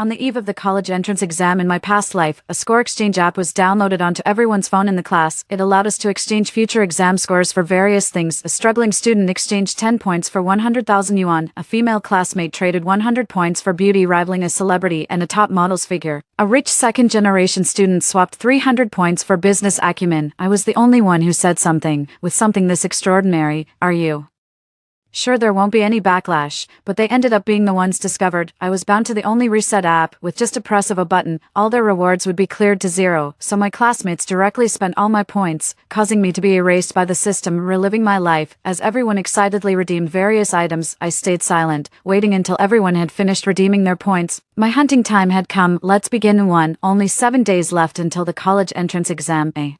On the eve of the college entrance exam in my past life, a score exchange app was downloaded onto everyone's phone in the class. It allowed us to exchange future exam scores for various things. A struggling student exchanged 10 points for 100,000 yuan. A female classmate traded 100 points for beauty rivaling a celebrity and a top model's figure. A rich second-generation student swapped 300 points for business acumen. I was the only one who said something. With something this extraordinary, are you? Sure, there won't be any backlash, but they ended up being the ones discovered. I was bound to the only reset app. With just a press of a button, all their rewards would be cleared to zero, so my classmates directly spent all my points, causing me to be erased by the system. Reliving my life, as everyone excitedly redeemed various items, I stayed silent, waiting until everyone had finished redeeming their points. My hunting time had come. Let's begin. Only 7 days left until the college entrance exam. A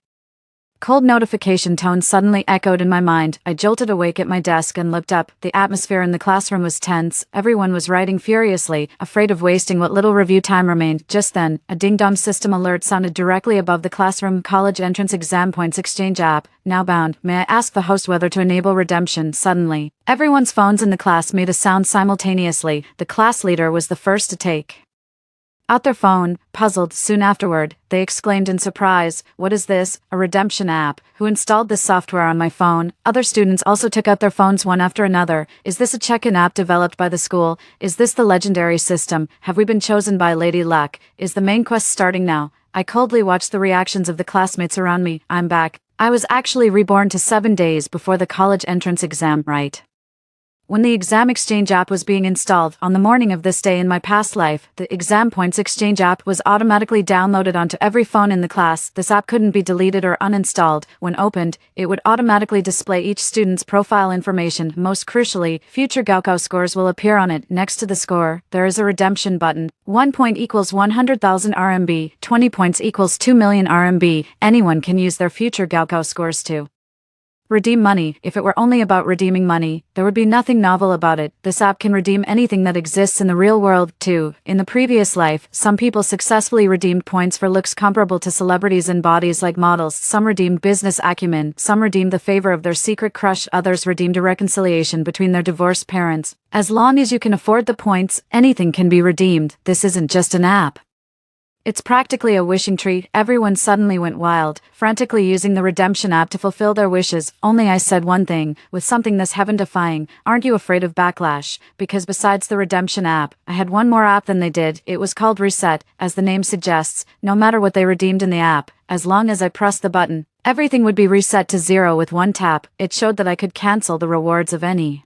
cold notification tone suddenly echoed in my mind. I jolted awake at my desk and looked up. The atmosphere in the classroom was tense. Everyone was writing furiously, afraid of wasting what little review time remained. Just then, a ding-dong system alert sounded directly above the classroom. College entrance exam points exchange app, now bound. May I ask the host whether to enable redemption? Suddenly, everyone's phones in the class made a sound simultaneously. The class leader was the first to take out their phone, puzzled. Soon afterward, they exclaimed in surprise, "What is this? A redemption app? Who installed this software on my phone?" Other students also took out their phones one after another. Is this a check-in app developed by the school? Is this the legendary system? Have we been chosen by Lady Luck? Is the main quest starting now? I coldly watched the reactions of the classmates around me. I'm back. I was actually reborn to 7 days before the college entrance exam, right? When the exam exchange app was being installed, on the morning of this day in my past life, the exam points exchange app was automatically downloaded onto every phone in the class. This app couldn't be deleted or uninstalled. When opened, it would automatically display each student's profile information. Most crucially, future Gaokao scores will appear on it. Next to the score, there is a redemption button. 1 point equals 100,000 RMB, 20 points equals 2 million RMB. Anyone can use their future Gaokao scores to redeem money. If it were only about redeeming money, there would be nothing novel about it. This app can redeem anything that exists in the real world, too. In the previous life, some people successfully redeemed points for looks comparable to celebrities and bodies like models. Some redeemed business acumen, some redeemed the favor of their secret crush, others redeemed a reconciliation between their divorced parents. As long as you can afford the points, anything can be redeemed. This isn't just an app. It's practically a wishing tree. Everyone suddenly went wild, frantically using the redemption app to fulfill their wishes. Only I said one thing, with something this heaven-defying: aren't you afraid of backlash? Because besides the redemption app, I had one more app than they did. It was called Reset. As the name suggests, no matter what they redeemed in the app, as long as I pressed the button, everything would be reset to zero with one tap. It showed that I could cancel the rewards of any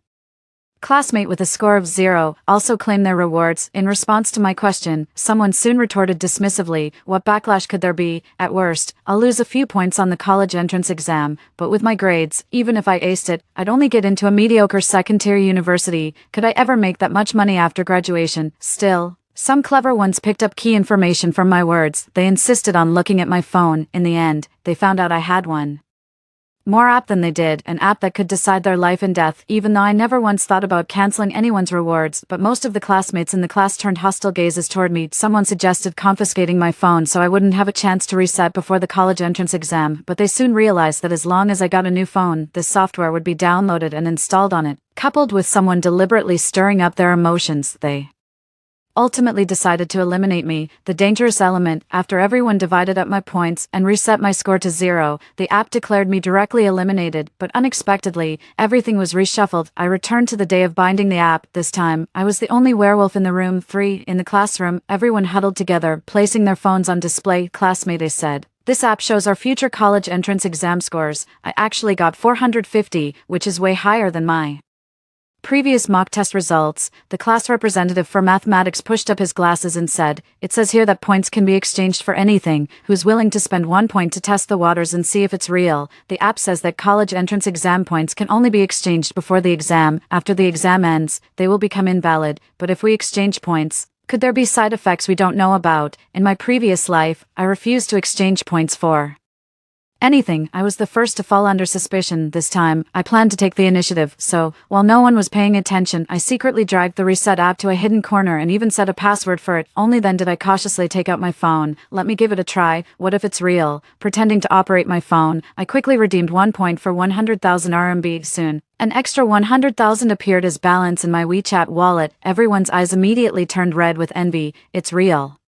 classmate with a score of 0, also claim their rewards. In response to my question, someone soon retorted dismissively, what backlash could there be? At worst, I'll lose a few points on the college entrance exam, but with my grades, even if I aced it, I'd only get into a mediocre second-tier university. Could I ever make that much money after graduation? Still, some clever ones picked up key information from my words. They insisted on looking at my phone. In the end, they found out I had one more app than they did, an app that could decide their life and death. Even though I never once thought about canceling anyone's rewards, but most of the classmates in the class turned hostile gazes toward me. Someone suggested confiscating my phone so I wouldn't have a chance to reset before the college entrance exam, but they soon realized that as long as I got a new phone, this software would be downloaded and installed on it. Coupled with someone deliberately stirring up their emotions, they ultimately decided to eliminate me, the dangerous element. After everyone divided up my points and reset my score to 0, the app declared me directly eliminated, but unexpectedly, everything was reshuffled. I returned to the day of binding the app. This time, I was the only werewolf in the room. 3. In the classroom, everyone huddled together, placing their phones on display. Classmate A said, "This app shows our future college entrance exam scores. I actually got 450, which is way higher than my previous mock test results." The class representative for mathematics pushed up his glasses and said, "It says here that points can be exchanged for anything. Who's willing to spend 1 point to test the waters and see if it's real?" The app says that college entrance exam points can only be exchanged before the exam. After the exam ends, they will become invalid. But if we exchange points, could there be side effects we don't know about? In my previous life, I refused to exchange points for Anything. I was the first to fall under suspicion this time. I planned to take the initiative, so, while no one was paying attention, I secretly dragged the reset app to a hidden corner and even set a password for it. Only then did I cautiously take out my phone. Let me give it a try. What if it's real? Pretending to operate my phone, I quickly redeemed 1 point for 100,000 RMB. Soon, an extra 100,000 appeared as balance in my WeChat wallet. Everyone's eyes immediately turned red with envy. It's real.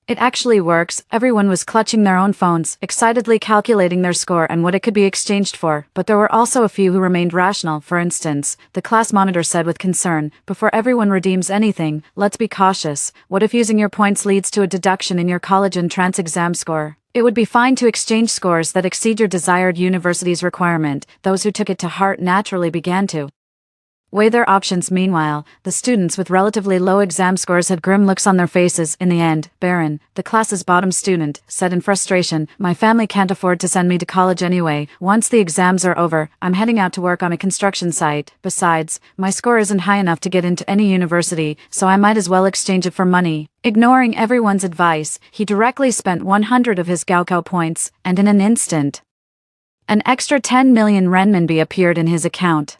It actually works. Everyone was clutching their own phones, excitedly calculating their score and what it could be exchanged for, but there were also a few who remained rational. For instance, the class monitor said with concern, "Before everyone redeems anything, let's be cautious. What if using your points leads to a deduction in your college entrance exam score? It would be fine to exchange scores that exceed your desired university's requirement." Those who took it to heart naturally began to weigh their options. Meanwhile, the students with relatively low exam scores had grim looks on their faces. In the end, Baron, the class's bottom student, said in frustration, "My family can't afford to send me to college anyway. Once the exams are over, I'm heading out to work on a construction site. Besides, my score isn't high enough to get into any university, so I might as well exchange it for money." Ignoring everyone's advice, he directly spent 100 of his Gaokao points, and in an instant, an extra 10 million renminbi appeared in his account.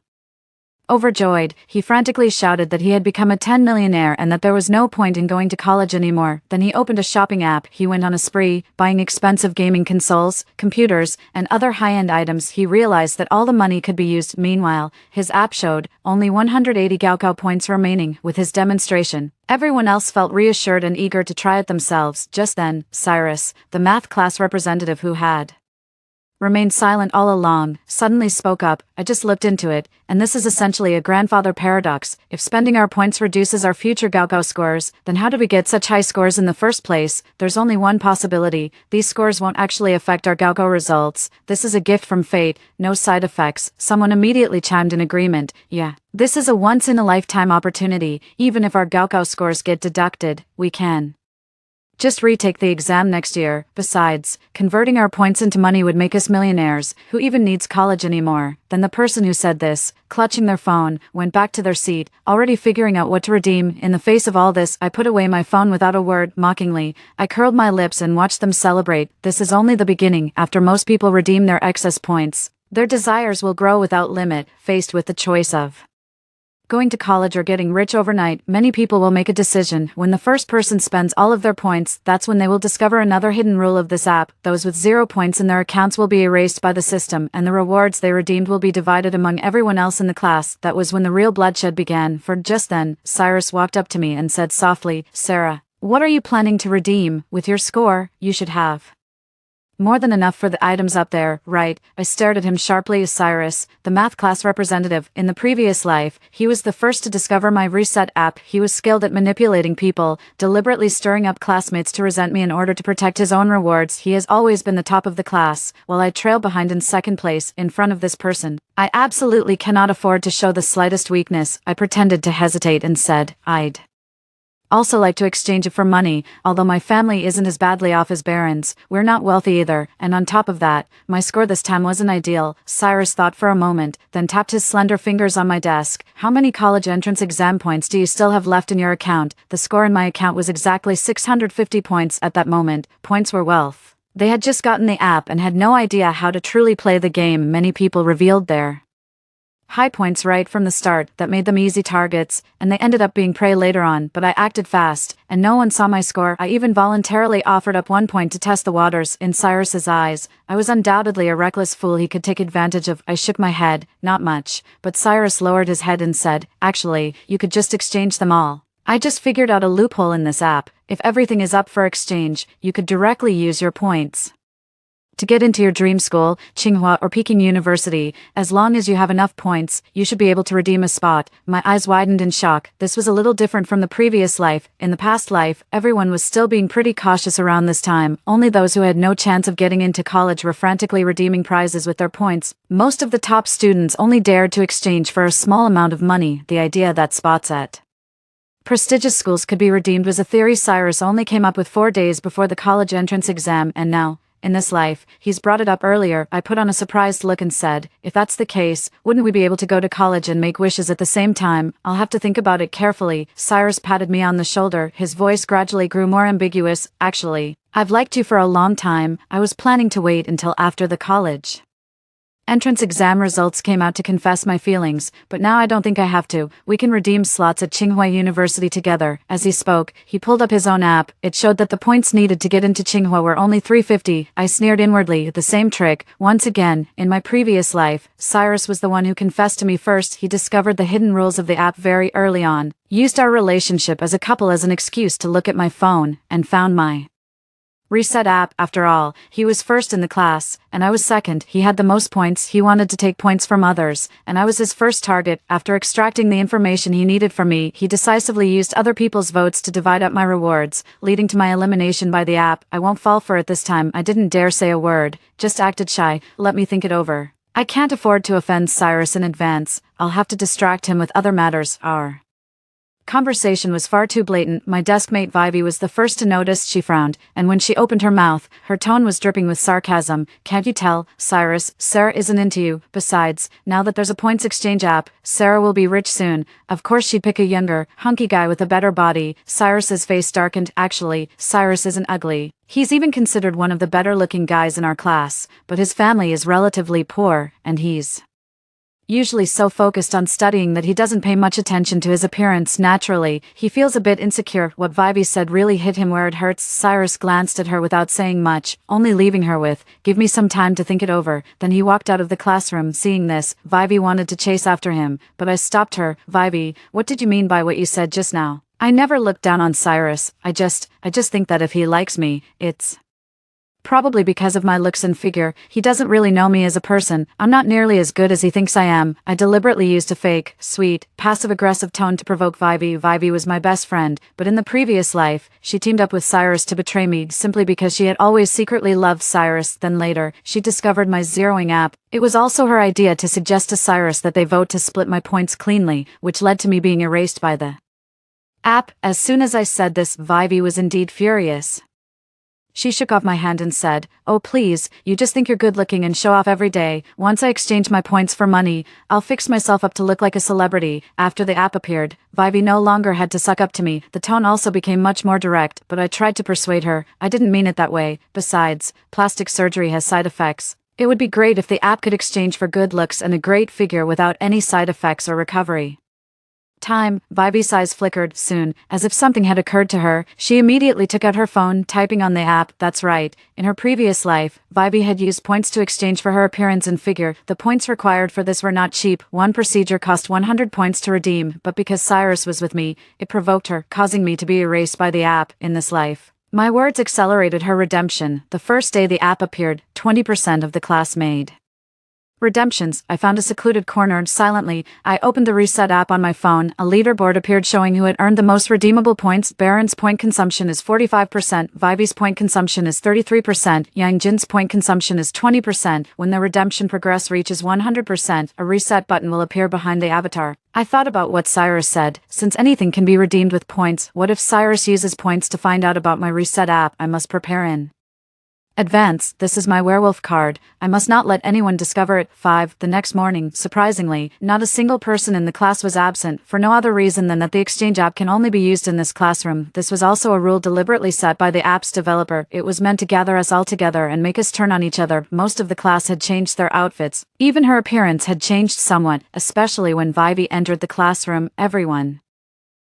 Overjoyed, he frantically shouted that he had become a 10 millionaire and that there was no point in going to college anymore. Then he opened a shopping app. He went on a spree, buying expensive gaming consoles, computers, and other high-end items. He realized that all the money could be used. Meanwhile, his app showed only 180 Gaokao points remaining. With his demonstration, everyone else felt reassured and eager to try it themselves. Just then, Cyrus, the math class representative who had remained silent all along, suddenly spoke up. "I just looked into it, and this is essentially a grandfather paradox. If spending our points reduces our future Gaokao scores, then how did we get such high scores in the first place? There's only one possibility. These scores won't actually affect our Gaokao results. This is a gift from fate, no side effects." Someone immediately chimed in agreement. "Yeah, this is a once-in-a-lifetime opportunity. Even if our Gaokao scores get deducted, we can just retake the exam next year. Besides, converting our points into money would make us millionaires. Who even needs college anymore?" Then the person who said this, clutching their phone, went back to their seat, already figuring out what to redeem. In the face of all this, I put away my phone without a word. Mockingly, I curled my lips and watched them celebrate. This is only the beginning. After most people redeem their excess points, their desires will grow without limit. Faced with the choice of going to college or getting rich overnight, many people will make a decision. When the first person spends all of their points, that's when they will discover another hidden rule of this app. Those with 0 points in their accounts will be erased by the system, and the rewards they redeemed will be divided among everyone else in the class. That was when the real bloodshed began. For just then, Cyrus walked up to me and said softly, "Sarah, what are you planning to redeem? With your score, you should have more than enough for the items up there, right?" I stared at him sharply. Cyrus, the math class representative, in the previous life, he was the first to discover my reset app. He was skilled at manipulating people, deliberately stirring up classmates to resent me in order to protect his own rewards. He has always been the top of the class, while I trail behind in second place. In front of this person, I absolutely cannot afford to show the slightest weakness. I pretended to hesitate and said, "I'd also like to exchange it for money. Although my family isn't as badly off as Baron's, we're not wealthy either, and on top of that, my score this time wasn't ideal." Cyrus thought for a moment, then tapped his slender fingers on my desk. "How many college entrance exam points do you still have left in your account?" The score in my account was exactly 650 points at that moment. Points were wealth. They had just gotten the app and had no idea how to truly play the game. Many people revealed their high points right from the start. That made them easy targets, and they ended up being prey later on. But I acted fast, and no one saw my score. I even voluntarily offered up 1 point to test the waters. In Cyrus's eyes, I was undoubtedly a reckless fool he could take advantage of. I shook my head. "Not much." But Cyrus lowered his head and said, "Actually, you could just exchange them all. I just figured out a loophole in this app. If everything is up for exchange, you could directly use your points to get into your dream school, Tsinghua or Peking University. As long as you have enough points, you should be able to redeem a spot." My eyes widened in shock. This was a little different from the previous life. In the past life, everyone was still being pretty cautious around this time. Only those who had no chance of getting into college were frantically redeeming prizes with their points. Most of the top students only dared to exchange for a small amount of money. The idea that spots at prestigious schools could be redeemed was a theory Cyrus only came up with 4 days before the college entrance exam, and now, in this life, he's brought it up earlier. I put on a surprised look and said, "If that's the case, wouldn't we be able to go to college and make wishes at the same time? I'll have to think about it carefully." Cyrus patted me on the shoulder. His voice gradually grew more ambiguous. "Actually, I've liked you for a long time. I was planning to wait until after the college entrance exam results came out to confess my feelings, but now I don't think I have to. We can redeem slots at Tsinghua University together. As he spoke, he pulled up his own app. It showed that the points needed to get into Tsinghua were only 350. I sneered inwardly. The same trick. Once again, in my previous life, Cyrus was the one who confessed to me first. He discovered the hidden rules of the app very early on, used our relationship as a couple as an excuse to look at my phone, and found my reset app. After all, he was first in the class, and I was second. He had the most points. He wanted to take points from others, and I was his first target. After extracting the information he needed from me, he decisively used other people's votes to divide up my rewards, leading to my elimination by the app. I won't fall for it this time. I didn't dare say a word, just acted shy. Let me think it over. I can't afford to offend Cyrus in advance. I'll have to distract him with other matters. Our conversation was far too blatant. My deskmate Vivi was the first to notice. She frowned, and when she opened her mouth, her tone was dripping with sarcasm. Can't you tell, Cyrus, Sarah isn't into you? Besides, now that there's a points exchange app, Sarah will be rich soon. Of course she'd pick a younger, hunky guy with a better body. Cyrus's face darkened. Actually, Cyrus isn't ugly. He's even considered one of the better-looking guys in our class, but his family is relatively poor, and he's usually so focused on studying that he doesn't pay much attention to his appearance. Naturally, he feels a bit insecure. What Vivi said really hit him where it hurts. Cyrus glanced at her without saying much, only leaving her with, "Give me some time to think it over." Then he walked out of the classroom. Seeing this, Vivi wanted to chase after him, but I stopped her. "Vivi, what did you mean by what you said just now?" "I never looked down on Cyrus. I just think that if he likes me, it's probably because of my looks and figure. He doesn't really know me as a person. I'm not nearly as good as he thinks I am." I deliberately used a fake, sweet, passive-aggressive tone to provoke Vivi. Vivi was my best friend, but in the previous life, she teamed up with Cyrus to betray me simply because she had always secretly loved Cyrus. Then later, she discovered my zeroing app. It was also her idea to suggest to Cyrus that they vote to split my points cleanly, which led to me being erased by the app. As soon as I said this, Vivi was indeed furious. She shook off my hand and said, "Oh please, you just think you're good looking and show off every day. Once I exchange my points for money, I'll fix myself up to look like a celebrity." After the app appeared, Vivi no longer had to suck up to me. The tone also became much more direct, but I tried to persuade her. I didn't mean it that way. Besides, plastic surgery has side effects. It would be great if the app could exchange for good looks and a great figure without any side effects or recovery time. Vivi's eyes flickered. Soon, as if something had occurred to her, she immediately took out her phone, typing on the app. That's right. In her previous life, Vivi had used points to exchange for her appearance and figure. The points required for this were not cheap. One procedure cost 100 points to redeem, but because Cyrus was with me, it provoked her, causing me to be erased by the app. In this life, my words accelerated her redemption. The first day the app appeared, 20% of the class made redemptions. I found a secluded corner. Silently, I opened the reset app on my phone. A leaderboard appeared showing who had earned the most redeemable points. Baron's point consumption is 45%, Vivi's point consumption is 33%, Yang Jin's point consumption is 20%. When the redemption progress reaches 100%, a reset button will appear behind the avatar. I thought about what Cyrus said. Since anything can be redeemed with points, what if Cyrus uses points to find out about my reset app? I must prepare in advance. This is my werewolf card. I must not let anyone discover it. 5. The next morning, surprisingly, not a single person in the class was absent, for no other reason than that the exchange app can only be used in this classroom. This was also a rule deliberately set by the app's developer. It was meant to gather us all together and make us turn on each other. Most of the class had changed their outfits. Even her appearance had changed somewhat, especially when Vivi entered the classroom. Everyone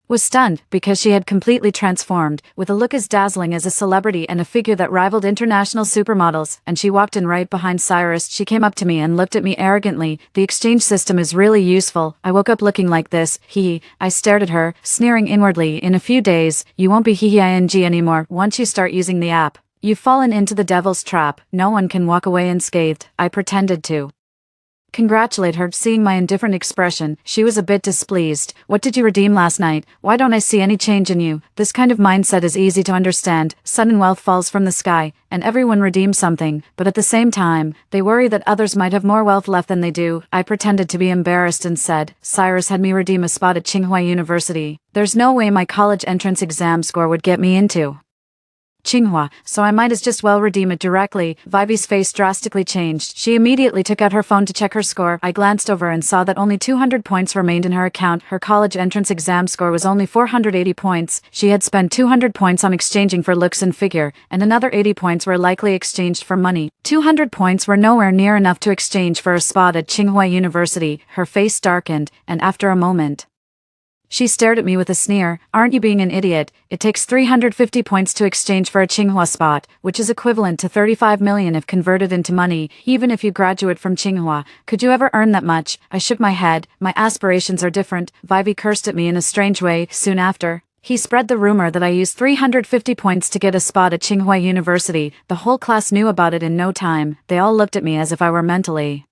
was stunned because she had completely transformed, with a look as dazzling as a celebrity and a figure that rivaled international supermodels, and she walked in right behind Cyrus. She came up to me and looked at me arrogantly. "The exchange system is really useful. I woke up looking like this." I stared at her, sneering inwardly. "In a few days, you won't be ing anymore. Once you start using the app, you've fallen into the devil's trap. No one can walk away unscathed." I pretended to congratulate her. Seeing my indifferent expression, she was a bit displeased. "What did you redeem last night? Why don't I see any change in you?" This kind of mindset is easy to understand. Sudden wealth falls from the sky, and everyone redeems something, but at the same time, they worry that others might have more wealth left than they do. I pretended to be embarrassed and said, "Cyrus had me redeem a spot at Tsinghua University. There's no way my college entrance exam score would get me into Tsinghua, so I might as just well redeem it directly. Vivi's face drastically changed. She immediately took out her phone to check her score. I glanced over and saw that only 200 points remained in her account. Her college entrance exam score was only 480 points. She had spent 200 points on exchanging for looks and figure, and another 80 points were likely exchanged for money. 200 points were nowhere near enough to exchange for a spot at Tsinghua University. Her face darkened, and after a moment, she stared at me with a sneer. Aren't you being an idiot? It takes 350 points to exchange for a Tsinghua spot, which is equivalent to 35 million if converted into money, even if you graduate from Tsinghua. Could you ever earn that much? I shook my head. My aspirations are different. Vivi cursed at me in a strange way. Soon after, he spread the rumor that I used 350 points to get a spot at Tsinghua University. The whole class knew about it in no time. They all looked at me as if I were mentally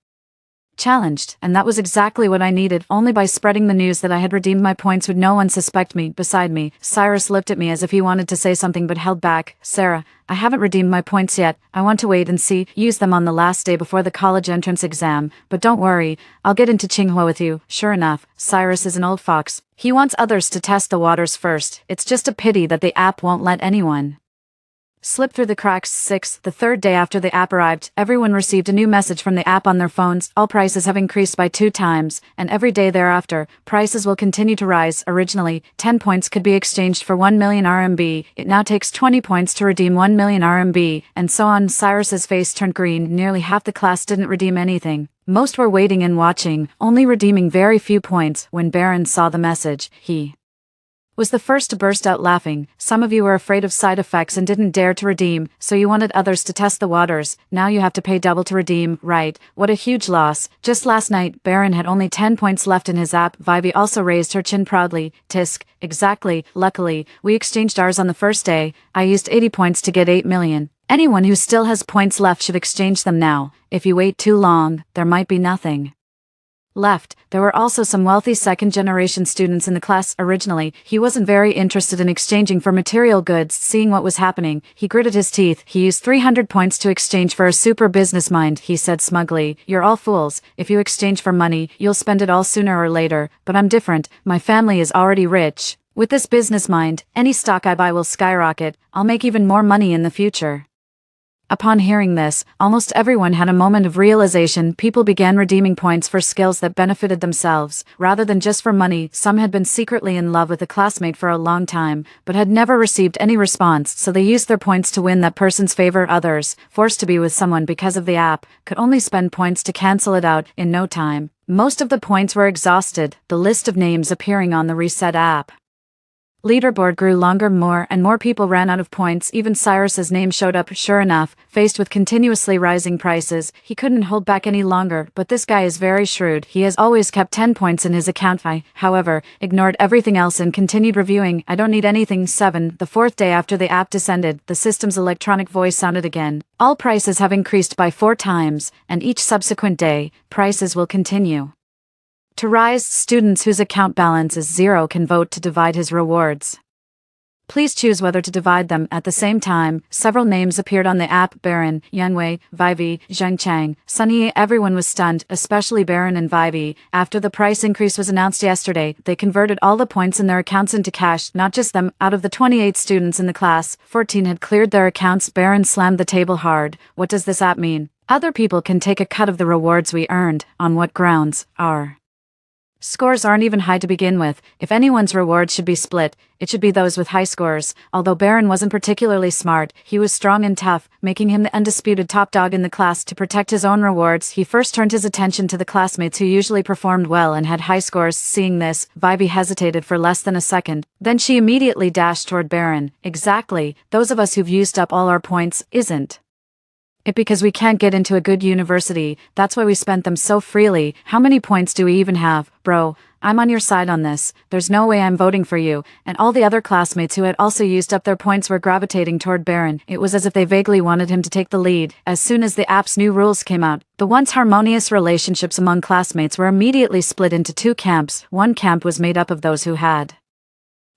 challenged, and that was exactly what I needed. Only by spreading the news that I had redeemed my points would no one suspect me. Beside me, Cyrus looked at me as if he wanted to say something but held back. Sarah, I haven't redeemed my points yet. I want to wait and see. Use them on the last day before the college entrance exam. But don't worry, I'll get into Tsinghua with you. Sure enough, Cyrus is an old fox. He wants others to test the waters first. It's just a pity that the app won't let anyone slip through the cracks. 6. The third day after the app arrived, everyone received a new message from the app on their phones. All prices have increased by 2 times, and every day thereafter, prices will continue to rise. Originally, 10 points could be exchanged for 1 million RMB. It now takes 20 points to redeem 1 million RMB, and so on. Cyrus's face turned green. Nearly half the class didn't redeem anything. Most were waiting and watching, only redeeming very few points. When Baron saw the message, he was the first to burst out laughing. Some of you were afraid of side effects and didn't dare to redeem, so you wanted others to test the waters. Now you have to pay double to redeem, right? What a huge loss. Just last night, Baron had only 10 points left in his app. Vivi also raised her chin proudly. Tisk, exactly. Luckily, we exchanged ours on the first day. I used 80 points to get 8 million. Anyone who still has points left should exchange them now. If you wait too long, there might be nothing left. There were also some wealthy second-generation students in the class. Originally, he wasn't very interested in exchanging for material goods. Seeing what was happening, he gritted his teeth. He used 300 points to exchange for a super business mind. He said smugly, "You're all fools. If you exchange for money, you'll spend it all sooner or later. But I'm different. My family is already rich. With this business mind, any stock I buy will skyrocket. I'll make even more money in the future." Upon hearing this, almost everyone had a moment of realization. People began redeeming points for skills that benefited themselves, rather than just for money. Some had been secretly in love with a classmate for a long time, but had never received any response, so they used their points to win that person's favor. Others, forced to be with someone because of the app, could only spend points to cancel it out in no time. Most of the points were exhausted. The list of names appearing on the reset app leaderboard grew longer. More and more people ran out of points. Even Cyrus's name showed up. Sure enough, faced with continuously rising prices, he couldn't hold back any longer. But this guy is very shrewd. He has always kept 10 points in his account. I, however, ignored everything else and continued reviewing. I don't need anything. 7. The fourth day after the app descended, the system's electronic voice sounded again. All prices have increased by 4 times, and each subsequent day, prices will continue to rise. Students whose account balance is 0 can vote to divide his rewards. Please choose whether to divide them. At the same time, several names appeared on the app: Baron, Yangwei, Vivi, Zheng Chang, Sunny. Everyone was stunned, especially Baron and Vivi. After the price increase was announced yesterday, they converted all the points in their accounts into cash. Not just them. Out of the 28 students in the class, 14 had cleared their accounts. Baron slammed the table hard. What does this app mean? Other people can take a cut of the rewards we earned. On what grounds? Our scores aren't even high to begin with. If anyone's rewards should be split, it should be those with high scores. Although Baron wasn't particularly smart, he was strong and tough, making him the undisputed top dog in the class. To protect his own rewards, he first turned his attention to the classmates who usually performed well and had high scores. Seeing this, Vivi hesitated for less than a second. Then she immediately dashed toward Baron. Exactly, those of us who've used up all our points, isn't it because we can't get into a good university? That's why we spent them so freely. How many points do we even have? Bro, I'm on your side on this. There's no way I'm voting for you. And all the other classmates who had also used up their points were gravitating toward Baron. It was as if they vaguely wanted him to take the lead. As soon as the app's new rules came out, the once harmonious relationships among classmates were immediately split into 2 camps. One camp was made up of those who had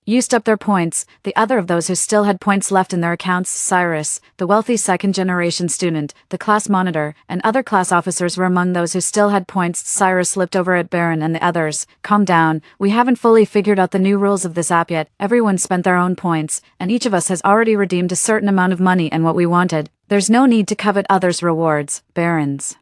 used up their points. The other of those who still had points left in their accounts, Cyrus, the wealthy second-generation student, the class monitor, and other class officers were among those who still had points. Cyrus looked over at Baron and the others. Calm down, we haven't fully figured out the new rules of this app yet. Everyone spent their own points, and each of us has already redeemed a certain amount of money and what we wanted. There's no need to covet others' rewards. Baron's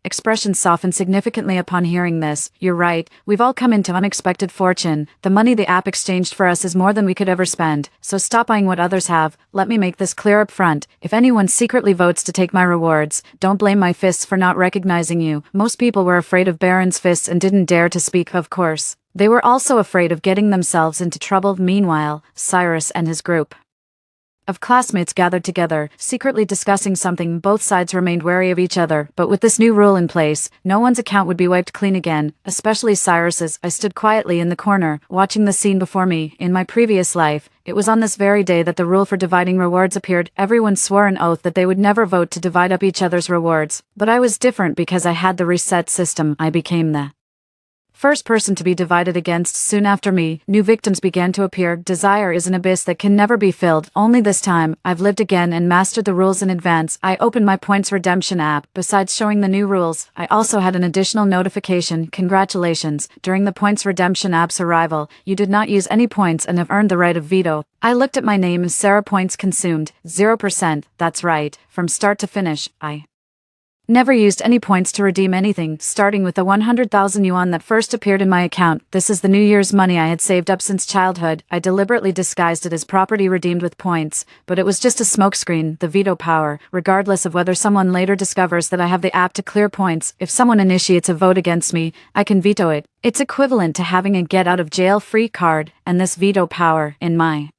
expression softened significantly upon hearing this. You're right, we've all come into unexpected fortune. The money the app exchanged for us is more than we could ever spend, so stop buying what others have. Let me make this clear up front. If anyone secretly votes to take my rewards, don't blame my fists for not recognizing you. Most people were afraid of Baron's fists and didn't dare to speak, of course. They were also afraid of getting themselves into trouble. Meanwhile, Cyrus and his group of classmates gathered together, secretly discussing something. Both sides remained wary of each other, but with this new rule in place, no one's account would be wiped clean again, especially Cyrus's. I stood quietly in the corner, watching the scene before me. In my previous life, it was on this very day that the rule for dividing rewards appeared. Everyone swore an oath that they would never vote to divide up each other's rewards, but I was different because I had the reset system. I became the first person to be divided against. Soon after me, new victims began to appear. Desire is an abyss that can never be filled. Only this time, I've lived again and mastered the rules in advance. I opened my points redemption app. Besides showing the new rules, I also had an additional notification. Congratulations, during the points redemption app's arrival, you did not use any points and have earned the right of veto. I looked at my name as Sarah. Points consumed, 0%. That's right, from start to finish, I never used any points to redeem anything, starting with the 100,000 yuan that first appeared in my account. This is the New Year's money I had saved up since childhood. I deliberately disguised it as property redeemed with points, but it was just a smokescreen. The veto power, regardless of whether someone later discovers that I have the app to clear points. If someone initiates a vote against me, I can veto it. It's equivalent to having a get-out-of-jail-free card, and this veto power, in my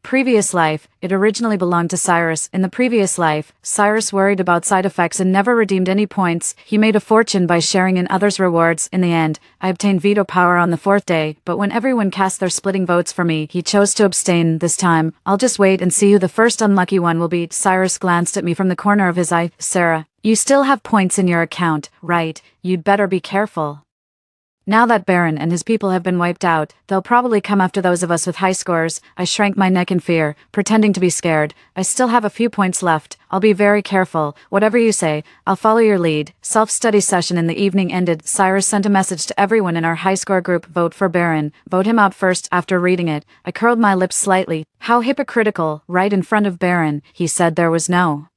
previous life, it originally belonged to Cyrus. In the previous life, Cyrus worried about side effects and never redeemed any points. He made a fortune by sharing in others' rewards. In the end, I obtained veto power on the 4th day, but when everyone cast their splitting votes for me, he chose to abstain. This time, I'll just wait and see who the first unlucky one will be. Cyrus glanced at me from the corner of his eye. Sarah, you still have points in your account, right? You'd better be careful. Now that Baron and his people have been wiped out, they'll probably come after those of us with high scores. I shrank my neck in fear, pretending to be scared. I still have a few points left. I'll be very careful. Whatever you say, I'll follow your lead. Self-study session in the evening ended. Cyrus sent a message to everyone in our high-score group. Vote for Baron. Vote him out first. After reading it, I curled my lips slightly. How hypocritical. Right in front of Baron, he said there was no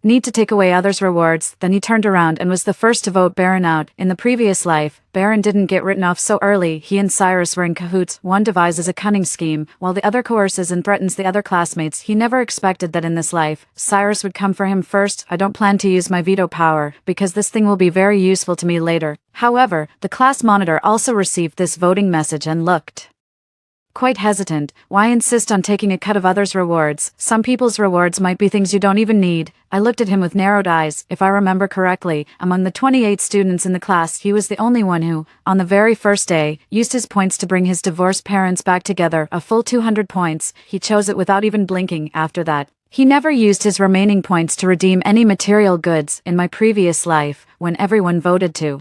need to take away others' rewards. Then he turned around and was the first to vote Baron out. In the previous life, Baron didn't get written off so early. He and Cyrus were in cahoots. One devises a cunning scheme, while the other coerces and threatens the other classmates. He never expected that in this life, Cyrus would come for him first. I don't plan to use my veto power, because this thing will be very useful to me later. However, the class monitor also received this voting message and looked quite hesitant. Why insist on taking a cut of others' rewards? Some people's rewards might be things you don't even need. I looked at him with narrowed eyes. If I remember correctly, among the 28 students in the class, he was the only one who, on the very first day, used his points to bring his divorced parents back together, a full 200 points. He chose it without even blinking. After that, he never used his remaining points to redeem any material goods. In my previous life, when everyone voted to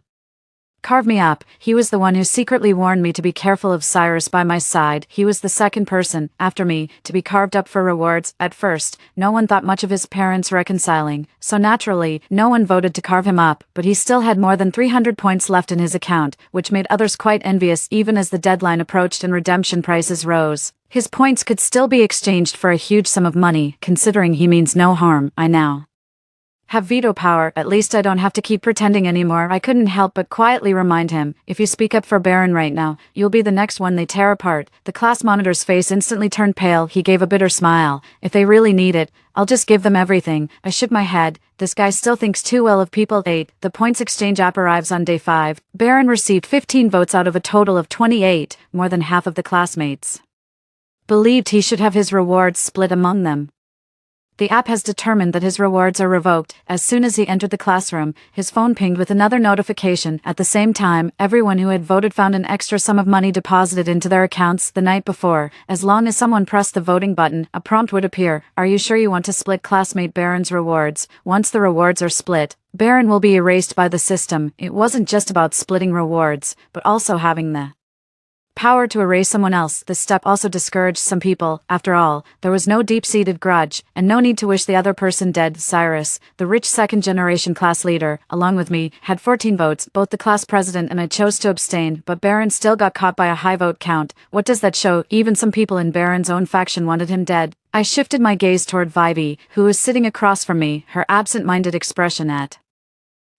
carve me up, he was the one who secretly warned me to be careful of Cyrus by my side. He was the second person, after me, to be carved up for rewards. At first, no one thought much of his parents reconciling, so naturally, no one voted to carve him up, but he still had more than 300 points left in his account, which made others quite envious. Even as the deadline approached and redemption prices rose, his points could still be exchanged for a huge sum of money. Considering he means no harm, I now have veto power. At least I don't have to keep pretending anymore. I couldn't help but quietly remind him, if you speak up for Baron right now, you'll be the next one they tear apart. The class monitor's face instantly turned pale. He gave a bitter smile. If they really need it, I'll just give them everything. I shook my head. This guy still thinks too well of people. 8. The points exchange app arrives on day 5. Baron received 15 votes out of a total of 28, more than half of the classmates believed he should have his rewards split among them. The app has determined that his rewards are revoked. As soon as he entered the classroom, his phone pinged with another notification. At the same time, everyone who had voted found an extra sum of money deposited into their accounts the night before. As long as someone pressed the voting button, a prompt would appear. Are you sure you want to split classmate Baron's rewards? Once the rewards are split, Baron will be erased by the system. It wasn't just about splitting rewards, but also having the Power to erase someone else. This step also discouraged some people. After all, there was no deep-seated grudge, and no need to wish the other person dead. Cyrus, the rich second-generation class leader, along with me, had 14 votes, both the class president and I chose to abstain, but Baron still got caught by a high vote count. What does that show? Even some people in Baron's own faction wanted him dead. I shifted my gaze toward Vivi, who was sitting across from me, her absent-minded expression at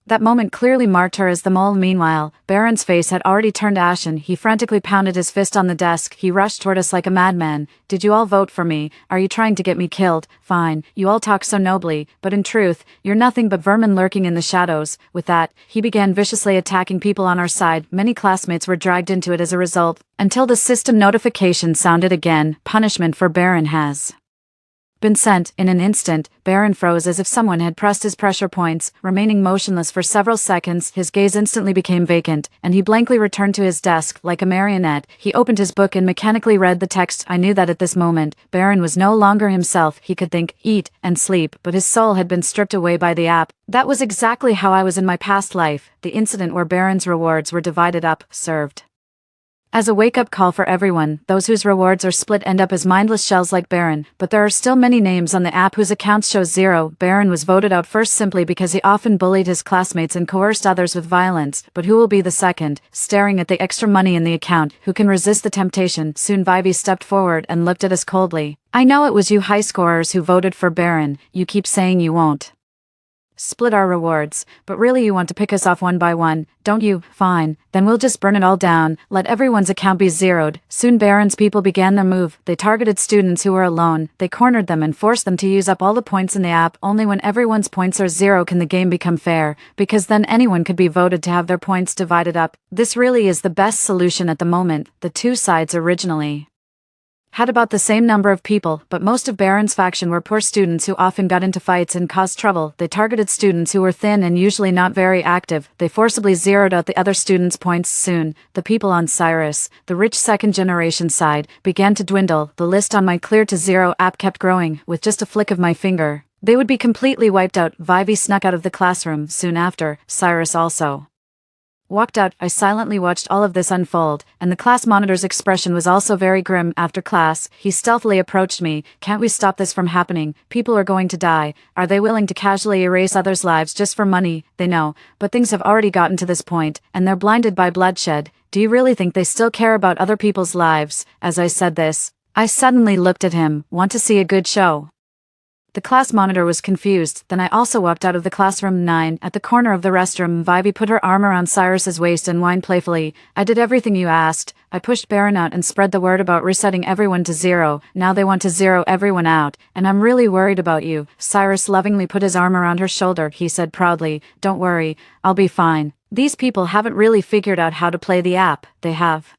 that moment clearly marked her as the mole. Meanwhile, Baron's face had already turned ashen. He frantically pounded his fist on the desk. He rushed toward us like a madman. Did you all vote for me? Are you trying to get me killed? Fine, you all talk so nobly, but in truth, you're nothing but vermin lurking in the shadows. With that, he began viciously attacking people on our side. Many classmates were dragged into it as a result, until the system notification sounded again. Punishment for Baron has been sent. In an instant, Baron froze as if someone had pressed his pressure points. Remaining motionless for several seconds, his gaze instantly became vacant, and he blankly returned to his desk, like a marionette. He opened his book and mechanically read the text. I knew that at this moment, Baron was no longer himself. He could think, eat, and sleep, but his soul had been stripped away by the app. That was exactly how I was in my past life. The incident where Baron's rewards were divided up, served as a wake-up call for everyone. Those whose rewards are split end up as mindless shells like Baron, but there are still many names on the app whose accounts show 0. Baron was voted out first simply because he often bullied his classmates and coerced others with violence. But who will be the second? Staring at the extra money in the account, who can resist the temptation? Soon Vivi stepped forward and looked at us coldly. I know it was you high scorers who voted for Baron. You keep saying you won't split our rewards, but really you want to pick us off one by one, don't you? Fine, then we'll just burn it all down, let everyone's account be zeroed. Soon Baron's people began their move. They targeted students who were alone, they cornered them and forced them to use up all the points in the app. Only when everyone's points are 0 can the game become fair, because then anyone could be voted to have their points divided up. This really is the best solution at the moment. The two sides originally had about the same number of people, but most of Baron's faction were poor students who often got into fights and caused trouble. They targeted students who were thin and usually not very active. They forcibly zeroed out the other students' points. Soon, the people on Cyrus, the rich second-generation side, began to dwindle. The list on my Clear to Zero app kept growing. With just a flick of my finger, they would be completely wiped out. Vivi snuck out of the classroom. Soon after, Cyrus also walked out. I silently watched all of this unfold, and the class monitor's expression was also very grim. After class, he stealthily approached me. Can't we stop this from happening? People are going to die. Are they willing to casually erase others' lives just for money? They know, but things have already gotten to this point, and they're blinded by bloodshed. Do you really think they still care about other people's lives? As I said this, I suddenly looked at him. Want to see a good show? The class monitor was confused. Then I also walked out of the classroom. 9. At the corner of the restroom, Vivi put her arm around Cyrus's waist and whined playfully. I did everything you asked. I pushed Baron out and spread the word about resetting everyone to 0. Now they want to zero everyone out, and I'm really worried about you. Cyrus lovingly put his arm around her shoulder. He said proudly, don't worry, I'll be fine. These people haven't really figured out how to play the app. They have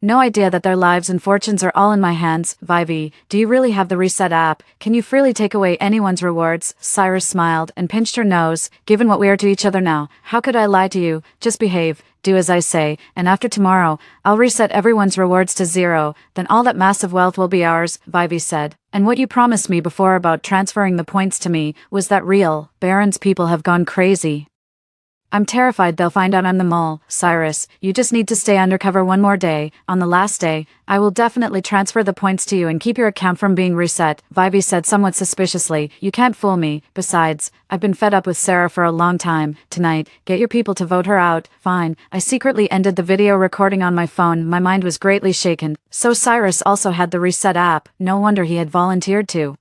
no idea that their lives and fortunes are all in my hands. Vivi, do you really have the reset app? Can you freely take away anyone's rewards? Cyrus smiled and pinched her nose. Given what we are to each other now, how could I lie to you? Just behave, do as I say, and after tomorrow, I'll reset everyone's rewards to 0. Then all that massive wealth will be ours, Vivi said. And what you promised me before about transferring the points to me, was that real? Baron's people have gone crazy. I'm terrified they'll find out I'm the mole. Cyrus, you just need to stay undercover one more day. On the last day, I will definitely transfer the points to you and keep your account from being reset, Vivi said somewhat suspiciously. You can't fool me. Besides, I've been fed up with Sarah for a long time. Tonight, get your people to vote her out. Fine. I secretly ended the video recording on my phone. My mind was greatly shaken. So Cyrus also had the reset app. No wonder he had volunteered to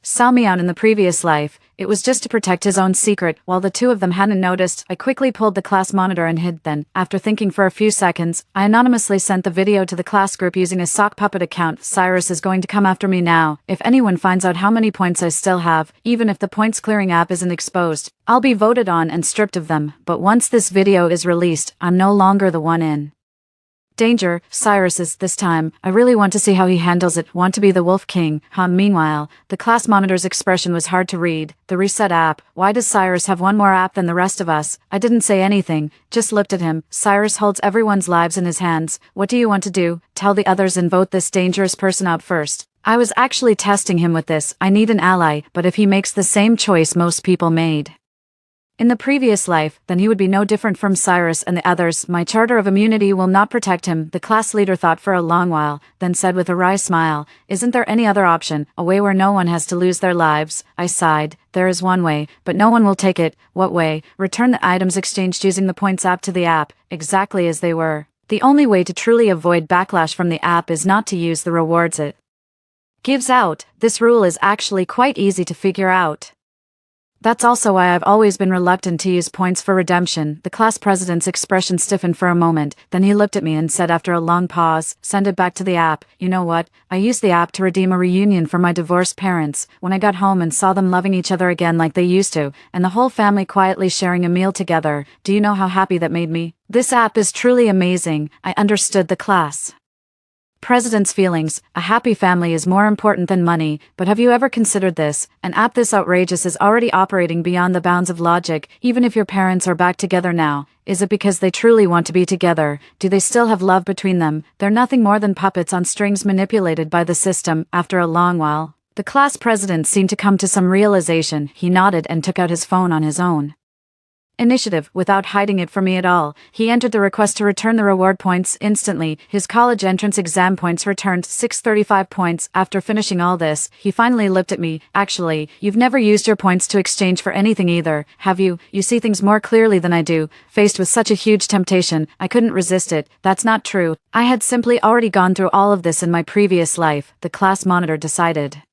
sell me out in the previous life. It was just to protect his own secret. While the two of them hadn't noticed, I quickly pulled the class monitor and hid. Then, after thinking for a few seconds, I anonymously sent the video to the class group using a sock puppet account. Cyrus is going to come after me now. If anyone finds out how many points I still have, even if the points clearing app isn't exposed, I'll be voted on and stripped of them. But once this video is released, I'm no longer the one in danger. Cyrus is, this time, I really want to see how he handles it. Want to be the Wolf King, huh? Meanwhile, the class monitor's expression was hard to read. The reset app. Why does Cyrus have one more app than the rest of us? I didn't say anything, just looked at him. Cyrus holds everyone's lives in his hands. What do you want to do? Tell the others and vote this dangerous person out first. I was actually testing him with this. I need an ally, but if he makes the same choice most people made in the previous life, then he would be no different from Cyrus and the others. My charter of immunity will not protect him. The class leader thought for a long while, then said with a wry smile, "Isn't there any other option, a way where no one has to lose their lives?" I sighed. "There is one way, but no one will take it." "What way?" "Return the items exchanged using the points app to the app, exactly as they were. The only way to truly avoid backlash from the app is not to use the rewards it gives out. This rule is actually quite easy to figure out. That's also why I've always been reluctant to use points for redemption." The class president's expression stiffened for a moment, then he looked at me and said after a long pause, "Send it back to the app." "You know what? I used the app to redeem a reunion for my divorced parents. When I got home and saw them loving each other again like they used to, and the whole family quietly sharing a meal together, do you know how happy that made me? This app is truly amazing." I understood the class president's feelings. A happy family is more important than money, but have you ever considered this? An app this outrageous is already operating beyond the bounds of logic. Even if your parents are back together now, is it because they truly want to be together? Do they still have love between them? They're nothing more than puppets on strings manipulated by the system. After a long while, the class president seemed to come to some realization. He nodded and took out his phone on his own initiative, without hiding it from me at all. He entered the request to return the reward points instantly. His college entrance exam points returned 635 points. After finishing all this, he finally looked at me. "Actually, you've never used your points to exchange for anything either, have you? You see things more clearly than I do." Faced with such a huge temptation, I couldn't resist it. "That's not true. I had simply already gone through all of this in my previous life." The class monitor decided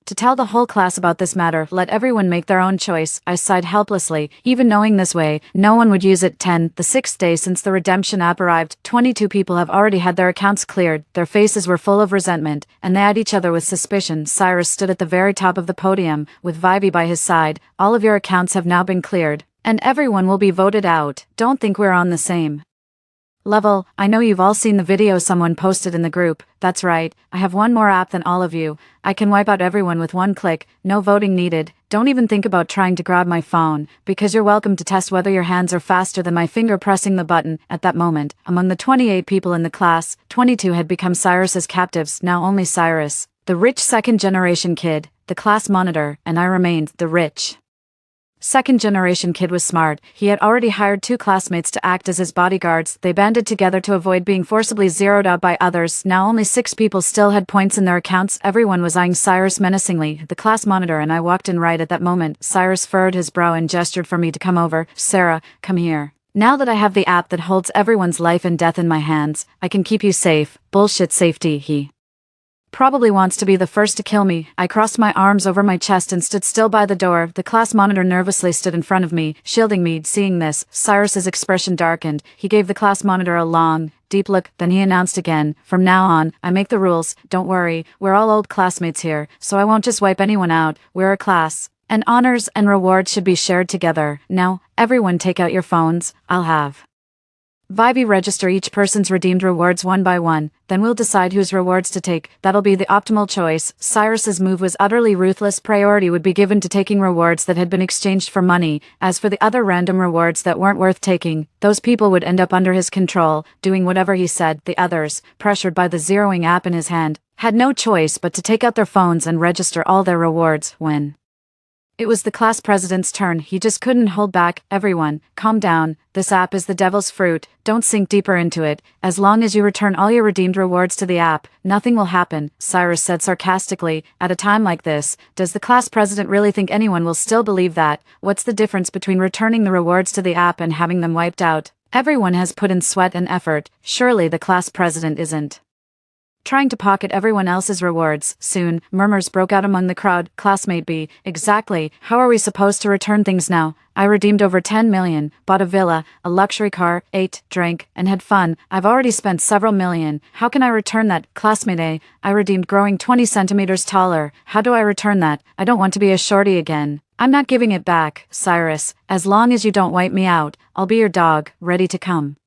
to tell the whole class about this matter. "Let everyone make their own choice." I sighed helplessly. Even knowing this way, no one would use it. 10. The 6th day since the redemption app arrived, 22 people have already had their accounts cleared. Their faces were full of resentment, and they eyed each other with suspicion. Cyrus stood at the very top of the podium, with Vivi by his side. "All of your accounts have now been cleared, and everyone will be voted out. Don't think we're on the same level. I know you've all seen the video someone posted in the group. That's right, I have one more app than all of you. I can wipe out everyone with one click, no voting needed. Don't even think about trying to grab my phone, because you're welcome to test whether your hands are faster than my finger pressing the button." At that moment, among the 28 people in the class, 22 had become Cyrus's captives. Now only Cyrus, the rich second-generation kid, the class monitor, and I remained the rich second-generation kid. Was smart. He had already hired 2 classmates to act as his bodyguards. They banded together to avoid being forcibly zeroed out by others. Now only 6 people still had points in their accounts. Everyone was eyeing Cyrus menacingly. The class monitor and I walked in right at that moment. Cyrus furrowed his brow and gestured for me to come over. "Sarah, come here. Now that I have the app that holds everyone's life and death in my hands, I can keep you safe." "Bullshit safety," he probably wants to be the first to kill me. I crossed my arms over my chest and stood still by the door. The class monitor nervously stood in front of me, shielding me. Seeing this, Cyrus's expression darkened. He gave the class monitor a long, deep look, then he announced again, "From now on, I make the rules. Don't worry, we're all old classmates here, so I won't just wipe anyone out. We're a class, and honors and rewards should be shared together. Now, everyone take out your phones. I'll have Vivi register each person's redeemed rewards one by one, then we'll decide whose rewards to take. That'll be the optimal choice." Cyrus's move was utterly ruthless. Priority would be given to taking rewards that had been exchanged for money. As for the other random rewards that weren't worth taking, those people would end up under his control, doing whatever he said. The others, pressured by the zeroing app in his hand, had no choice but to take out their phones and register all their rewards. When it was the class president's turn, he just couldn't hold back. "Everyone, calm down. This app is the devil's fruit. Don't sink deeper into it. As long as you return all your redeemed rewards to the app, nothing will happen," Cyrus said sarcastically. At a time like this, does the class president really think anyone will still believe that? What's the difference between returning the rewards to the app and having them wiped out? Everyone has put in sweat and effort. Surely the class president isn't trying to pocket everyone else's rewards. Soon, murmurs broke out among the crowd. "Classmate B, exactly, how are we supposed to return things now? I redeemed over 10 million, bought a villa, a luxury car, ate, drank, and had fun. I've already spent several million. How can I return that?" "Classmate A, I redeemed growing 20 centimeters taller. How do I return that? I don't want to be a shorty again." "I'm not giving it back, Cyrus. As long as you don't wipe me out, I'll be your dog, ready to come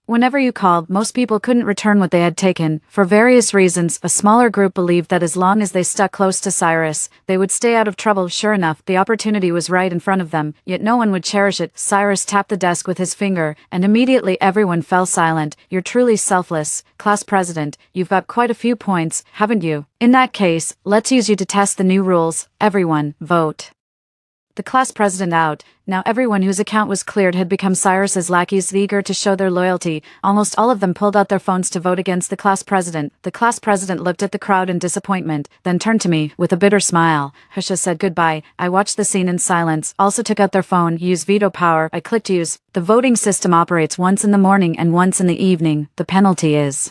whenever you called." Most people couldn't return what they had taken. For various reasons, a smaller group believed that as long as they stuck close to Cyrus, they would stay out of trouble. Sure enough, the opportunity was right in front of them, yet no one would cherish it. Cyrus tapped the desk with his finger, and immediately everyone fell silent. "You're truly selfless, class president. You've got quite a few points, haven't you? In that case, let's use you to test the new rules. Everyone, vote." The class president out. Now everyone whose account was cleared had become Cyrus's lackeys, eager to show their loyalty. Almost all of them pulled out their phones to vote against the class president. The class president looked at the crowd in disappointment, then turned to me with a bitter smile. Husha said goodbye. I watched the scene in silence. Also took out their phone. Use veto power. I clicked use. The voting system operates once in the morning and once in the evening. The penalty is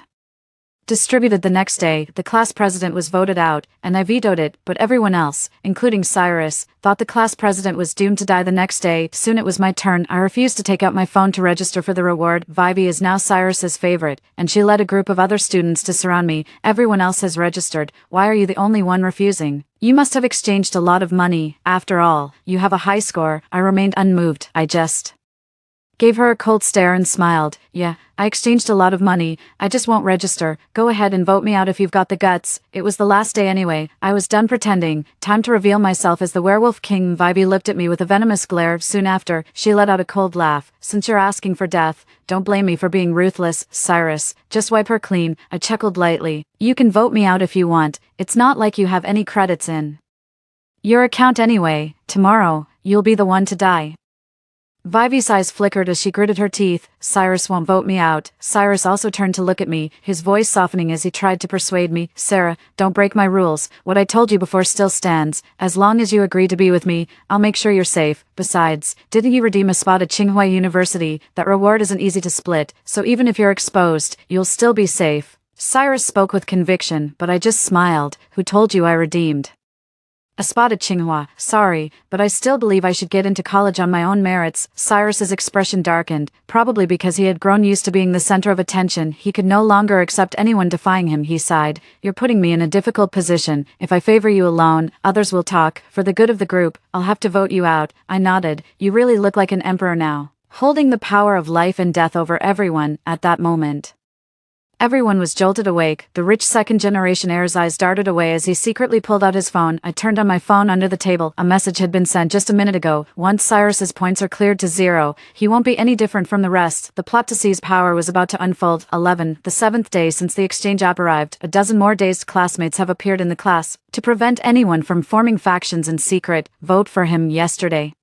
distributed the next day. The class president was voted out, and I vetoed it, but everyone else, including Cyrus, thought the class president was doomed to die the next day. Soon it was my turn. I refused to take out my phone to register for the reward. Vivi is now Cyrus's favorite, and she led a group of other students to surround me. Everyone else has registered. Why are you the only one refusing? You must have exchanged a lot of money. After all, you have a high score. I remained unmoved. I just gave her a cold stare and smiled. Yeah, I exchanged a lot of money. I just won't register. Go ahead and vote me out if you've got the guts. It was the last day anyway. I was done pretending. Time to reveal myself as the werewolf king. Vivi looked at me with a venomous glare. Soon after, she let out a cold laugh. Since you're asking for death, don't blame me for being ruthless, Cyrus. Just wipe her clean. I chuckled lightly. You can vote me out if you want. It's not like you have any credits in your account anyway. Tomorrow, you'll be the one to die. Vivi's eyes flickered as she gritted her teeth. Cyrus won't vote me out. Cyrus also turned to look at me, his voice softening as he tried to persuade me. Sarah, don't break my rules. What I told you before still stands. As long as you agree to be with me, I'll make sure you're safe. Besides, didn't you redeem a spot at Tsinghua University? That reward isn't easy to split, so even if you're exposed, you'll still be safe. Cyrus spoke with conviction, but I just smiled. Who told you I redeemed a spot at Tsinghua? Sorry, but I still believe I should get into college on my own merits. Cyrus's expression darkened, probably because he had grown used to being the center of attention. He could no longer accept anyone defying him. He sighed. You're putting me in a difficult position. If I favor you alone, others will talk. For the good of the group, I'll have to vote you out. I nodded. You really look like an emperor now, holding the power of life and death over everyone. At that moment, everyone was jolted awake. The rich second-generation heir's eyes darted away as he secretly pulled out his phone. I turned on my phone under the table. A message had been sent just a minute ago. Once Cyrus's points are cleared to 0, he won't be any different from the rest. The plot to seize power was about to unfold. 11. The 7th day since the exchange app arrived. A dozen more dazed classmates have appeared in the class. To prevent anyone from forming factions in secret, vote for him yesterday.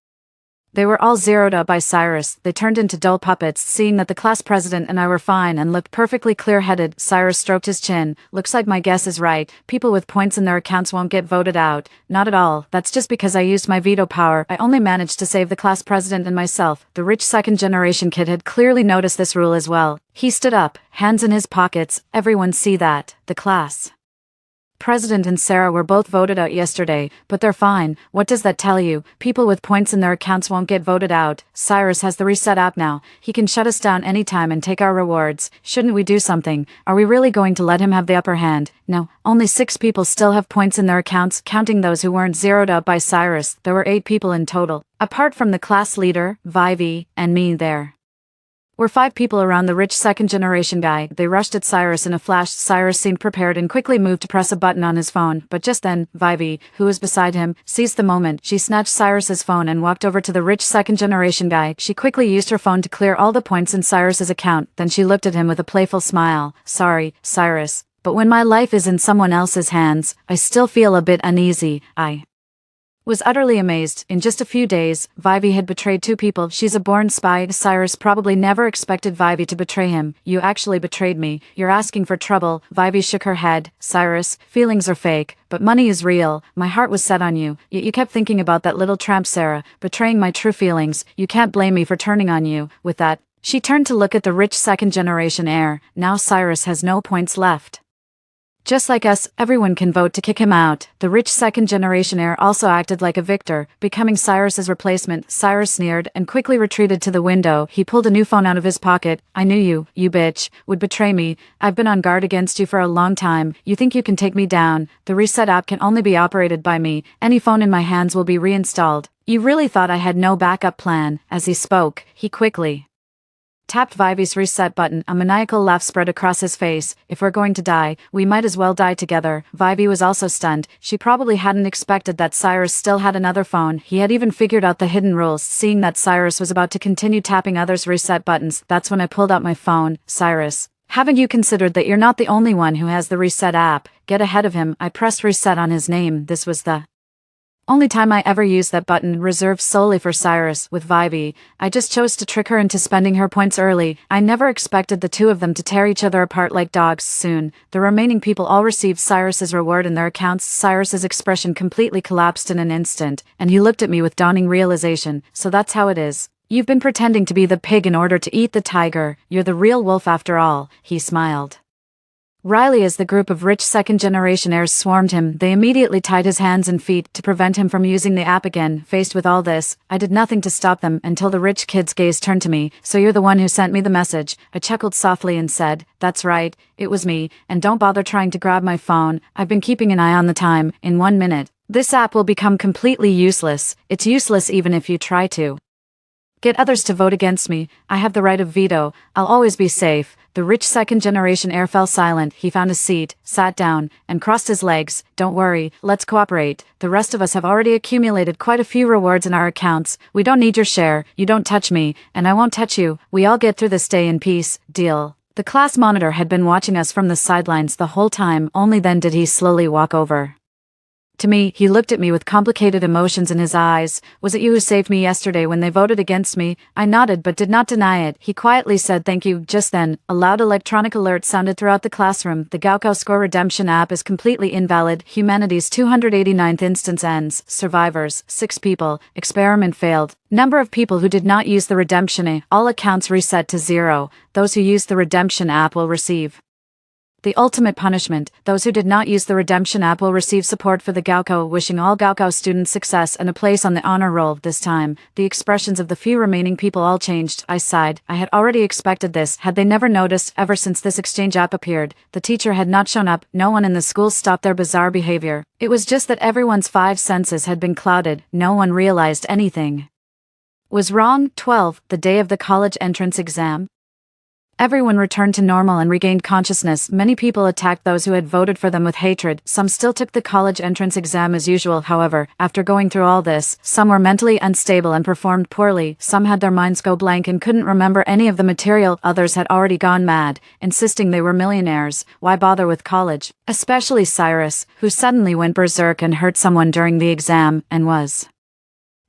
They were all zeroed out by Cyrus. They turned into dull puppets, seeing that the class president and I were fine and looked perfectly clear-headed. Cyrus stroked his chin. Looks like my guess is right. People with points in their accounts won't get voted out. Not at all. That's just because I used my veto power. I only managed to save the class president and myself. The rich second-generation kid had clearly noticed this rule as well. He stood up, hands in his pockets. Everyone see that. The class president and Sarah were both voted out yesterday, but they're fine. What does that tell you? People with points in their accounts won't get voted out. Cyrus has the reset app now. He can shut us down anytime and take our rewards. Shouldn't we do something? Are we really going to let him have the upper hand? No, only 6 people still have points in their accounts, counting those who weren't zeroed out by Cyrus. There were 8 people in total. Apart from the class leader, Vivi, and me, there were 5 people around the rich second-generation guy. They rushed at Cyrus in a flash. Cyrus seemed prepared and quickly moved to press a button on his phone. But just then, Vivi, who was beside him, seized the moment. She snatched Cyrus's phone and walked over to the rich second-generation guy. She quickly used her phone to clear all the points in Cyrus's account. Then she looked at him with a playful smile. Sorry, Cyrus, but when my life is in someone else's hands, I still feel a bit uneasy. I was utterly amazed. In just a few days, Vivi had betrayed 2 people. She's a born spy. Cyrus probably never expected Vivi to betray him. You actually betrayed me. You're asking for trouble. Vivi shook her head. Cyrus, feelings are fake, but money is real. My heart was set on you, yet you kept thinking about that little tramp Sarah, betraying my true feelings. You can't blame me for turning on you. With that, she turned to look at the rich second-generation heir. Now Cyrus has no points left. Just like us, everyone can vote to kick him out. The rich second-generation heir also acted like a victor, becoming Cyrus's replacement. Cyrus sneered and quickly retreated to the window. He pulled a new phone out of his pocket. I knew you bitch, would betray me. I've been on guard against you for a long time. You think you can take me down? The reset app can only be operated by me. Any phone in my hands will be reinstalled. You really thought I had no backup plan? As he spoke, he quickly tapped Vivi's reset button. A maniacal laugh spread across his face. If we're going to die, we might as well die together. Vivi was also stunned. She probably hadn't expected that Cyrus still had another phone. He had even figured out the hidden rules. Seeing that Cyrus was about to continue tapping others' reset buttons, that's when I pulled out my phone. Cyrus, haven't you considered that you're not the only one who has the reset app? Get ahead of him. I pressed reset on his name. This was the Only time I ever used that button, reserved solely for Cyrus, with Vivi. I just chose to trick her into spending her points early. I never expected the two of them to tear each other apart like dogs. Soon, the remaining people all received Cyrus's reward in their accounts. Cyrus's expression completely collapsed in an instant, and he looked at me with dawning realization. So that's how it is. You've been pretending to be the pig in order to eat the tiger. You're the real wolf after all, he smiled. Riley, as the group of rich second-generation heirs swarmed him, they immediately tied his hands and feet to prevent him from using the app again. Faced with all this, I did nothing to stop them until the rich kid's gaze turned to me. So you're the one who sent me the message. I chuckled softly and said, that's right, it was me, and don't bother trying to grab my phone. I've been keeping an eye on the time. In 1 minute, this app will become completely useless. It's useless even if you try to get others to vote against me. I have the right of veto. I'll always be safe. The rich second-generation heir fell silent. He found a seat, sat down, and crossed his legs. Don't worry, let's cooperate. The rest of us have already accumulated quite a few rewards in our accounts. We don't need your share. You don't touch me, and I won't touch you. We all get through this day in peace. Deal. The class monitor had been watching us from the sidelines the whole time. Only then did he slowly walk over to me. He looked at me with complicated emotions in his eyes. Was it you who saved me yesterday when they voted against me? I nodded but did not deny it. He quietly said thank you. Just then, a loud electronic alert sounded throughout the classroom. The Gaokao Score Redemption app is completely invalid. Humanity's 289th instance ends. Survivors, 6 people. Experiment failed. Number of people who did not use the redemption app. All accounts reset to 0. Those who used the redemption app will receive the ultimate punishment. Those who did not use the redemption app will receive support for the Gaokao. Wishing all Gaokao students success and a place on the honor roll. This time, the expressions of the few remaining people all changed. I sighed. I had already expected this. Had they never noticed? Ever since this exchange app appeared, the teacher had not shown up. No one in the school stopped their bizarre behavior. It was just that everyone's 5 senses had been clouded. No one realized anything was wrong. 12. The day of the college entrance exam. Everyone returned to normal and regained consciousness. Many people attacked those who had voted for them with hatred. Some still took the college entrance exam as usual. However, after going through all this, some were mentally unstable and performed poorly. Some had their minds go blank and couldn't remember any of the material. Others had already gone mad, insisting they were millionaires. Why bother with college? Especially Cyrus, who suddenly went berserk and hurt someone during the exam, and was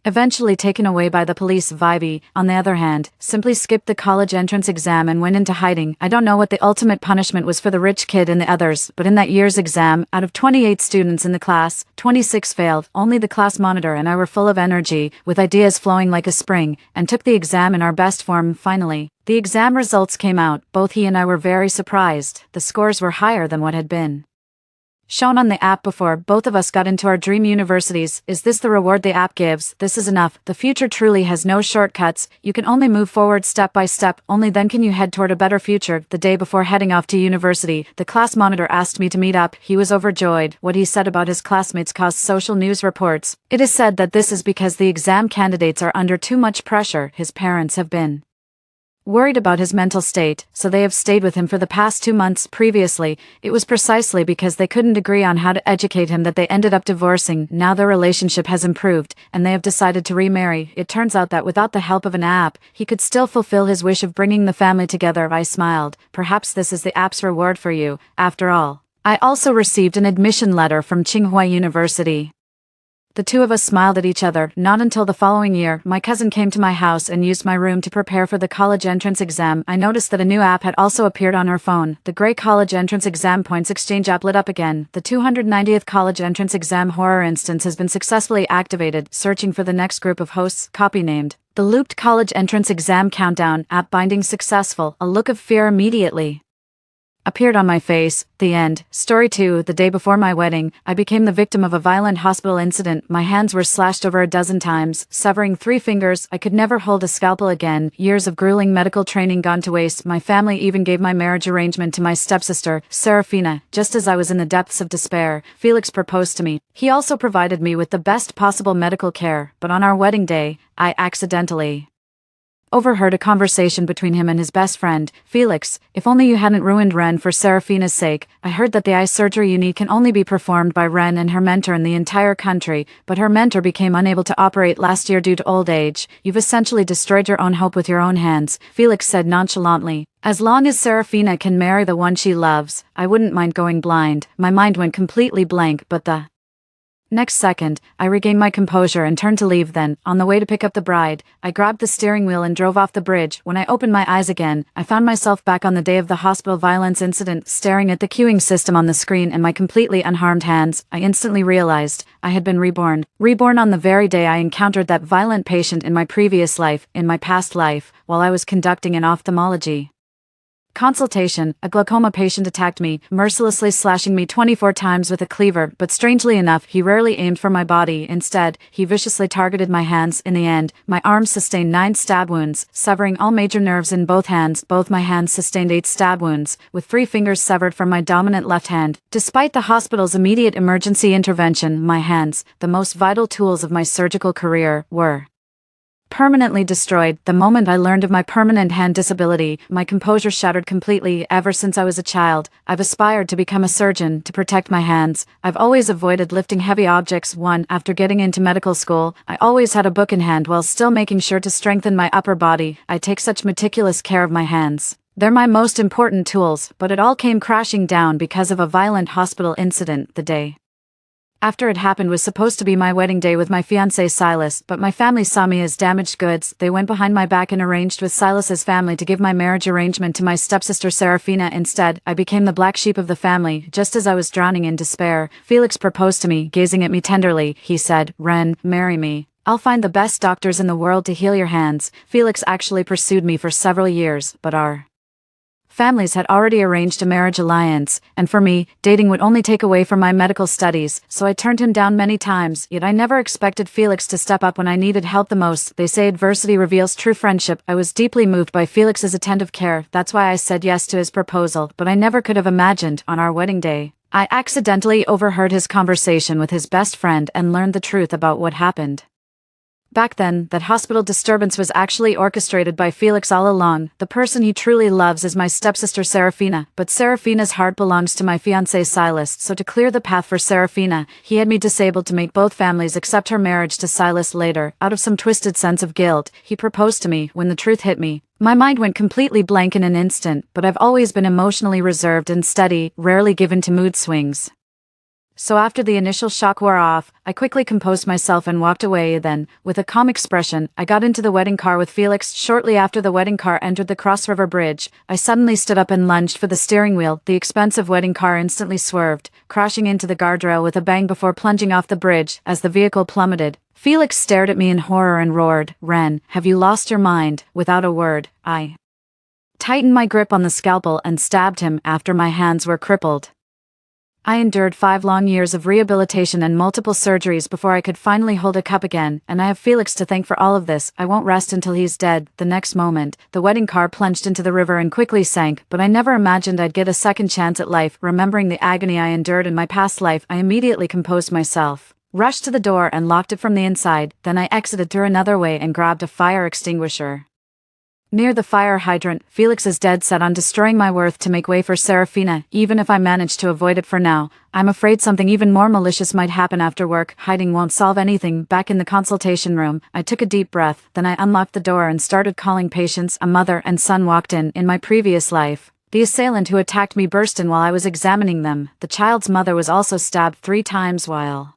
eventually taken away by the police. Vivi, on the other hand, simply skipped the college entrance exam and went into hiding. I don't know what the ultimate punishment was for the rich kid and the others, but in that year's exam, out of 28 students in the class, 26 failed. Only the class monitor and I were full of energy, with ideas flowing like a spring, and took the exam in our best form. Finally, the exam results came out. Both he and I were very surprised. The scores were higher than what had been shown on the app before. Both of us got into our dream universities. Is this the reward the app gives? This is enough. The future truly has no shortcuts. You can only move forward step by step. Only then can you head toward a better future. The day before heading off to university, the class monitor asked me to meet up. He was overjoyed. What he said about his classmates caused social news reports. It is said that this is because the exam candidates are under too much pressure. His parents have been worried about his mental state, so they have stayed with him for the past 2 months. Previously, it was precisely because they couldn't agree on how to educate him that they ended up divorcing. Now their relationship has improved, and they have decided to remarry. It turns out that without the help of an app, he could still fulfill his wish of bringing the family together. I smiled. Perhaps this is the app's reward for you, after all. I also received an admission letter from Tsinghua University. The two of us smiled at each other. Not until the following year, my cousin came to my house and used my room to prepare for the college entrance exam. I noticed that a new app had also appeared on her phone. The gray college entrance exam points exchange app lit up again. The 290th college entrance exam horror instance has been successfully activated. Searching for the next group of hosts. Copy named. The looped college entrance exam countdown. App binding successful. A look of fear immediately appeared on my face. The end. Story 2. The day before my wedding, I became the victim of a violent hospital incident. My hands were slashed over a dozen times, severing 3 fingers. I could never hold a scalpel again. Years of grueling medical training gone to waste. My family even gave my marriage arrangement to my stepsister, Serafina. Just as I was in the depths of despair, Felix proposed to me. He also provided me with the best possible medical care, but on our wedding day, I accidentally overheard a conversation between him and his best friend, Felix. If only you hadn't ruined Ren for Serafina's sake. I heard that the eye surgery you need can only be performed by Ren and her mentor in the entire country, but her mentor became unable to operate last year due to old age. You've essentially destroyed your own hope with your own hands, Felix said nonchalantly. As long as Serafina can marry the one she loves, I wouldn't mind going blind. My mind went completely blank, but the Next second, I regained my composure and turned to leave. Then, on the way to pick up the bride, I grabbed the steering wheel and drove off the bridge. When I opened my eyes again, I found myself back on the day of the hospital violence incident, staring at the queuing system on the screen and my completely unharmed hands. I instantly realized I had been reborn. Reborn on the very day I encountered that violent patient in my previous life, in my past life, while I was conducting an ophthalmology consultation. A glaucoma patient attacked me, mercilessly slashing me 24 times with a cleaver, but strangely enough, he rarely aimed for my body. Instead, he viciously targeted my hands. In the end, my arms sustained 9 stab wounds, severing all major nerves in both hands. Both my hands sustained 8 stab wounds, with 3 fingers severed from my dominant left hand. Despite the hospital's immediate emergency intervention, my hands, the most vital tools of my surgical career, were permanently destroyed. The moment I learned of my permanent hand disability, my composure shattered completely. Ever since I was a child, I've aspired to become a surgeon to protect my hands. I've always avoided lifting heavy objects. After getting into medical school, I always had a book in hand while still making sure to strengthen my upper body. I take such meticulous care of my hands. They're my most important tools, but it all came crashing down because of a violent hospital incident. The day after it happened was supposed to be my wedding day with my fiancé Silas, but my family saw me as damaged goods. They went behind my back and arranged with Silas's family to give my marriage arrangement to my stepsister Serafina. Instead, I became the black sheep of the family. Just as I was drowning in despair, Felix proposed to me. Gazing at me tenderly, he said, "Ren, marry me. I'll find the best doctors in the world to heal your hands." Felix actually pursued me for several years, but our families had already arranged a marriage alliance, and for me, dating would only take away from my medical studies, so I turned him down many times. Yet I never expected Felix to step up when I needed help the most. They say adversity reveals true friendship. I was deeply moved by Felix's attentive care. That's why I said yes to his proposal, but I never could have imagined, on our wedding day, I accidentally overheard his conversation with his best friend and learned the truth about what happened. Back then, that hospital disturbance was actually orchestrated by Felix all along. The person he truly loves is my stepsister Serafina, but Serafina's heart belongs to my fiancé Silas, so to clear the path for Serafina, he had me disabled to make both families accept her marriage to Silas later. Out of some twisted sense of guilt, he proposed to me. When the truth hit me, my mind went completely blank in an instant, but I've always been emotionally reserved and steady, rarely given to mood swings. So after the initial shock wore off, I quickly composed myself and walked away. Then, with a calm expression, I got into the wedding car with Felix. Shortly after the wedding car entered the Cross River Bridge, I suddenly stood up and lunged for the steering wheel. The expensive wedding car instantly swerved, crashing into the guardrail with a bang before plunging off the bridge. As the vehicle plummeted, Felix stared at me in horror and roared, "Ren, have you lost your mind?" Without a word, I tightened my grip on the scalpel and stabbed him. After my hands were crippled, I endured 5 long years of rehabilitation and multiple surgeries before I could finally hold a cup again, and I have Felix to thank for all of this. I won't rest until he's dead. The next moment, the wedding car plunged into the river and quickly sank, but I never imagined I'd get a second chance at life. Remembering the agony I endured in my past life, I immediately composed myself, rushed to the door and locked it from the inside. Then I exited through another way and grabbed a fire extinguisher. Near the fire hydrant, Felix is dead set on destroying my worth to make way for Serafina. Even if I manage to avoid it for now, I'm afraid something even more malicious might happen after work. Hiding won't solve anything. Back in the consultation room, I took a deep breath, then I unlocked the door and started calling patients. A mother and son walked in. In my previous life, the assailant who attacked me burst in while I was examining them. The child's mother was also stabbed 3 times while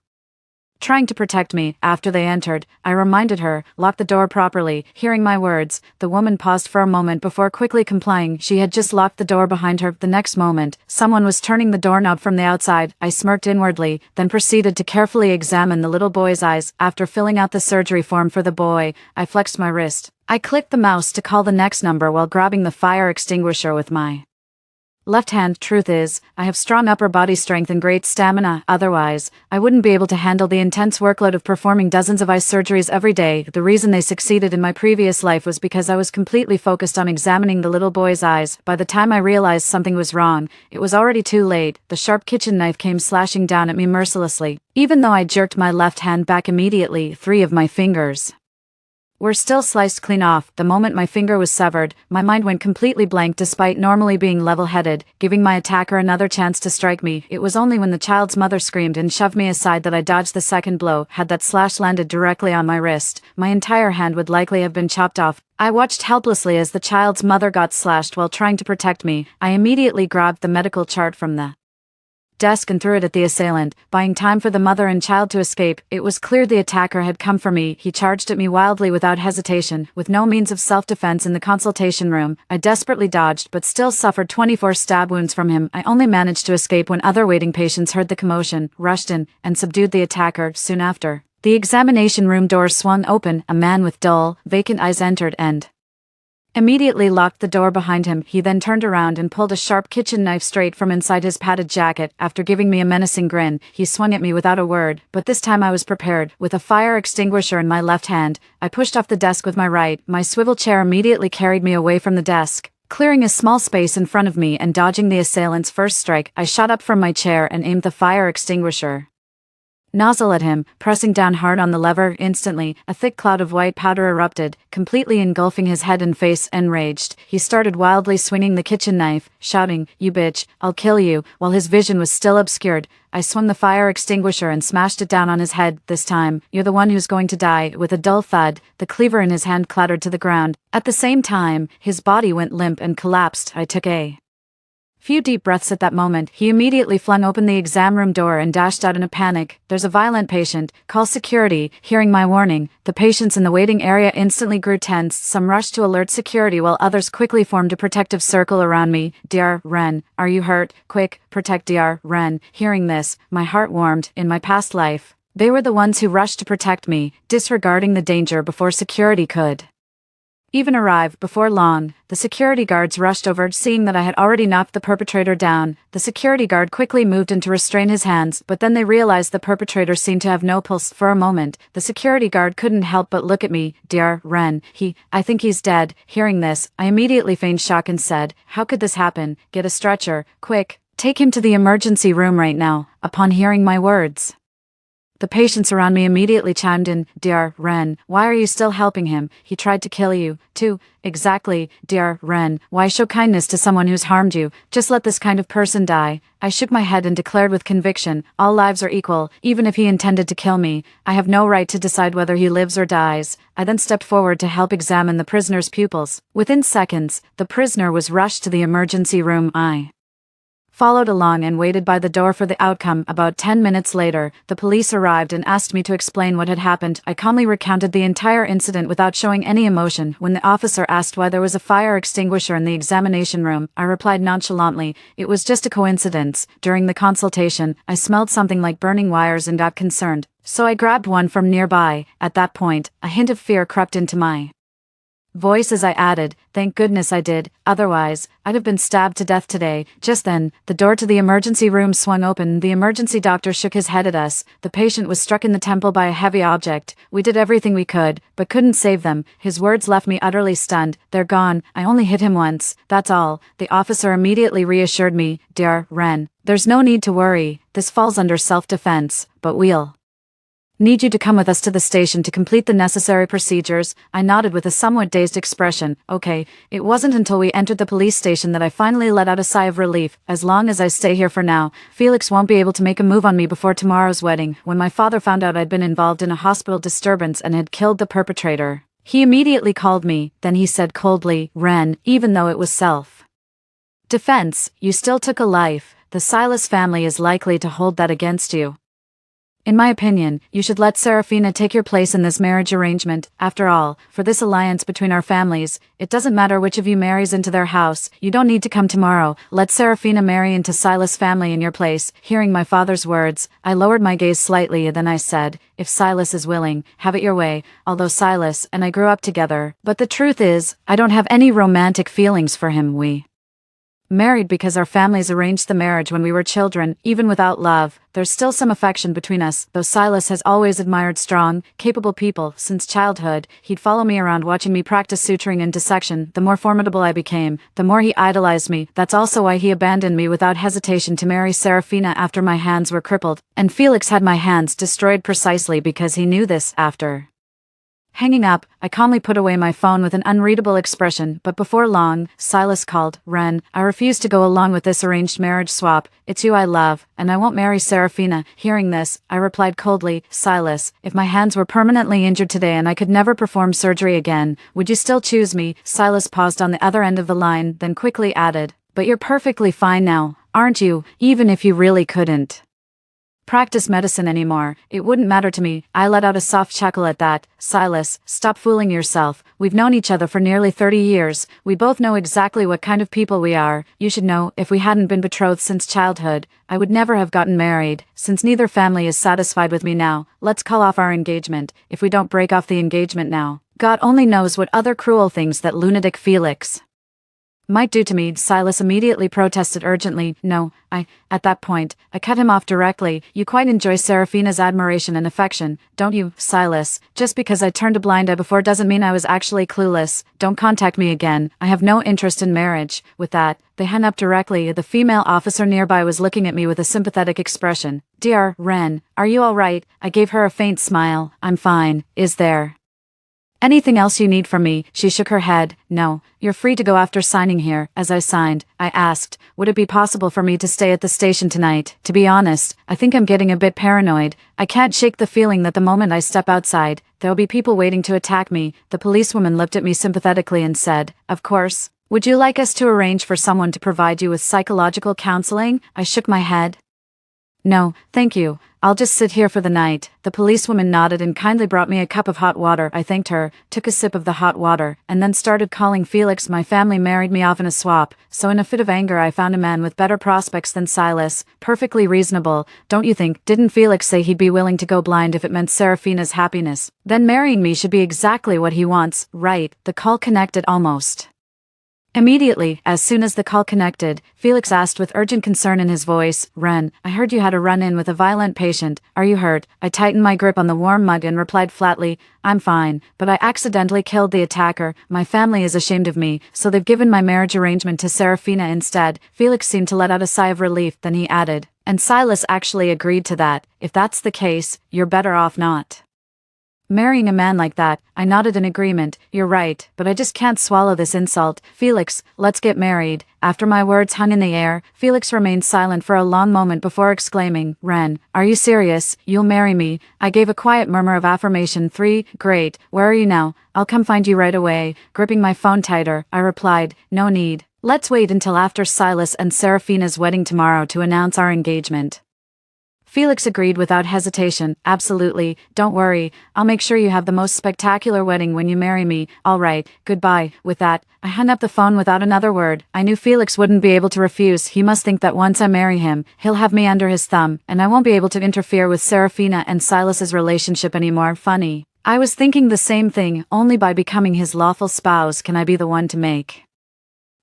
trying to protect me. After they entered, I reminded her, "Lock the door properly." Hearing my words, the woman paused for a moment before quickly complying. She had just locked the door behind her. The next moment, someone was turning the doorknob from the outside. I smirked inwardly, then proceeded to carefully examine the little boy's eyes. After filling out the surgery form for the boy, I flexed my wrist. I clicked the mouse to call the next number while grabbing the fire extinguisher with my left hand. Truth is, I have strong upper body strength and great stamina. Otherwise, I wouldn't be able to handle the intense workload of performing dozens of eye surgeries every day. The reason they succeeded in my previous life was because I was completely focused on examining the little boy's eyes. By the time I realized something was wrong, it was already too late. The sharp kitchen knife came slashing down at me mercilessly. Even though I jerked my left hand back immediately, 3 of my fingers were still sliced clean off. The moment my finger was severed, my mind went completely blank. Despite normally being level-headed, giving my attacker another chance to strike me, it was only when the child's mother screamed and shoved me aside that I dodged the second blow. Had that slash landed directly on my wrist, my entire hand would likely have been chopped off. I watched helplessly as the child's mother got slashed while trying to protect me. I immediately grabbed the medical chart from the desk and threw it at the assailant, buying time for the mother and child to escape. It was clear the attacker had come for me. He charged at me wildly without hesitation, with no means of self-defense in the consultation room. I desperately dodged but still suffered 24 stab wounds from him. I only managed to escape when other waiting patients heard the commotion, rushed in, and subdued the attacker soon after. The examination room doors swung open. A man with dull, vacant eyes entered and immediately locked the door behind him. He then turned around and pulled a sharp kitchen knife straight from inside his padded jacket. After giving me a menacing grin, he swung at me without a word, but this time I was prepared. With a fire extinguisher in my left hand, I pushed off the desk with my right. My swivel chair immediately carried me away from the desk. Clearing a small space in front of me and dodging the assailant's first strike, I shot up from my chair and aimed the fire extinguisher nozzle at him, pressing down hard on the lever. Instantly, a thick cloud of white powder erupted, completely engulfing his head and face. Enraged, he started wildly swinging the kitchen knife, shouting, "You bitch, I'll kill you." While his vision was still obscured, I swung the fire extinguisher and smashed it down on his head. "This time, you're the one who's going to die." With a dull thud, the cleaver in his hand clattered to the ground. At the same time, his body went limp and collapsed. I took a few deep breaths at that moment. He immediately flung open the exam room door and dashed out in a panic. "There's a violent patient. Call security." Hearing my warning, the patients in the waiting area instantly grew tense. Some rushed to alert security while others quickly formed a protective circle around me. "Dr. Ren, are you hurt? Quick, protect Dr. Ren." Hearing this, my heart warmed. In my past life, they were the ones who rushed to protect me, disregarding the danger before security could even arrive. Before long, the security guards rushed over. Seeing that I had already knocked the perpetrator down, the security guard quickly moved in to restrain his hands, but then they realized the perpetrator seemed to have no pulse. For a moment, the security guard couldn't help but look at me. "Dr. Ren, I think he's dead." Hearing this, I immediately feigned shock and said, "How could this happen? Get a stretcher, quick. Take him to the emergency room right now." Upon hearing my words, the patients around me immediately chimed in. "Dr. Ren, why are you still helping him? He tried to kill you, too." "Exactly, Dr. Ren, why show kindness to someone who's harmed you? Just let this kind of person die." I shook my head and declared with conviction, "All lives are equal. Even if he intended to kill me, I have no right to decide whether he lives or dies." I then stepped forward to help examine the prisoner's pupils. Within seconds, the prisoner was rushed to the emergency room. I followed along and waited by the door for the outcome. About 10 minutes later, the police arrived and asked me to explain what had happened. I calmly recounted the entire incident without showing any emotion. When the officer asked why there was a fire extinguisher in the examination room, I replied nonchalantly, "It was just a coincidence. During the consultation, I smelled something like burning wires and got concerned, so I grabbed one from nearby." At that point, a hint of fear crept into my voice as I added, "Thank goodness I did, otherwise, I'd have been stabbed to death today." Just then, the door to the emergency room swung open. The emergency doctor shook his head at us. The patient was struck in the temple by a heavy object. "We did everything we could, but couldn't save them." His words left me utterly stunned. "They're gone. I only hit him once, that's all." The officer immediately reassured me. "Dr. Ren, there's no need to worry. This falls under self-defense, but we'll need you to come with us to the station to complete the necessary procedures." I nodded with a somewhat dazed expression. "Okay." It wasn't until we entered the police station that I finally let out a sigh of relief. As long as I stay here for now, Felix won't be able to make a move on me before tomorrow's wedding. When my father found out I'd been involved in a hospital disturbance and had killed the perpetrator, he immediately called me. Then he said coldly, "Ren, even though it was self-defense, you still took a life. The Silas family is likely to hold that against you. In my opinion, you should let Serafina take your place in this marriage arrangement. After all, for this alliance between our families, it doesn't matter which of you marries into their house. You don't need to come tomorrow. Let Serafina marry into Silas' family in your place." Hearing my father's words, I lowered my gaze slightly. Then I said, "If Silas is willing, have it your way." Although Silas and I grew up together, but the truth is, I don't have any romantic feelings for him. We married because our families arranged the marriage when we were children. Even without love, there's still some affection between us. Though Silas has always admired strong, capable people since childhood, he'd follow me around watching me practice suturing and dissection. The more formidable I became, the more he idolized me. That's also why he abandoned me without hesitation to marry Serafina after my hands were crippled. And Felix had my hands destroyed precisely because he knew this. After hanging up, I calmly put away my phone with an unreadable expression, but before long, Silas called. "Ren, I refuse to go along with this arranged marriage swap. It's you I love, and I won't marry Serafina." Hearing this, I replied coldly, "Silas, if my hands were permanently injured today and I could never perform surgery again, would you still choose me?" Silas paused on the other end of the line, then quickly added, "But you're perfectly fine now, aren't you, even if you really couldn't practice medicine anymore, it wouldn't matter to me. I let out a soft chuckle at that. Silas, stop fooling yourself. We've known each other for nearly 30 years. We both know exactly what kind of people we are. You should know, if we hadn't been betrothed since childhood, I would never have gotten married. Since neither family is satisfied with me now, let's call off our engagement. If we don't break off the engagement now, God only knows what other cruel things that lunatic Felix might do to me. Silas immediately protested urgently. No, at that point, I cut him off directly. You quite enjoy Serafina's admiration and affection, don't you, Silas? Just because I turned a blind eye before doesn't mean I was actually clueless. Don't contact me again. I have no interest in marriage. With that, they hung up directly. The female officer nearby was looking at me with a sympathetic expression. Dear Wren, are you all right? I gave her a faint smile. I'm fine. Is there anything else you need from me? She shook her head. No, you're free to go after signing here. As I signed, I asked, would it be possible for me to stay at the station tonight? To be honest, I think I'm getting a bit paranoid. I can't shake the feeling that the moment I step outside, there'll be people waiting to attack me. The policewoman looked at me sympathetically and said, of course. Would you like us to arrange for someone to provide you with psychological counseling? I shook my head. No, thank you. I'll just sit here for the night. The policewoman nodded and kindly brought me a cup of hot water. I thanked her, took a sip of the hot water, and then started calling Felix. My family married me off in a swap, so in a fit of anger I found a man with better prospects than Silas. Perfectly reasonable, don't you think? Didn't Felix say he'd be willing to go blind if it meant Serafina's happiness? Then marrying me should be exactly what he wants, right? The call connected almost immediately. As soon as the call connected, Felix asked with urgent concern in his voice, Wren, I heard you had a run-in with a violent patient. Are you hurt? I tightened my grip on the warm mug and replied flatly, I'm fine, but I accidentally killed the attacker. My family is ashamed of me, so they've given my marriage arrangement to Serafina instead. Felix seemed to let out a sigh of relief, then he added, and Silas actually agreed to that. If that's the case, you're better off not marrying a man like that. I nodded in agreement. You're right, but I just can't swallow this insult. Felix, let's get married. After my words hung in the air, Felix remained silent for a long moment before exclaiming, Wren, are you serious? You'll marry me? I gave a quiet murmur of affirmation. Great. Where are you now? I'll come find you right away. Gripping my phone tighter, I replied, no need. Let's wait until after Silas and Serafina's wedding tomorrow to announce our engagement. Felix agreed without hesitation. Absolutely, don't worry, I'll make sure you have the most spectacular wedding when you marry me. All right, goodbye. With that, I hung up the phone without another word. I knew Felix wouldn't be able to refuse. He must think that once I marry him, he'll have me under his thumb, and I won't be able to interfere with Serafina and Silas's relationship anymore. Funny. I was thinking the same thing. Only by becoming his lawful spouse can I be the one to make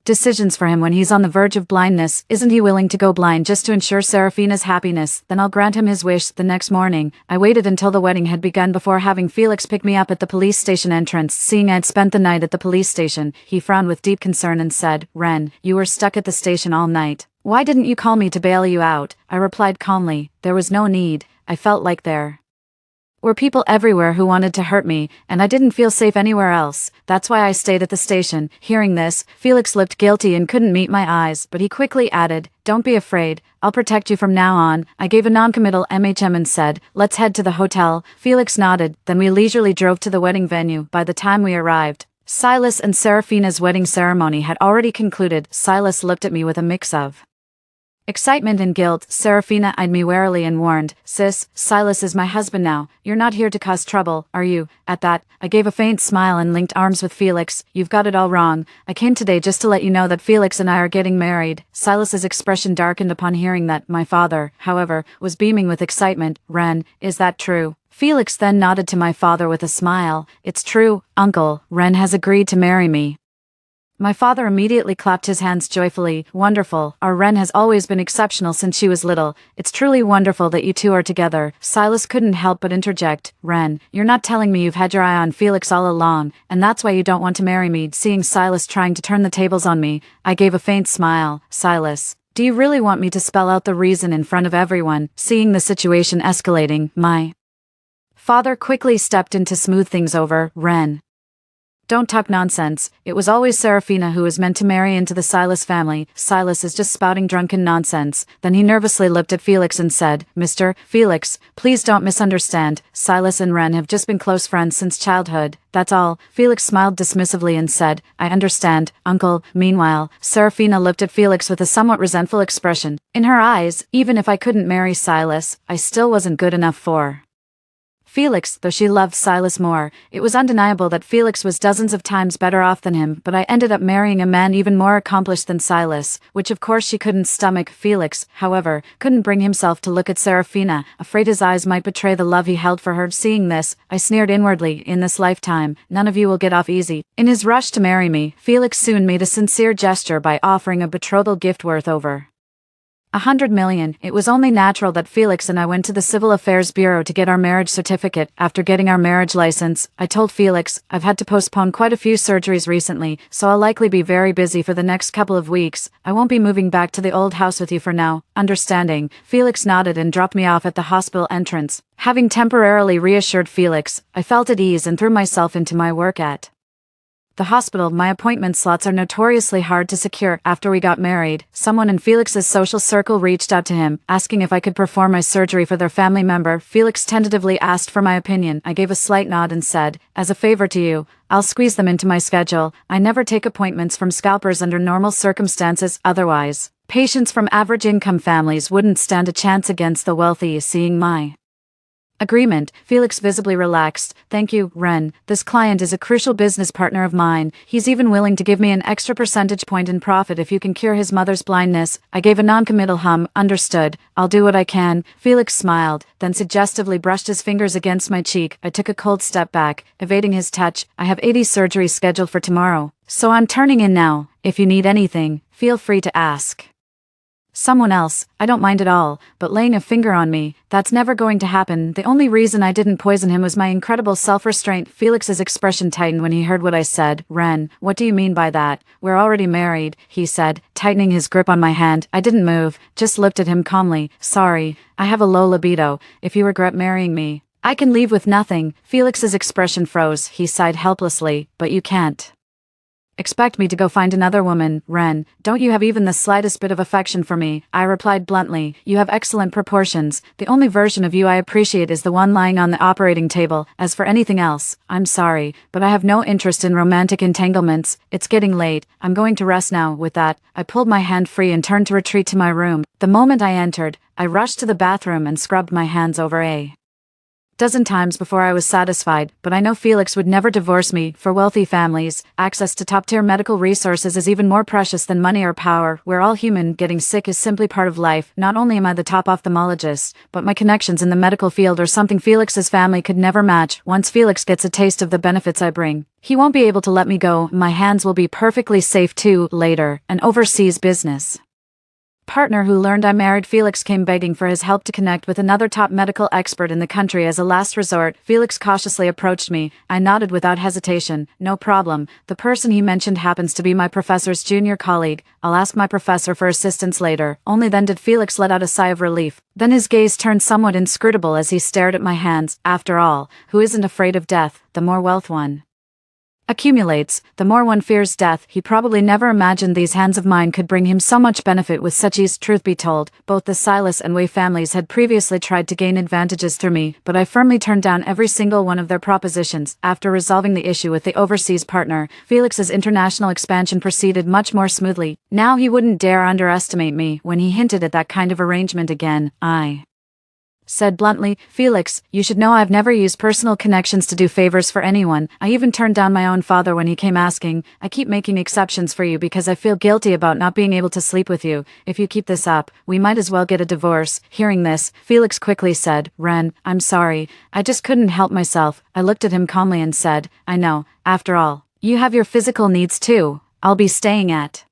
decisions for him when he's on the verge of blindness. Isn't he willing to go blind just to ensure Serafina's happiness? Then I'll grant him his wish. The next morning, I waited until the wedding had begun before having Felix pick me up at the police station entrance. Seeing I'd spent the night at the police station, he frowned with deep concern and said, Wren, you were stuck at the station all night. Why didn't you call me to bail you out? I replied calmly, there was no need. I felt like there were people everywhere who wanted to hurt me, and I didn't feel safe anywhere else. That's why I stayed at the station. Hearing this, Felix looked guilty and couldn't meet my eyes, but he quickly added, don't be afraid, I'll protect you from now on. I gave a non-committal and said, let's head to the hotel. Felix nodded, then we leisurely drove to the wedding venue. By the time we arrived, Silas and Serafina's wedding ceremony had already concluded. Silas looked at me with a mix of excitement and guilt. Serafina eyed me warily and warned, Sis, Silas is my husband now. You're not here to cause trouble, are you? At that, I gave a faint smile and linked arms with Felix. You've got it all wrong. I came today just to let you know that Felix and I are getting married. Silas's expression darkened upon hearing that. My father, however, was beaming with excitement. Wren, is that true? Felix then nodded to my father with a smile. It's true, Uncle. Wren has agreed to marry me. My father immediately clapped his hands joyfully. Wonderful. Our Wren has always been exceptional since she was little. It's truly wonderful that you two are together. Silas couldn't help but interject. Wren, you're not telling me you've had your eye on Felix all along, and that's why you don't want to marry me? Seeing Silas trying to turn the tables on me, I gave a faint smile. Silas, do you really want me to spell out the reason in front of everyone? Seeing the situation escalating, my father quickly stepped in to smooth things over. Wren, Don't talk nonsense. It was always Serafina who was meant to marry into the Silas family. Silas is just spouting drunken nonsense. Then he nervously looked at Felix and said, Mr. Felix, please don't misunderstand. Silas and Ren have just been close friends since childhood. That's all. Felix smiled dismissively and said, I understand, uncle. Meanwhile, Serafina looked at Felix with a somewhat resentful expression. In her eyes, even if I couldn't marry Silas, I still wasn't good enough for Felix, though she loved Silas more. It was undeniable that Felix was dozens of times better off than him, but I ended up marrying a man even more accomplished than Silas, which of course she couldn't stomach. Felix, however, couldn't bring himself to look at Serafina, afraid his eyes might betray the love he held for her. Seeing this, I sneered inwardly, in this lifetime, none of you will get off easy. In his rush to marry me, Felix soon made a sincere gesture by offering a betrothal gift worth over 100 million. It was only natural that Felix and I went to the Civil Affairs Bureau to get our marriage certificate. After getting our marriage license, I told Felix, I've had to postpone quite a few surgeries recently, so I'll likely be very busy for the next couple of weeks. I won't be moving back to the old house with you for now. Understanding. Felix nodded and dropped me off at the hospital entrance. Having temporarily reassured Felix, I felt at ease and threw myself into my work at the hospital. My appointment slots are notoriously hard to secure. After we got married, someone in Felix's social circle reached out to him, asking if I could perform my surgery for their family member. Felix tentatively asked for my opinion. I gave a slight nod and said, as a favor to you, I'll squeeze them into my schedule. I never take appointments from scalpers under normal circumstances. Otherwise, patients from average income families wouldn't stand a chance against the wealthy. Seeing my agreement, Felix visibly relaxed. Thank you, Ren. This client is a crucial business partner of mine. He's even willing to give me an extra percentage point in profit if you can cure his mother's blindness. I gave a non-committal hum. Understood. I'll do what I can. Felix smiled, then suggestively brushed his fingers against my cheek. I took a cold step back, evading his touch. I have 80 surgeries scheduled for tomorrow, so I'm turning in now. If you need anything, feel free to ask someone else. I don't mind at all, but laying a finger on me, that's never going to happen. The only reason I didn't poison him was my incredible self-restraint. Felix's expression tightened when he heard what I said. Ren, what do you mean by that? We're already married, he said, tightening his grip on my hand. I didn't move, just looked at him calmly. Sorry, I have a low libido. If you regret marrying me, I can leave with nothing. Felix's expression froze. He sighed helplessly. But you can't expect me to go find another woman, Ren. Don't you have even the slightest bit of affection for me? I replied bluntly. You have excellent proportions. The only version of you I appreciate is the one lying on the operating table. As for anything else, I'm sorry, but I have no interest in romantic entanglements. It's getting late. I'm going to rest now. With that, I pulled my hand free and turned to retreat to my room. The moment I entered, I rushed to the bathroom and scrubbed my hands over a dozen times before I was satisfied, but I know Felix would never divorce me. For wealthy families, access to top-tier medical resources is even more precious than money or power. We're all human. Getting sick is simply part of life. Not only am I the top ophthalmologist, but my connections in the medical field are something Felix's family could never match. Once Felix gets a taste of the benefits I bring, he won't be able to let me go. My hands will be perfectly safe too. Later, an overseas business partner who learned I married Felix came begging for his help to connect with another top medical expert in the country. As a last resort, Felix cautiously approached me. I nodded without hesitation. No problem. The person he mentioned happens to be my professor's junior colleague. I'll ask my professor for assistance later. Only then did Felix let out a sigh of relief. Then his gaze turned somewhat inscrutable as he stared at my hands. After all, who isn't afraid of death? The more wealth one accumulates, the more one fears death. He probably never imagined these hands of mine could bring him so much benefit with such ease. Truth be told, both the Silas and Wei families had previously tried to gain advantages through me, but I firmly turned down every single one of their propositions. After resolving the issue with the overseas partner, Felix's international expansion proceeded much more smoothly. Now he wouldn't dare underestimate me. When he hinted at that kind of arrangement again, I said bluntly, Felix, you should know I've never used personal connections to do favors for anyone. I even turned down my own father when he came asking. I keep making exceptions for you because I feel guilty about not being able to sleep with you. If you keep this up, we might as well get a divorce. Hearing this, Felix quickly said, Ren, I'm sorry. I just couldn't help myself. I looked at him calmly and said, I know. After all, you have your physical needs too. I'll be staying at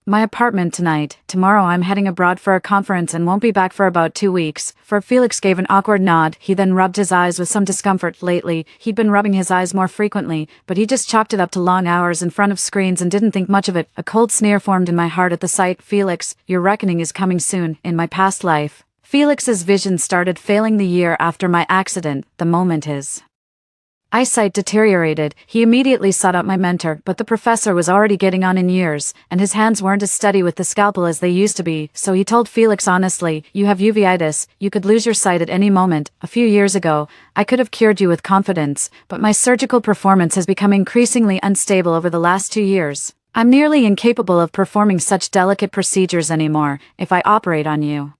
my apartment tonight. Tomorrow I'm heading abroad for a conference and won't be back for about 2 weeks. Felix gave an awkward nod. He then rubbed his eyes with some discomfort. Lately, he'd been rubbing his eyes more frequently, but he just chalked it up to long hours in front of screens and didn't think much of it. A cold sneer formed in my heart at the sight. Felix, your reckoning is coming soon. In my past life, Felix's vision started failing the year after my accident. The moment his Eyesight deteriorated. He immediately sought out my mentor, but the professor was already getting on in years, and his hands weren't as steady with the scalpel as they used to be, so he told Felix honestly, "You have uveitis, you could lose your sight at any moment. A few years ago, I could have cured you with confidence, but my surgical performance has become increasingly unstable over the last 2 years. I'm nearly incapable of performing such delicate procedures anymore if I operate on you.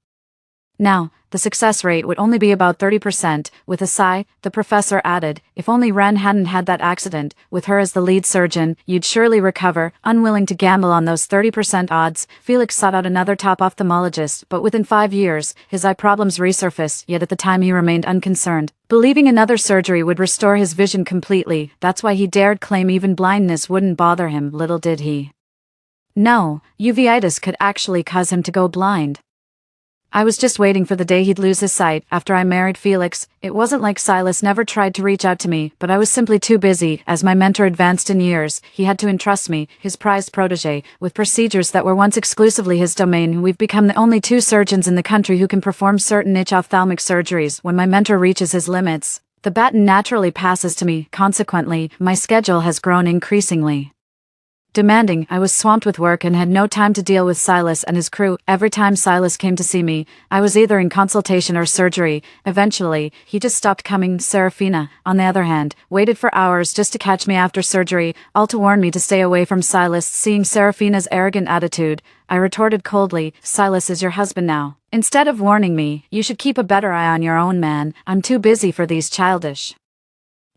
Now, the success rate would only be about 30%, with a sigh, the professor added, if only Ren hadn't had that accident, with her as the lead surgeon, you'd surely recover. Unwilling to gamble on those 30% odds, Felix sought out another top ophthalmologist, but within 5 years, his eye problems resurfaced, yet at the time he remained unconcerned. Believing another surgery would restore his vision completely, that's why he dared claim even blindness wouldn't bother him, little did he know, uveitis could actually cause him to go blind. I was just waiting for the day he'd lose his sight. After I married Felix, it wasn't like Silas never tried to reach out to me, but I was simply too busy. As my mentor advanced in years, he had to entrust me, his prized protege, with procedures that were once exclusively his domain. We've become the only 2 surgeons in the country who can perform certain niche ophthalmic surgeries. When my mentor reaches his limits, the baton naturally passes to me. Consequently, my schedule has grown increasingly demanding. I was swamped with work and had no time to deal with Silas and his crew. Every time Silas came to see me, I was either in consultation or surgery. Eventually, he just stopped coming. Serafina, on the other hand, waited for hours just to catch me after surgery, all to warn me to stay away from Silas. Seeing Serafina's arrogant attitude, I retorted coldly, Silas is your husband now. Instead of warning me, you should keep a better eye on your own man. I'm too busy for these childish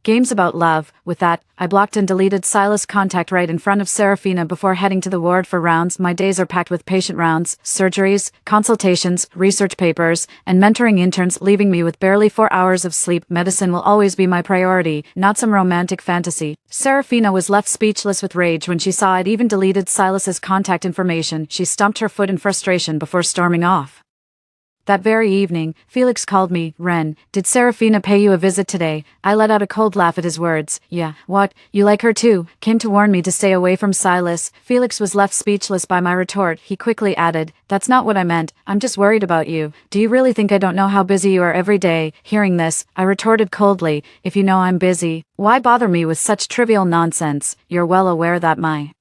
games about love. With that, I blocked and deleted Silas' contact right in front of Serafina before heading to the ward for rounds. My days are packed with patient rounds, surgeries, consultations, research papers, and mentoring interns, leaving me with barely 4 hours of sleep. Medicine will always be my priority, not some romantic fantasy. Serafina was left speechless with rage when she saw I'd even deleted Silas's contact information. She stomped her foot in frustration before storming off. That very evening, Felix called me. Ren, did Serafina pay you a visit today? I let out a cold laugh at his words. Yeah, what, you like her too? Came to warn me to stay away from Silas. Felix was left speechless by my retort. He quickly added, that's not what I meant, I'm just worried about you. Do you really think I don't know how busy you are every day? Hearing this, I retorted coldly, if you know I'm busy, why bother me with such trivial nonsense? You're well aware that my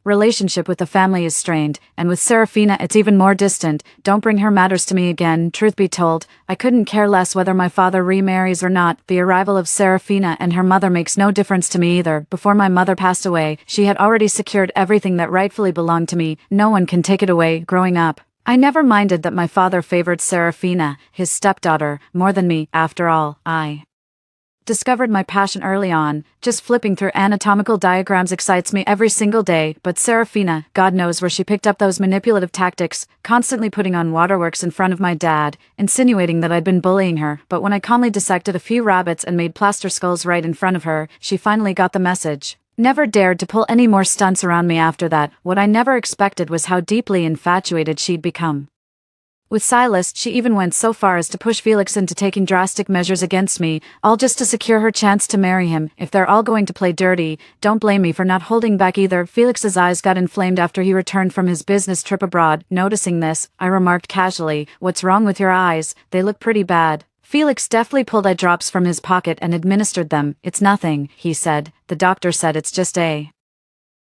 relationship with the family is strained, and with Serafina it's even more distant. Don't bring her matters to me again. Truth be told, I couldn't care less whether my father remarries or not. The arrival of Serafina and her mother makes no difference to me either. Before my mother passed away, she had already secured everything that rightfully belonged to me. No one can take it away. Growing up, I never minded that my father favored Serafina, his stepdaughter, more than me. After all, I discovered my passion early on. Just flipping through anatomical diagrams excites me every single day, but Serafina, God knows where she picked up those manipulative tactics, constantly putting on waterworks in front of my dad, insinuating that I'd been bullying her. But when I calmly dissected a few rabbits and made plaster skulls right in front of her, she finally got the message. Never dared to pull any more stunts around me after that. What I never expected was how deeply infatuated she'd become with Silas. She even went so far as to push Felix into taking drastic measures against me, all just to secure her chance to marry him. If they're all going to play dirty, don't blame me for not holding back either. Felix's eyes got inflamed after he returned from his business trip abroad. Noticing this, I remarked casually, what's wrong with your eyes? They look pretty bad. Felix deftly pulled eye drops from his pocket and administered them. It's nothing, he said. The doctor said it's just a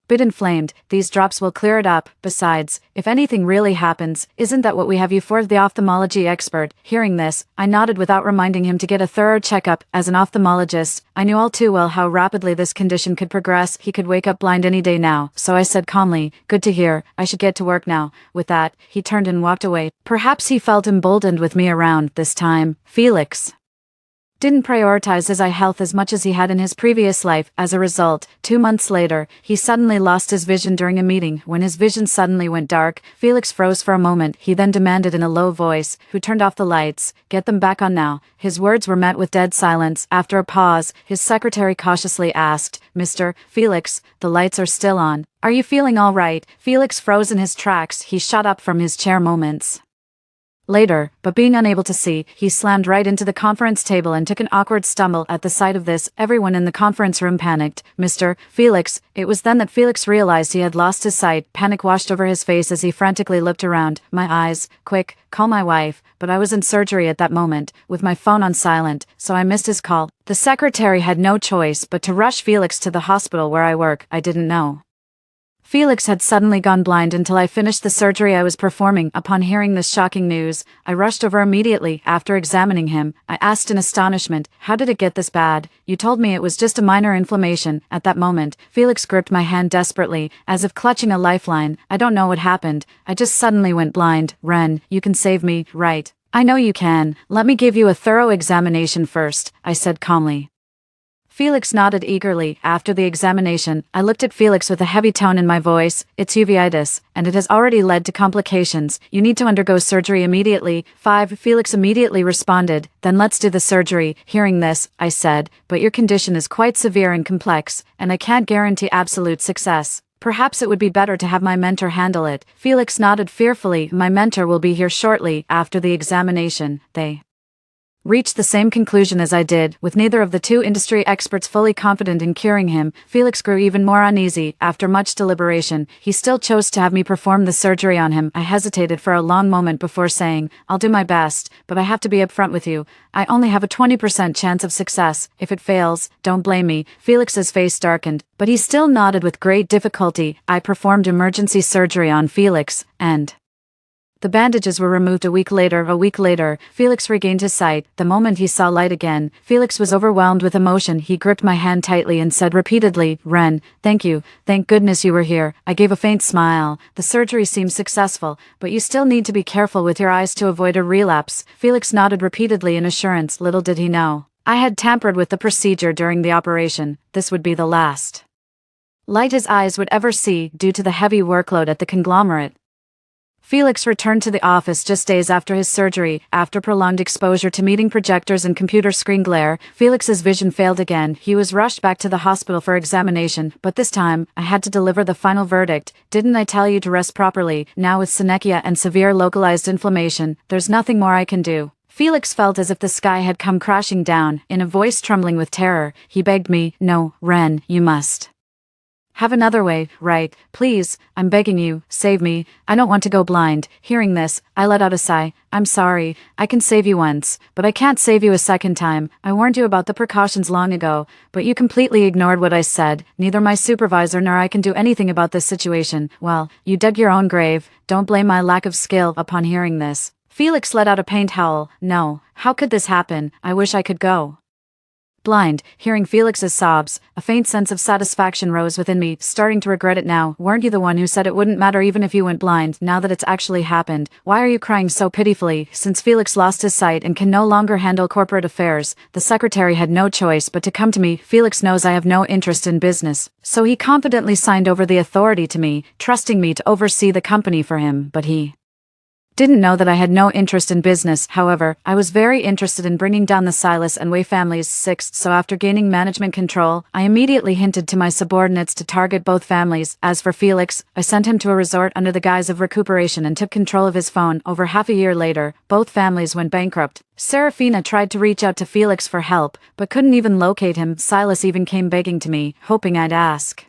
bit inflamed. These drops will clear it up. Besides, if anything really happens, isn't that what we have you for? The ophthalmology expert. Hearing this, I nodded without reminding him to get a thorough checkup. As an ophthalmologist, I knew all too well how rapidly this condition could progress. He could wake up blind any day now, so I said calmly, good to hear, I should get to work now. With that, he turned and walked away. Perhaps he felt emboldened with me around this time. Felix didn't prioritize his eye health as much as he had in his previous life. As a result, 2 months later, he suddenly lost his vision during a meeting. When his vision suddenly went dark, Felix froze for a moment. He then demanded in a low voice, who turned off the lights? Get them back on now. His words were met with dead silence. After a pause, his secretary cautiously asked, Mr. Felix, the lights are still on. Are you feeling all right? Felix froze in his tracks. He shot up from his chair moments later, but being unable to see, he slammed right into the conference table and took an awkward stumble. At the sight of this, everyone in the conference room panicked. Mr. Felix. It was then that Felix realized he had lost his sight. Panic washed over his face as he frantically looked around. My eyes. Quick, call my wife. But I was in surgery at that moment, with my phone on silent, so I missed his call. The secretary had no choice but to rush Felix to the hospital where I work. I didn't know Felix had suddenly gone blind until I finished the surgery I was performing. Upon hearing this shocking news, I rushed over immediately. After examining him, I asked in astonishment, "How did it get this bad? You told me it was just a minor inflammation." At that moment, Felix gripped my hand desperately, as if clutching a lifeline. "I don't know what happened. I just suddenly went blind. Ren, you can save me, right?" "I know you can. Let me give you a thorough examination first," I said calmly. Felix nodded eagerly. After the examination, I looked at Felix with a heavy tone in my voice. "It's uveitis, and it has already led to complications. You need to undergo surgery immediately." 5. Felix immediately responded, "Then let's do the surgery." Hearing this, I said, "But your condition is quite severe and complex, and I can't guarantee absolute success. Perhaps it would be better to have my mentor handle it." Felix nodded fearfully. "My mentor will be here shortly." After the examination, they reached the same conclusion as I did. With neither of the two industry experts fully confident in curing him, Felix grew even more uneasy. After much deliberation, he still chose to have me perform the surgery on him. I hesitated for a long moment before saying, "I'll do my best, but I have to be upfront with you. I only have a 20% chance of success. If it fails, don't blame me." Felix's face darkened, but he still nodded with great difficulty. I performed emergency surgery on Felix, and the bandages were removed a week later. A week later, Felix regained his sight. The moment he saw light again, Felix was overwhelmed with emotion. He gripped my hand tightly and said repeatedly, "Ren, thank you. Thank goodness you were here." I gave a faint smile. "The surgery seems successful, but you still need to be careful with your eyes to avoid a relapse." Felix nodded repeatedly in assurance. Little did he know, I had tampered with the procedure during the operation. This would be the last light his eyes would ever see, due to the heavy workload at the conglomerate. Felix returned to the office just days after his surgery. After prolonged exposure to meeting projectors and computer screen glare, Felix's vision failed again. He was rushed back to the hospital for examination, but this time, I had to deliver the final verdict. "Didn't I tell you to rest properly? Now with synechia and severe localized inflammation, there's nothing more I can do." Felix felt as if the sky had come crashing down. In a voice trembling with terror, he begged me, "No, Ren, you must have another way, right? Please, I'm begging you, save me. I don't want to go blind." Hearing this, I let out a sigh. "I'm sorry, I can save you once, but I can't save you a second time. I warned you about the precautions long ago, but you completely ignored what I said. Neither my supervisor nor I can do anything about this situation. Well, you dug your own grave. Don't blame my lack of skill." Upon hearing this, Felix let out a pained howl. "No, how could this happen? I wish I could go blind." Hearing Felix's sobs, a faint sense of satisfaction rose within me, starting to regret it now. "Weren't you the one who said it wouldn't matter even if you went blind? Now that it's actually happened, why are you crying so pitifully?" Since Felix lost his sight and can no longer handle corporate affairs, the secretary had no choice but to come to me. "Felix knows I have no interest in business, so he confidently signed over the authority to me, trusting me to oversee the company for him, but he didn't know that I had no interest in business. However, I was very interested in bringing down the Silas and Wei families. 6. So after gaining management control, I immediately hinted to my subordinates to target both families. As for Felix, I sent him to a resort under the guise of recuperation and took control of his phone. Over half a year later, both families went bankrupt. Serafina tried to reach out to Felix for help, but couldn't even locate him. Silas even came begging to me, hoping I'd ask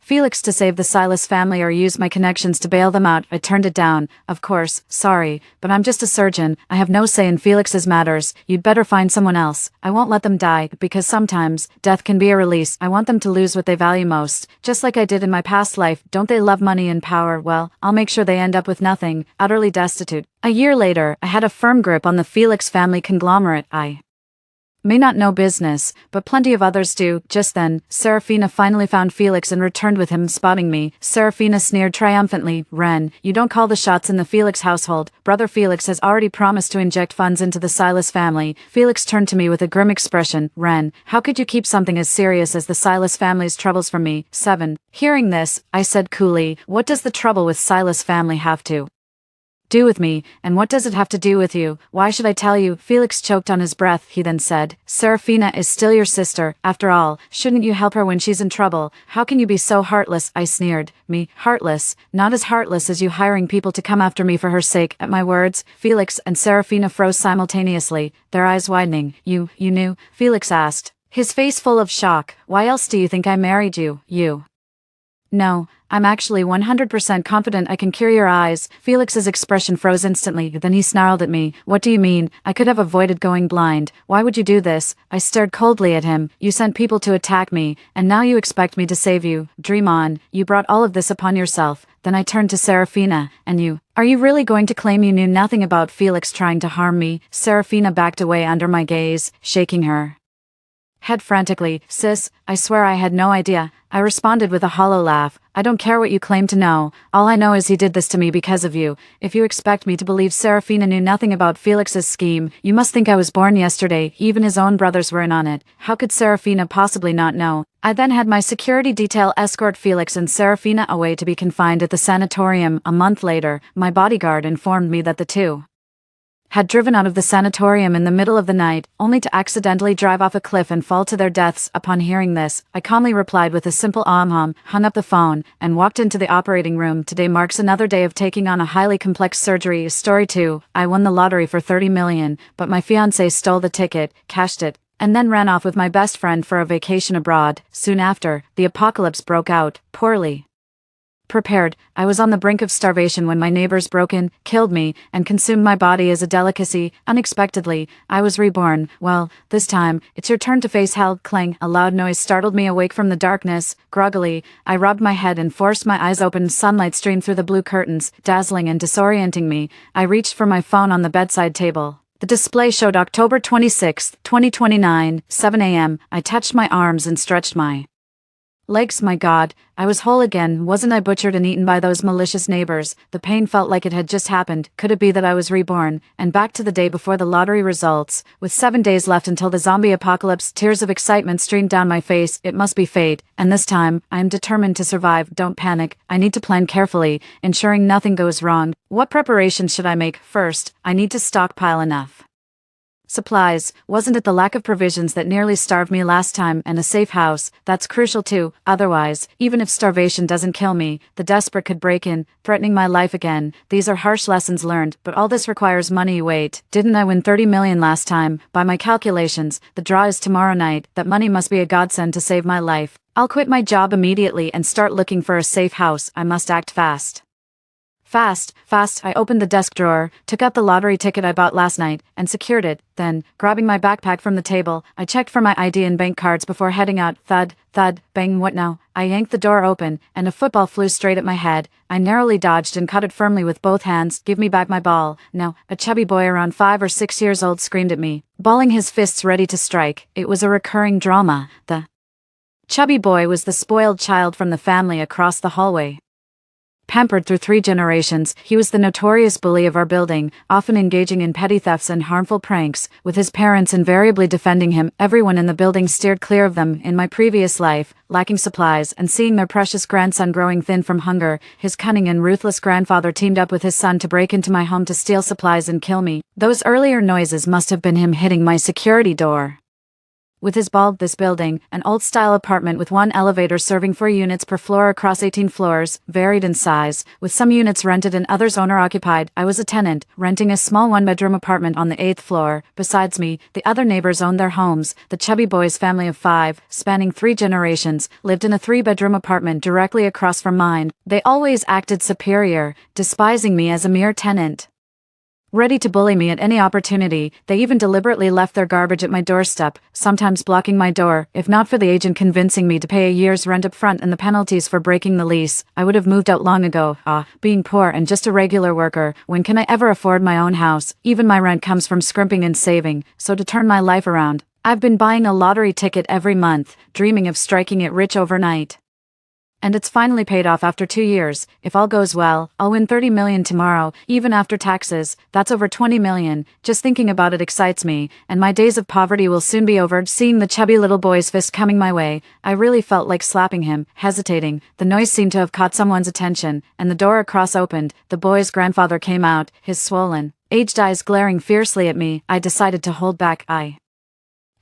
Felix to save the Silas family or use my connections to bail them out. I turned it down. "Of course, sorry, but I'm just a surgeon. I have no say in Felix's matters. You'd better find someone else. I won't let them die, because sometimes, death can be a release. I want them to lose what they value most, just like I did in my past life. Don't they love money and power? Well, I'll make sure they end up with nothing, utterly destitute." A year later, I had a firm grip on the Felix family conglomerate. I may not know business, but plenty of others do. Just then, Serafina finally found Felix and returned with him. Spotting me, Serafina sneered triumphantly, "Ren, you don't call the shots in the Felix household. Brother Felix has already promised to inject funds into the Silas family." Felix turned to me with a grim expression. "Ren, how could you keep something as serious as the Silas family's troubles from me?" 7. Hearing this, I said coolly, "What does the trouble with Silas family have to do with me, and what does it have to do with you? Why should I tell you? Felix choked on his breath. He then said, Serafina is still your sister. After all, shouldn't you help her when she's in trouble? How can you be so heartless? I sneered. Me, heartless? Not as heartless as you hiring people to come after me for her sake. At my words, Felix and Serafina froze simultaneously, their eyes widening. You knew? Felix asked, his face full of shock. Why else do you think I married you? You. No, I'm actually 100% confident I can cure your eyes. Felix's expression froze instantly, then he snarled at me. What do you mean? I could have avoided going blind. Why would you do this? I stared coldly at him. You sent people to attack me, and now you expect me to save you. Dream on. You brought all of this upon yourself. Then I turned to Serafina. And you? Are you really going to claim you knew nothing about Felix trying to harm me? Serafina backed away under my gaze, shaking her head frantically. Sis, I swear I had no idea. I responded with a hollow laugh. I don't care what you claim to know. All I know is he did this to me because of you. If you expect me to believe Serafina knew nothing about Felix's scheme, you must think I was born yesterday. Even his own brothers were in on it. How could Serafina possibly not know? I then had my security detail escort Felix and Serafina away to be confined at the sanatorium. A month later, my bodyguard informed me that the two had driven out of the sanatorium in the middle of the night, only to accidentally drive off a cliff and fall to their deaths. Upon hearing this, I calmly replied with a simple hum, hung up the phone, and walked into the operating room. Today marks another day of taking on a highly complex surgery. Story 2, I won the lottery for 30 million, but my fiancé stole the ticket, cashed it, and then ran off with my best friend for a vacation abroad. Soon after, the apocalypse broke out. Poorly prepared, I was on the brink of starvation when my neighbors broke in, killed me, and consumed my body as a delicacy. Unexpectedly, I was reborn. Well, this time, it's your turn to face hell. Clang, a loud noise startled me awake from the darkness. Groggily, I rubbed my head and forced my eyes open. Sunlight streamed through the blue curtains, dazzling and disorienting me. I reached for my phone on the bedside table. The display showed October 26, 2029, 7 a.m. I touched my arms and stretched my legs. My God, I was whole again. Wasn't I butchered and eaten by those malicious neighbors? The pain felt like it had just happened. Could it be that I was reborn? And back to the day before the lottery results. With 7 days left until the zombie apocalypse, tears of excitement streamed down my face. It must be fate. And this time, I am determined to survive. Don't panic. I need to plan carefully, ensuring nothing goes wrong. What preparations should I make? First, I need to stockpile enough supplies. Wasn't it the lack of provisions that nearly starved me last time? And a safe house, that's crucial too. Otherwise, even if starvation doesn't kill me, the desperate could break in, threatening my life again. These are harsh lessons learned, but all this requires money. Wait, didn't I win 30 million last time? By my calculations, the draw is tomorrow night. That money must be a godsend to save my life. I'll quit my job immediately and start looking for a safe house. I must act fast. Fast, I opened the desk drawer, took out the lottery ticket I bought last night, and secured it. Then, grabbing my backpack from the table, I checked for my ID and bank cards before heading out. Thud, bang, what now? I yanked the door open, and a football flew straight at my head. I narrowly dodged and caught it firmly with both hands. Give me back my ball. Now, a chubby boy around 5 or 6 years old screamed at me, balling his fists ready to strike. It was a recurring drama. The chubby boy was the spoiled child from the family across the hallway. Pampered through 3 generations, he was the notorious bully of our building, often engaging in petty thefts and harmful pranks, with his parents invariably defending him. Everyone in the building steered clear of them. In my previous life, lacking supplies and seeing their precious grandson growing thin from hunger, his cunning and ruthless grandfather teamed up with his son to break into my home to steal supplies and kill me. Those earlier noises must have been him hitting my security door with his ball. This building, an old-style apartment with 1 elevator serving 4 units per floor across 18 floors, varied in size, with some units rented and others owner-occupied. I was a tenant, renting a small 1-bedroom apartment on the 8th floor. Besides me, the other neighbors owned their homes. The chubby boy's family of 5, spanning 3 generations, lived in a 3-bedroom apartment directly across from mine. They always acted superior, despising me as a mere tenant, ready to bully me at any opportunity. They even deliberately left their garbage at my doorstep, sometimes blocking my door. If not for the agent convincing me to pay a year's rent up front and the penalties for breaking the lease, I would have moved out long ago. Being poor and just a regular worker, when can I ever afford my own house? Even my rent comes from scrimping and saving. So to turn my life around, I've been buying a lottery ticket every month, dreaming of striking it rich overnight. And it's finally paid off after 2 years. If all goes well, I'll win 30 million tomorrow, even after taxes. That's over 20 million. Just thinking about it excites me, and my days of poverty will soon be over. Seeing the chubby little boy's fist coming my way, I really felt like slapping him, hesitating. The noise seemed to have caught someone's attention, and the door across opened. The boy's grandfather came out, his swollen, aged eyes glaring fiercely at me. I decided to hold back. I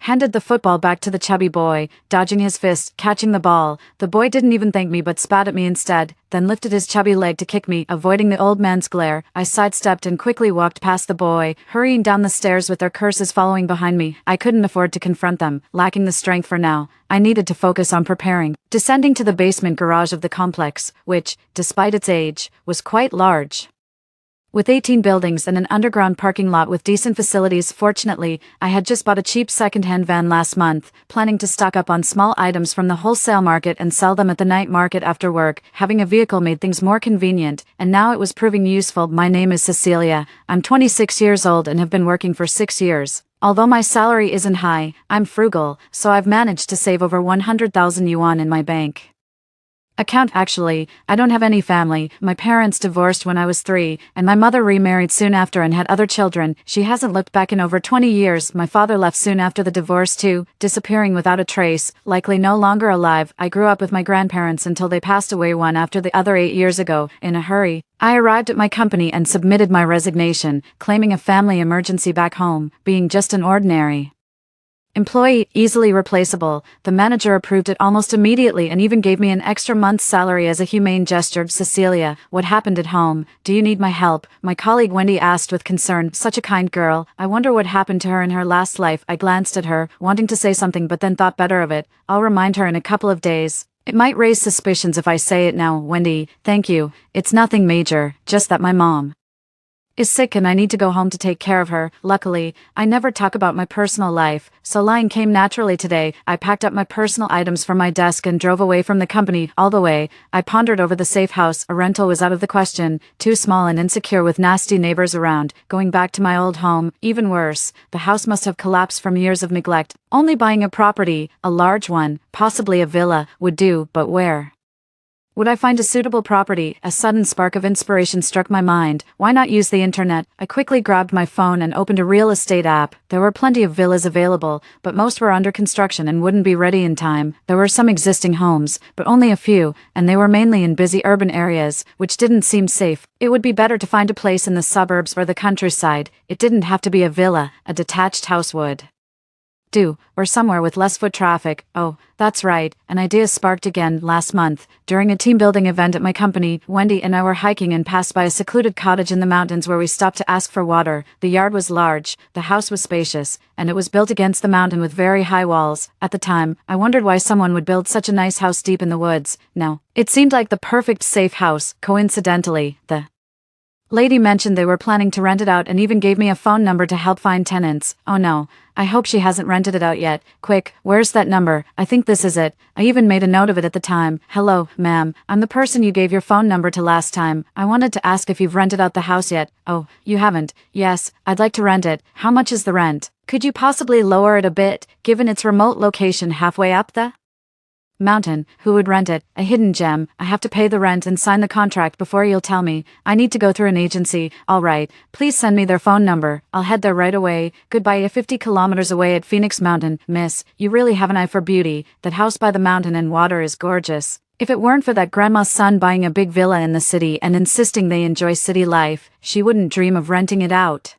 handed the football back to the chubby boy, dodging his fist, catching the ball. The boy didn't even thank me but spat at me instead, then lifted his chubby leg to kick me. Avoiding the old man's glare, I sidestepped and quickly walked past the boy, hurrying down the stairs with their curses following behind me. I couldn't afford to confront them, lacking the strength for now. I needed to focus on preparing. Descending to the basement garage of the complex, which, despite its age, was quite large, with 18 buildings and an underground parking lot with decent facilities. Fortunately, I had just bought a cheap second-hand van last month, planning to stock up on small items from the wholesale market and sell them at the night market after work. Having a vehicle made things more convenient, and now it was proving useful. My name is Cecilia. I'm 26 years old and have been working for 6 years. Although my salary isn't high, I'm frugal, so I've managed to save over 100,000 yuan in my bank account. Actually, I don't have any family. My parents divorced when I was 3, and my mother remarried soon after and had other children. She hasn't looked back in over 20 years. My father left soon after the divorce too, disappearing without a trace, likely no longer alive. I grew up with my grandparents until they passed away one after the other 8 years ago. In a hurry, I arrived at my company and submitted my resignation, claiming a family emergency back home, being just an ordinary employee, easily replaceable. The manager approved it almost immediately and even gave me an extra month's salary as a humane gesture. Cecilia, what happened at home? Do you need my help? My colleague Wendy asked with concern. Such a kind girl. I wonder what happened to her in her last life. I glanced at her, wanting to say something but then thought better of it. I'll remind her in a couple of days. It might raise suspicions if I say it now. Wendy, thank you. It's nothing major, just that my mom is sick and I need to go home to take care of her. Luckily, I never talk about my personal life, so lying came naturally today. I packed up my personal items from my desk and drove away from the company. All the way, I pondered over the safe house. A rental was out of the question, too small and insecure with nasty neighbors around. Going back to my old home, even worse. The house must have collapsed from years of neglect. Only buying a property, a large one, possibly a villa, would do, but where would I find a suitable property? A sudden spark of inspiration struck my mind. Why not use the internet? I quickly grabbed my phone and opened a real estate app. There were plenty of villas available, but most were under construction and wouldn't be ready in time. There were some existing homes, but only a few, and they were mainly in busy urban areas, which didn't seem safe. It would be better to find a place in the suburbs or the countryside. It didn't have to be a villa. A detached house would do, or somewhere with less foot traffic. Oh, that's right, an idea sparked again. Last month, during a team building event at my company, Wendy and I were hiking and passed by a secluded cottage in the mountains where we stopped to ask for water. The yard was large, the house was spacious, and it was built against the mountain with very high walls. At the time, I wondered why someone would build such a nice house deep in the woods. No, it seemed like the perfect safe house. Coincidentally, the lady mentioned they were planning to rent it out and even gave me a phone number to help find tenants. Oh no, I hope she hasn't rented it out yet. Quick, where's that number? I think this is it. I even made a note of it at the time. Hello, ma'am. I'm the person you gave your phone number to last time. I wanted to ask if you've rented out the house yet. Oh, you haven't? Yes, I'd like to rent it. How much is the rent? Could you possibly lower it a bit, given its remote location halfway up the mountain? Who would rent it? A hidden gem. I have to pay the rent and sign the contract before you'll tell me. I need to go through an agency. All right, please send me their phone number. I'll head there right away. Goodbye. 50 kilometers away at Phoenix Mountain. Miss, you really have an eye for beauty. That house by the mountain and water is gorgeous. If it weren't for that grandma's son buying a big villa in the city and insisting they enjoy city life, she wouldn't dream of renting it out.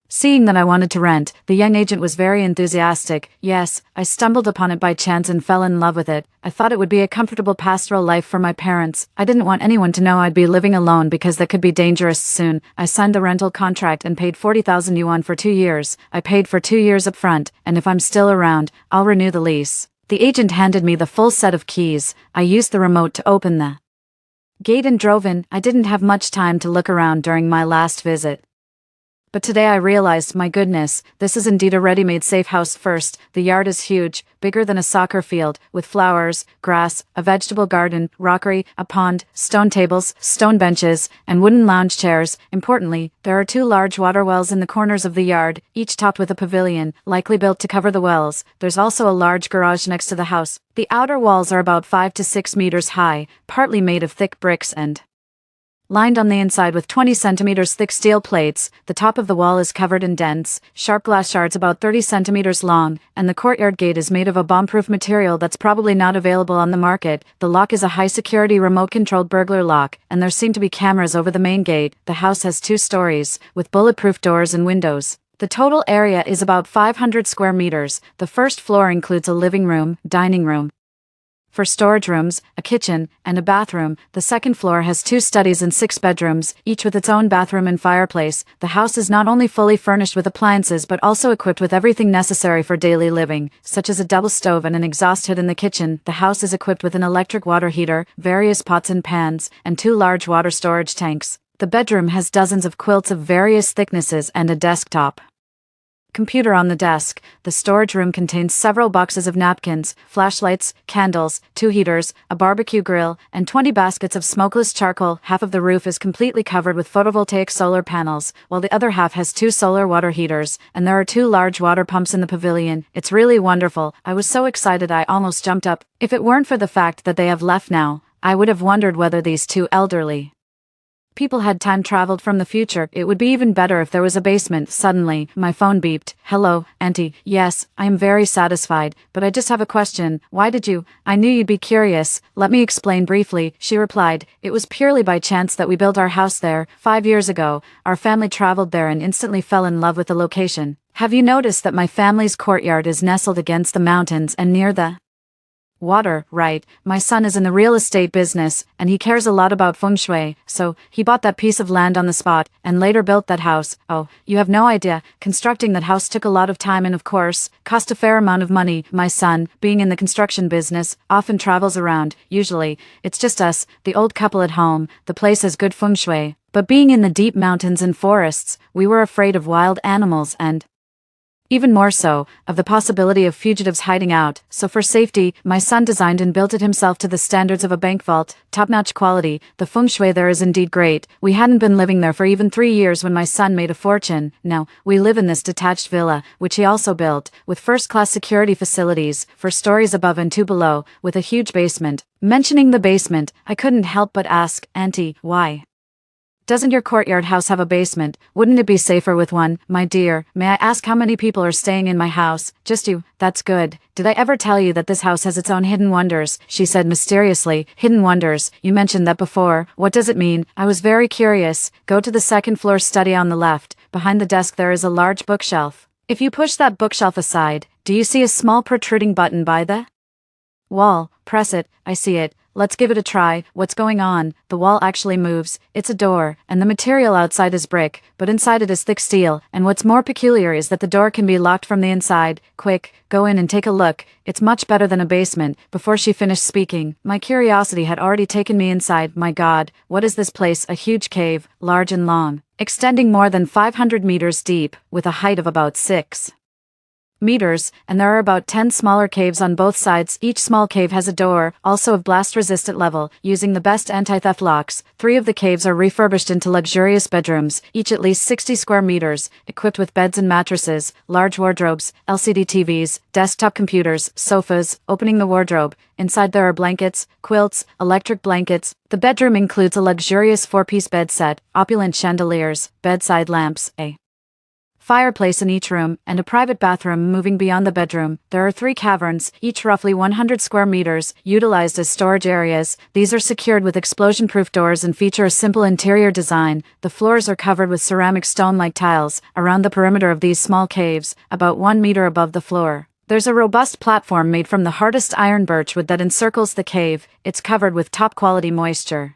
Seeing that I wanted to rent, the young agent was very enthusiastic. Yes, I stumbled upon it by chance and fell in love with it. I thought it would be a comfortable pastoral life for my parents. I didn't want anyone to know I'd be living alone because that could be dangerous soon. I signed the rental contract and paid 40,000 yuan for 2 years. I paid for 2 years up front, and if I'm still around, I'll renew the lease. The agent handed me the full set of keys. I used the remote to open the gate and drove in. I didn't have much time to look around during my last visit. But today I realized, my goodness, this is indeed a ready-made safe house. First, the yard is huge, bigger than a soccer field, with flowers, grass, a vegetable garden, rockery, a pond, stone tables, stone benches, and wooden lounge chairs. Importantly, there are 2 large water wells in the corners of the yard, each topped with a pavilion, likely built to cover the wells. There's also a large garage next to the house. The outer walls are about 5 to 6 meters high, partly made of thick bricks and lined on the inside with 20 centimeters thick steel plates. The top of the wall is covered in dense, sharp glass shards about 30 centimeters long, and the courtyard gate is made of a bomb-proof material that's probably not available on the market. The lock is a high-security remote-controlled burglar lock, and there seem to be cameras over the main gate. The house has 2 stories, with bulletproof doors and windows. The total area is about 500 square meters. The first floor includes a living room, dining room, for storage rooms, a kitchen, and a bathroom. The second floor has 2 studies and 6 bedrooms, each with its own bathroom and fireplace. The house is not only fully furnished with appliances but also equipped with everything necessary for daily living, such as a double stove and an exhaust hood in the kitchen. The house is equipped with an electric water heater, various pots and pans, and 2 large water storage tanks. The bedroom has dozens of quilts of various thicknesses and a desktop computer on the desk. The storage room contains several boxes of napkins, flashlights, candles, 2 heaters, a barbecue grill, and 20 baskets of smokeless charcoal. Half of the roof is completely covered with photovoltaic solar panels, while the other half has 2 solar water heaters, and there are 2 large water pumps in the pavilion. It's really wonderful. I was so excited I almost jumped up. If it weren't for the fact that they have left now, I would have wondered whether these 2 elderly people had time traveled from the future. It would be even better if there was a basement. Suddenly, my phone beeped. Hello, Auntie. Yes, I am very satisfied, but I just have a question. Why did you? I knew you'd be curious. Let me explain briefly, she replied. It was purely by chance that we built our house there. 5 years ago, our family traveled there and instantly fell in love with the location. Have you noticed that my family's courtyard is nestled against the mountains and near the water? Right. My son is in the real estate business, and he cares a lot about feng shui, so he bought that piece of land on the spot, and later built that house. Oh, you have no idea. Constructing that house took a lot of time and, of course, cost a fair amount of money. My son, being in the construction business, often travels around. Usually, it's just us, the old couple at home. The place has good feng shui, but being in the deep mountains and forests, we were afraid of wild animals and even more so, of the possibility of fugitives hiding out. So for safety, my son designed and built it himself to the standards of a bank vault, top-notch quality. The feng shui there is indeed great. We hadn't been living there for even 3 years when my son made a fortune. Now, we live in this detached villa, which he also built, with first-class security facilities, for stories above and 2 below, with a huge basement. Mentioning the basement, I couldn't help but ask, Auntie, why doesn't your courtyard house have a basement? Wouldn't it be safer with one? My dear, may I ask how many people are staying in my house? Just you. That's good. Did I ever tell you that this house has its own hidden wonders? She said mysteriously. Hidden wonders? You mentioned that before. What does it mean? I was very curious. Go to the second floor study on the left. Behind the desk there is a large bookshelf. If you push that bookshelf aside, do you see a small protruding button by the wall? Press it. I see it. Let's give it a try. What's going on? The wall actually moves. It's a door, and the material outside is brick, but inside it is thick steel, and what's more peculiar is that the door can be locked from the inside. Quick, go in and take a look. It's much better than a basement. Before she finished speaking, my curiosity had already taken me inside. My God, what is this place? A huge cave, large and long, extending more than 500 meters deep, with a height of about 6 meters, and there are about 10 smaller caves on both sides. Each small cave has a door, also of blast-resistant level, using the best anti-theft locks. 3 of the caves are refurbished into luxurious bedrooms, each at least 60 square meters, equipped with beds and mattresses, large wardrobes, LCD TVs, desktop computers, sofas. Opening the wardrobe, inside there are blankets, quilts, electric blankets. The bedroom includes a luxurious 4-piece bed set, opulent chandeliers, bedside lamps, a fireplace in each room, and a private bathroom. Moving beyond the bedroom, there are 3 caverns, each roughly 100 square meters, utilized as storage areas. These are secured with explosion-proof doors and feature a simple interior design. The floors are covered with ceramic stone-like tiles. Around the perimeter of these small caves, about 1 meter above the floor, there's a robust platform made from the hardest iron birch wood that encircles the cave. It's covered with top-quality moisture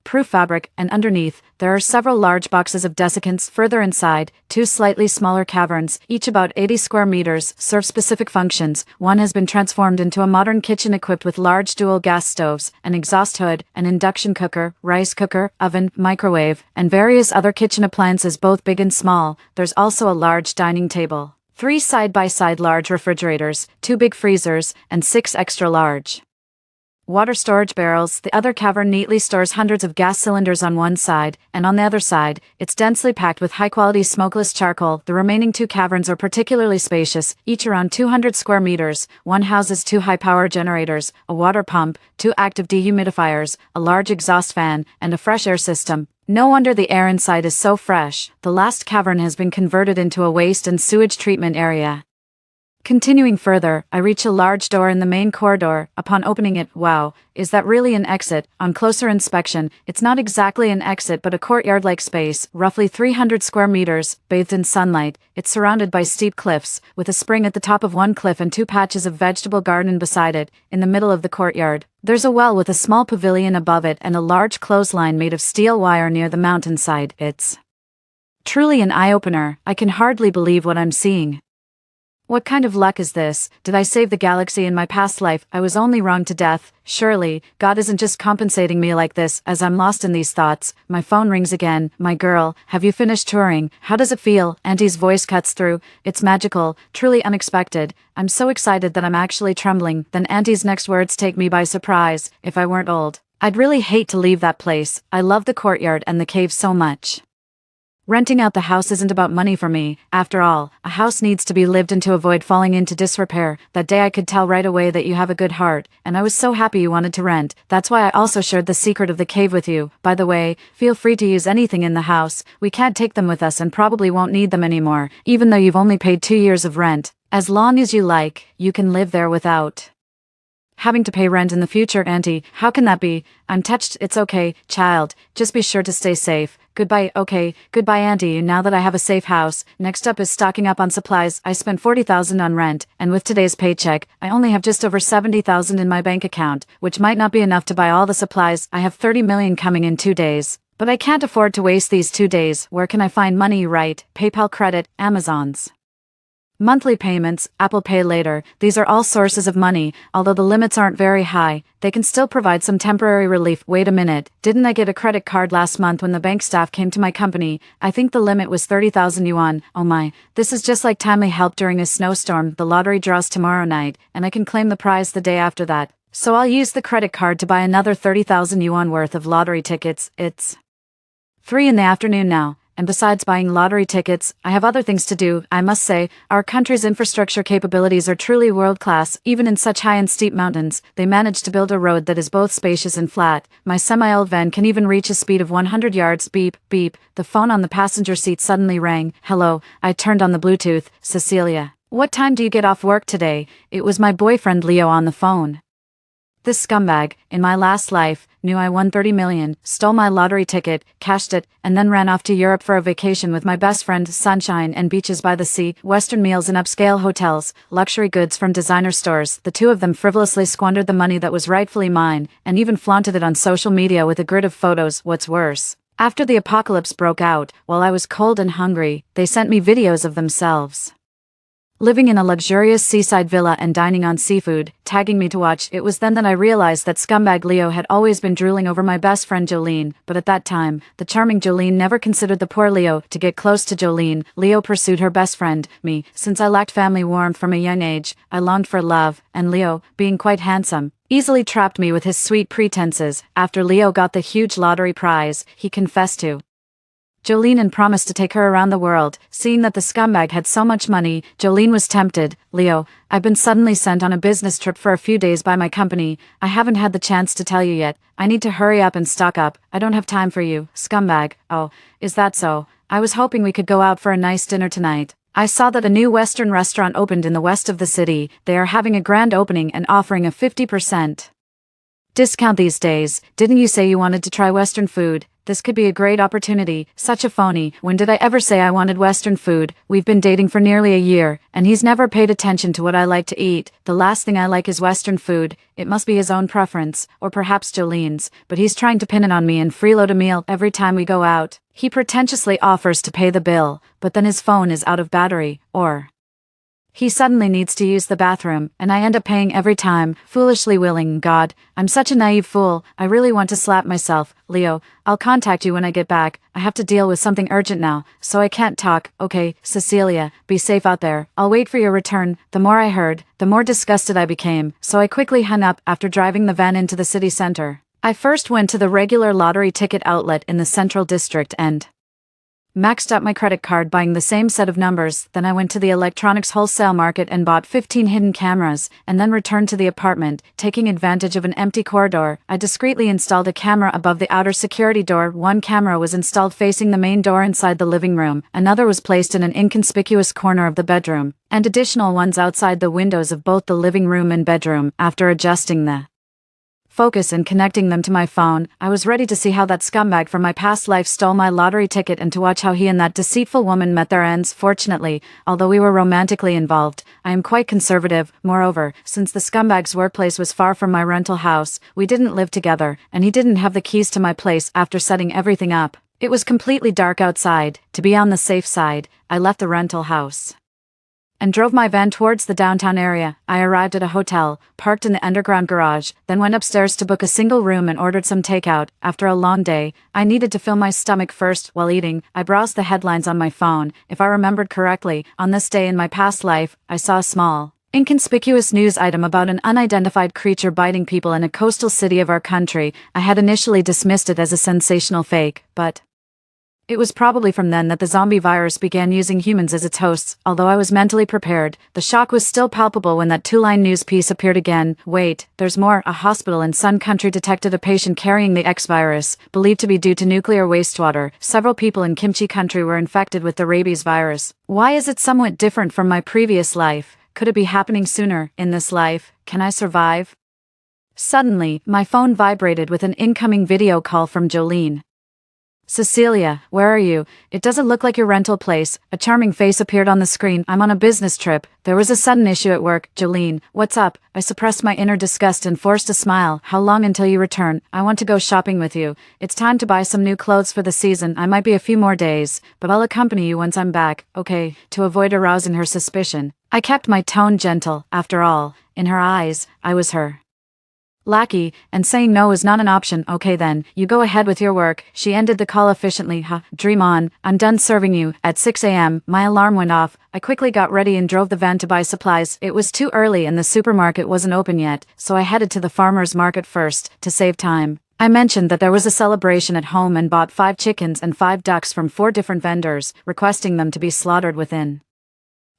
proof fabric, and underneath, there are several large boxes of desiccants. Further inside, two slightly smaller caverns, each about 80 square meters, serve specific functions. One has been transformed into a modern kitchen equipped with large dual gas stoves, an exhaust hood, an induction cooker, rice cooker, oven, microwave, and various other kitchen appliances both big and small. There's also a large dining table, 3 side-by-side large refrigerators, 2 big freezers, and 6 extra large water storage barrels. The other cavern neatly stores hundreds of gas cylinders on one side, and on the other side, it's densely packed with high-quality smokeless charcoal. The remaining 2 caverns are particularly spacious, each around 200 square meters. One houses 2 high-power generators, a water pump, 2 active dehumidifiers, a large exhaust fan, and a fresh air system. No wonder the air inside is so fresh. The last cavern has been converted into a waste and sewage treatment area. Continuing further, I reach a large door in the main corridor. Upon opening it, wow, is that really an exit? On closer inspection, it's not exactly an exit but a courtyard-like space, roughly 300 square meters, bathed in sunlight. It's surrounded by steep cliffs, with a spring at the top of one cliff and 2 patches of vegetable garden beside it. In the middle of the courtyard, there's a well with a small pavilion above it and a large clothesline made of steel wire near the mountainside. It's truly an eye-opener. I can hardly believe what I'm seeing. What kind of luck is this? Did I save the galaxy in my past life? I was only wronged to death. Surely, God isn't just compensating me like this. As I'm lost in these thoughts, my phone rings again. My girl, have you finished touring? How does it feel? Auntie's voice cuts through. It's magical, truly unexpected. I'm so excited that I'm actually trembling. Then Auntie's next words take me by surprise. If I weren't old, I'd really hate to leave that place. I love the courtyard and the cave so much. Renting out the house isn't about money for me. After all, a house needs to be lived in to avoid falling into disrepair. That day I could tell right away that you have a good heart, and I was so happy you wanted to rent. That's why I also shared the secret of the cave with you. By the way, feel free to use anything in the house. We can't take them with us and probably won't need them anymore, even though you've only paid 2 years of rent. As long as you like, you can live there without having to pay rent in the future. Auntie, how can that be? I'm touched. It's okay, child. Just be sure to stay safe. Goodbye. Okay, goodbye Auntie. Now that I have a safe house, next up is stocking up on supplies. I spent $40,000 on rent, and with today's paycheck, I only have just over $70,000 in my bank account, which might not be enough to buy all the supplies. I have $30 million coming in 2 days. But I can't afford to waste these 2 days. Where can I find money? Right, PayPal credit, Amazon's monthly payments, Apple Pay later. These are all sources of money. Although the limits aren't very high, they can still provide some temporary relief. Wait a minute, didn't I get a credit card last month when the bank staff came to my company? I think the limit was 30,000 yuan. Oh my, this is just like timely help during a snowstorm. The lottery draws tomorrow night, and I can claim the prize the day after that. So I'll use the credit card to buy another 30,000 yuan worth of lottery tickets. It's 3 in the afternoon now. And besides buying lottery tickets, I have other things to do. I must say, our country's infrastructure capabilities are truly world-class. Even in such high and steep mountains, they managed to build a road that is both spacious and flat. My semi-old van can even reach a speed of 100 yards. Beep, beep. The phone on the passenger seat suddenly rang. Hello, I turned on the Bluetooth. Cecilia, what time do you get off work today? It was my boyfriend Leo on the phone. This scumbag, in my last life, knew I won 30 million, stole my lottery ticket, cashed it, and then ran off to Europe for a vacation with my best friend. Sunshine and beaches by the sea, Western meals in upscale hotels, luxury goods from designer stores. The two of them frivolously squandered the money that was rightfully mine, and even flaunted it on social media with a grid of photos. What's worse, after the apocalypse broke out, while I was cold and hungry, they sent me videos of themselves living in a luxurious seaside villa and dining on seafood, tagging me to watch. It was then that I realized that scumbag Leo had always been drooling over my best friend Jolene, but at that time, the charming Jolene never considered the poor Leo. To get close to Jolene, Leo pursued her best friend, me. Since I lacked family warmth from a young age, I longed for love, and Leo, being quite handsome, easily trapped me with his sweet pretenses. After Leo got the huge lottery prize, he confessed to Jolene and promised to take her around the world. Seeing that the scumbag had so much money, Jolene was tempted. Leo, I've been suddenly sent on a business trip for a few days by my company. I haven't had the chance to tell you yet. I need to hurry up and stock up. I don't have time for you, scumbag. Oh, is that so? I was hoping we could go out for a nice dinner tonight. I saw that a new Western restaurant opened in the west of the city. They are having a grand opening and offering a 50% discount these days. Didn't you say you wanted to try Western food? This could be a great opportunity. Such a phony. When did I ever say I wanted Western food? We've been dating for nearly a year, and he's never paid attention to what I like to eat. The last thing I like is Western food. It must be his own preference, or perhaps Jolene's, but he's trying to pin it on me and freeload a meal every time we go out. He pretentiously offers to pay the bill, but then his phone is out of battery, or he suddenly needs to use the bathroom, and I end up paying every time, foolishly willing. God, I'm such a naive fool. I really want to slap myself. Leo, I'll contact you when I get back. I have to deal with something urgent now, so I can't talk. Okay, Cecilia, be safe out there. I'll wait for your return. The more I heard, the more disgusted I became, so I quickly hung up after driving the van into the city center. I first went to the regular lottery ticket outlet in the Central District and maxed out my credit card buying the same set of numbers. Then I went to the electronics wholesale market and bought 15 hidden cameras, and then returned to the apartment. Taking advantage of an empty corridor, I discreetly installed a camera above the outer security door. One camera was installed facing the main door inside the living room, another was placed in an inconspicuous corner of the bedroom, and additional ones outside the windows of both the living room and bedroom. After adjusting the focus and connecting them to my phone, I was ready to see how that scumbag from my past life stole my lottery ticket and to watch how he and that deceitful woman met their ends. Fortunately, although we were romantically involved, I am quite conservative. Moreover, since the scumbag's workplace was far from my rental house, we didn't live together, and he didn't have the keys to my place. After setting everything up, it was completely dark outside. To be on the safe side, I left the rental house and drove my van towards the downtown area. I arrived at a hotel, parked in the underground garage, then went upstairs to book a single room and ordered some takeout. After a long day, I needed to fill my stomach first. While eating, I browsed the headlines on my phone. If I remembered correctly, on this day in my past life, I saw a small, inconspicuous news item about an unidentified creature biting people in a coastal city of our country. I had initially dismissed it as a sensational fake, but it was probably from then that the zombie virus began using humans as its hosts. Although I was mentally prepared, the shock was still palpable when that two-line news piece appeared again. Wait, there's more. A hospital in Sun Country detected a patient carrying the X virus, believed to be due to nuclear wastewater. Several people in Kimchi Country were infected with the rabies virus. Why is it somewhat different from my previous life? Could it be happening sooner in this life? Can I survive? Suddenly, my phone vibrated with an incoming video call from Jolene. Cecilia, where are you? It doesn't look like your rental place. A charming face appeared on the screen. I'm on a business trip. There was a sudden issue at work. Jolene, what's up? I suppressed my inner disgust and forced a smile. How long until you return? I want to go shopping with you. It's time to buy some new clothes for the season. I might be a few more days, but I'll accompany you once I'm back. Okay, to avoid arousing her suspicion. I kept my tone gentle. After all, in her eyes, I was her lackey, and saying no is not an option. Okay then, you go ahead with your work. She ended the call efficiently. Dream on. I'm done serving you. At 6 a.m., my alarm went off. I quickly got ready and drove the van to buy supplies. It was too early and the supermarket wasn't open yet, so I headed to the farmer's market first, to save time. I mentioned that there was a celebration at home and bought 5 chickens and 5 ducks from 4 different vendors, requesting them to be slaughtered within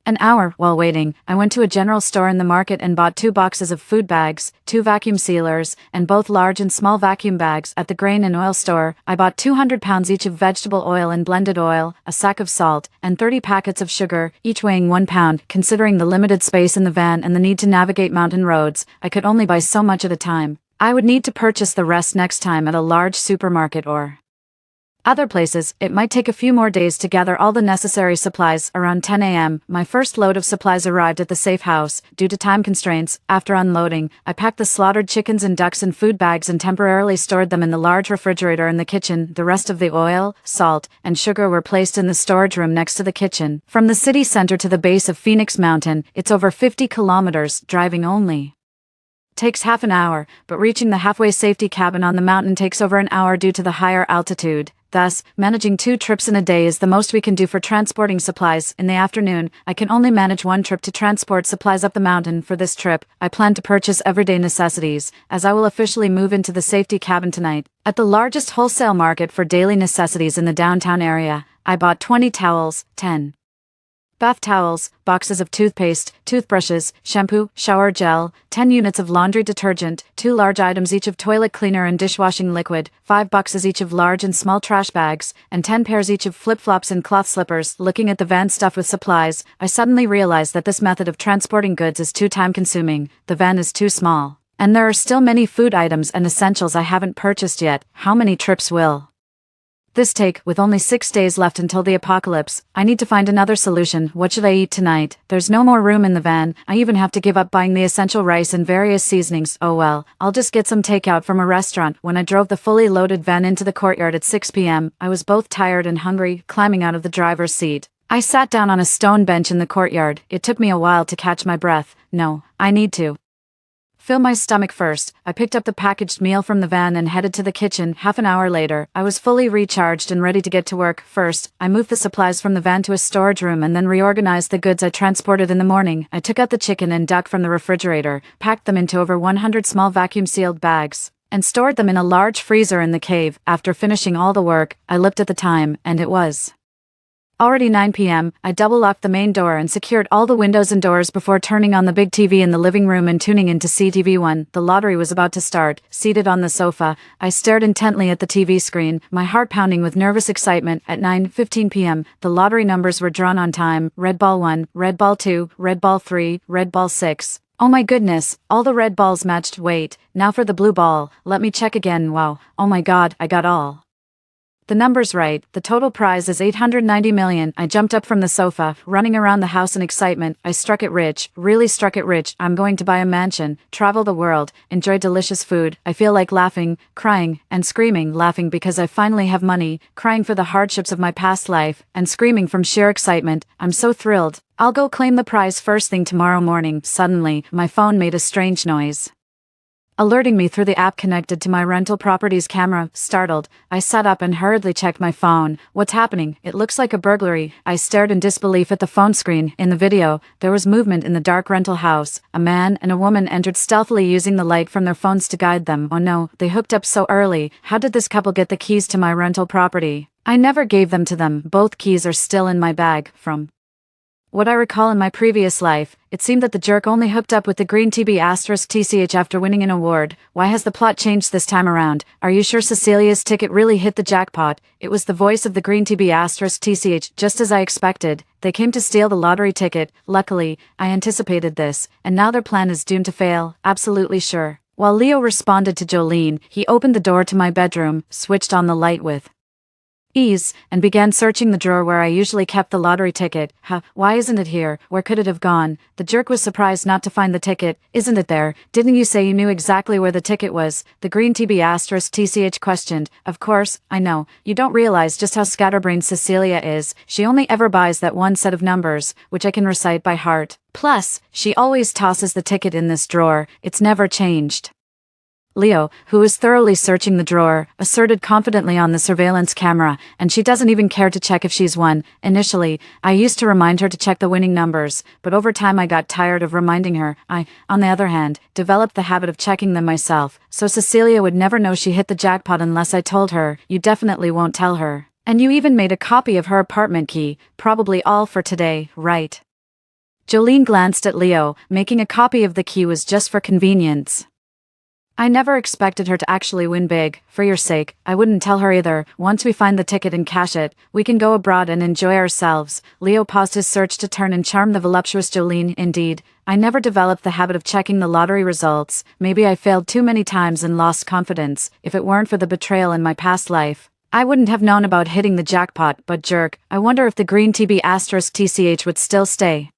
an hour. While waiting, I went to a general store in the market and bought 2 boxes of food bags, 2 vacuum sealers, and both large and small vacuum bags. At the grain and oil store, I bought 200 pounds each of vegetable oil and blended oil, a sack of salt, and 30 packets of sugar, each weighing 1 pound. Considering the limited space in the van and the need to navigate mountain roads, I could only buy so much at a time. I would need to purchase the rest next time at a large supermarket or other places. It might take a few more days to gather all the necessary supplies. Around 10 a.m., my first load of supplies arrived at the safe house. Due to time constraints, after unloading, I packed the slaughtered chickens and ducks in food bags and temporarily stored them in the large refrigerator in the kitchen. The rest of the oil, salt, and sugar were placed in the storage room next to the kitchen. From the city center to the base of Phoenix Mountain, it's over 50 kilometers, driving only takes half an hour, but reaching the halfway safety cabin on the mountain takes over an hour due to the higher altitude. Thus, managing 2 trips in a day is the most we can do for transporting supplies. In the afternoon, I can only manage 1 trip to transport supplies up the mountain. For this trip, I plan to purchase everyday necessities, as I will officially move into the safety cabin tonight. At the largest wholesale market for daily necessities in the downtown area, I bought 20 towels, 10 bath towels, boxes of toothpaste, toothbrushes, shampoo, shower gel, 10 units of laundry detergent, 2 large items each of toilet cleaner and dishwashing liquid, 5 boxes each of large and small trash bags, and 10 pairs each of flip-flops and cloth slippers. Looking at the van stuffed with supplies, I suddenly realized that this method of transporting goods is too time-consuming. The van is too small, and there are still many food items and essentials I haven't purchased yet. How many trips will This take, with only 6 days left until the apocalypse, I need to find another solution. What should I eat tonight? There's no more room in the van. I even have to give up buying the essential rice and various seasonings. Oh well, I'll just get some takeout from a restaurant. When I drove the fully loaded van into the courtyard at 6 p.m., I was both tired and hungry, climbing out of the driver's seat. I sat down on a stone bench in the courtyard. It took me a while to catch my breath. No, I need to fill my stomach first. I picked up the packaged meal from the van and headed to the kitchen. Half an hour later, I was fully recharged and ready to get to work. First, I moved the supplies from the van to a storage room and then reorganized the goods I transported in the morning. I took out the chicken and duck from the refrigerator, packed them into over 100 small vacuum-sealed bags, and stored them in a large freezer in the cave. After finishing all the work, I looked at the time, and it was already 9 p.m. I double-locked the main door and secured all the windows and doors before turning on the big TV in the living room and tuning into CTV1. The lottery was about to start. Seated on the sofa, I stared intently at the TV screen, my heart pounding with nervous excitement. At 9:15 p.m., the lottery numbers were drawn on time. Red ball 1, red ball 2, red ball 3, red ball 6. Oh my goodness, all the red balls matched. Wait, now for the blue ball. Let me check again. Wow, oh my god, I got all the numbers right. The total prize is 890 million. I jumped up from the sofa, running around the house in excitement. I struck it rich, really struck it rich. I'm going to buy a mansion, travel the world, enjoy delicious food. I feel like laughing, crying, and screaming. Laughing because I finally have money, crying for the hardships of my past life, and screaming from sheer excitement. I'm so thrilled. I'll go claim the prize first thing tomorrow morning. Suddenly, my phone made a strange noise, alerting me through the app connected to my rental property's camera. Startled, I sat up and hurriedly checked my phone. What's happening? It looks like a burglary. I stared in disbelief at the phone screen. In the video, there was movement in the dark rental house. A man and a woman entered stealthily using the light from their phones to guide them. Oh no, they hooked up so early. How did this couple get the keys to my rental property? I never gave them to them. Both keys are still in my bag. From what I recall in my previous life, it seemed that the jerk only hooked up with the green TB*TCH after winning an award. Why has the plot changed this time around? Are you sure Cecilia's ticket really hit the jackpot? It was the voice of the green TB*TCH, just as I expected. They came to steal the lottery ticket. Luckily, I anticipated this, and now their plan is doomed to fail. Absolutely sure. While Leo responded to Jolene, he opened the door to my bedroom, switched on the light with ease, and began searching the drawer where I usually kept the lottery ticket. Why isn't it here? Where could it have gone? The jerk was surprised not to find the ticket. Isn't it there? Didn't you say you knew exactly where the ticket was? The green TB*TCH questioned. Of course, I know. You don't realize just how scatterbrained Cecilia is. She only ever buys that one set of numbers, which I can recite by heart. Plus, she always tosses the ticket in this drawer. It's never changed. Leo, who is thoroughly searching the drawer, asserted confidently on the surveillance camera, and she doesn't even care to check if she's won. Initially, I used to remind her to check the winning numbers, but over time I got tired of reminding her. I, on the other hand, developed the habit of checking them myself, so Cecilia would never know she hit the jackpot unless I told her. You definitely won't tell her. And you even made a copy of her apartment key, probably all for today, right? Jolene glanced at Leo. Making a copy of the key was just for convenience. I never expected her to actually win big. For your sake, I wouldn't tell her either. Once we find the ticket and cash it, we can go abroad and enjoy ourselves. Leo paused his search to turn and charm the voluptuous Jolene. Indeed, I never developed the habit of checking the lottery results. Maybe I failed too many times and lost confidence. If it weren't for the betrayal in my past life, I wouldn't have known about hitting the jackpot. But jerk, I wonder if the green TB*TCH would still stay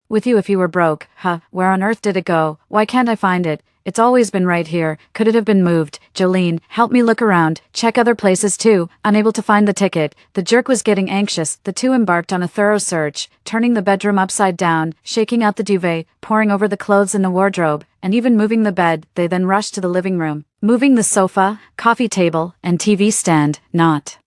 with you if you were broke. Where on earth did it go? Why can't I find it? It's always been right here. Could it have been moved? Jolene, help me look around. Check other places too. Unable to find the ticket. The jerk was getting anxious. The two embarked on a thorough search, turning the bedroom upside down, shaking out the duvet, pouring over the clothes in the wardrobe, and even moving the bed. They then rushed to the living room, moving the sofa, coffee table, and TV stand, not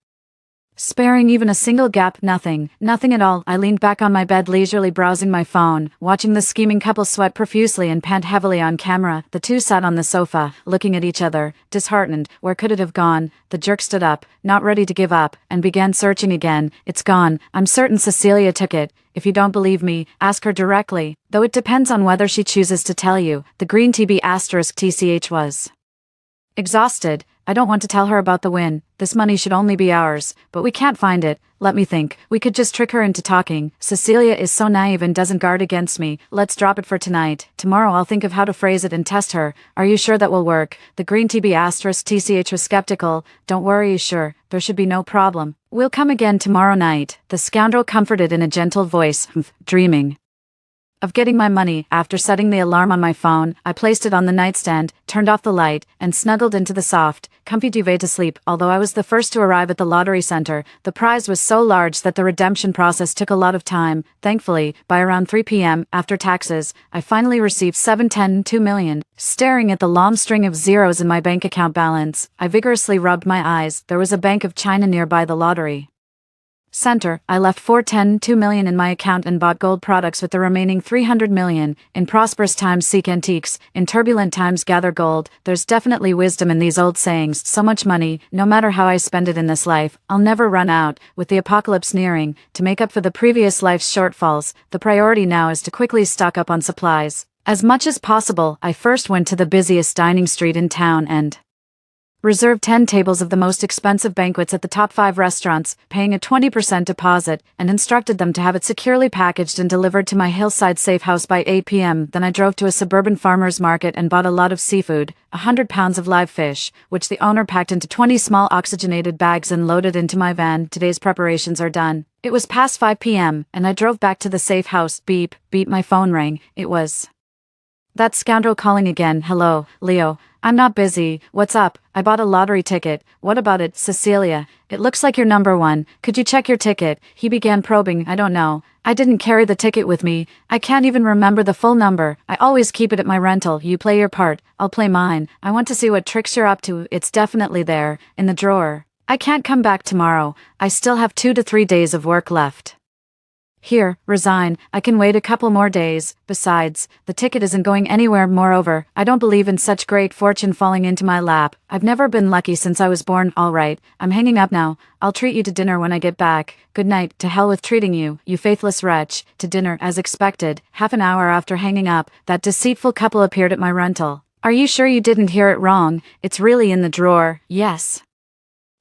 sparing even a single gap. Nothing at all. I leaned back on my bed, leisurely browsing my phone, watching the scheming couple sweat profusely and pant heavily on camera. The two sat on the sofa, looking at each other, disheartened. Where could it have gone? The jerk stood up, not ready to give up, and began searching again. It's gone. I'm certain Cecilia took it. If you don't believe me, ask her directly, though it depends on whether she chooses to tell you. The green TB*TCH was exhausted, I don't want to tell her about the win. This money should only be ours, but we can't find it. Let me think. We could just trick her into talking. Cecilia is so naive and doesn't guard against me. Let's drop it for tonight. Tomorrow I'll think of how to phrase it and test her. Are you sure that will work? The green TB asterisk TCH was skeptical. Don't worry, sure. There should be no problem. We'll come again tomorrow night. The scoundrel comforted in a gentle voice, dreaming of getting my money. After setting the alarm on my phone, I placed it on the nightstand, turned off the light, and snuggled into the soft, comfy duvet to sleep. Although I was the first to arrive at the lottery center, the prize was so large that the redemption process took a lot of time. Thankfully, by around 3 p.m., after taxes, I finally received 2 million. Staring at the long string of zeros in my bank account balance, I vigorously rubbed my eyes. There was a Bank of China nearby the lottery center. I left 2 million in my account and bought gold products with the remaining 300 million. In prosperous times seek antiques, in turbulent times gather gold. There's definitely wisdom in these old sayings. So much money, no matter how I spend it in this life, I'll never run out. With the apocalypse nearing, to make up for the previous life's shortfalls, the priority now is to quickly stock up on supplies. As much as possible, I first went to the busiest dining street in town and reserved 10 tables of the most expensive banquets at the top 5 restaurants, paying a 20% deposit, and instructed them to have it securely packaged and delivered to my hillside safe house by 8 p.m. Then I drove to a suburban farmer's market and bought a lot of seafood, 100 pounds of live fish, which the owner packed into 20 small oxygenated bags and loaded into my van. Today's preparations are done. It was past 5 p.m., and I drove back to the safe house. Beep, beep, my phone rang. It was that scoundrel calling again. Hello, Leo. I'm not busy. What's up? I bought a lottery ticket. What about it, Cecilia? It looks like you're number 1. Could you check your ticket? He began probing. I don't know. I didn't carry the ticket with me. I can't even remember the full number. I always keep it at my rental. You play your part. I'll play mine. I want to see what tricks you're up to. It's definitely there, in the drawer. I can't come back tomorrow. I still have 2 to 3 days of work left. Here, resign. I can wait a couple more days. Besides, the ticket isn't going anywhere. Moreover, I don't believe in such great fortune falling into my lap. I've never been lucky since I was born. All right, I'm hanging up now. I'll treat you to dinner when I get back. Good night. To hell with treating you, you faithless wretch. To dinner, as expected. Half an hour after hanging up, that deceitful couple appeared at my rental. Are you sure you didn't hear it wrong? It's really in the drawer. Yes.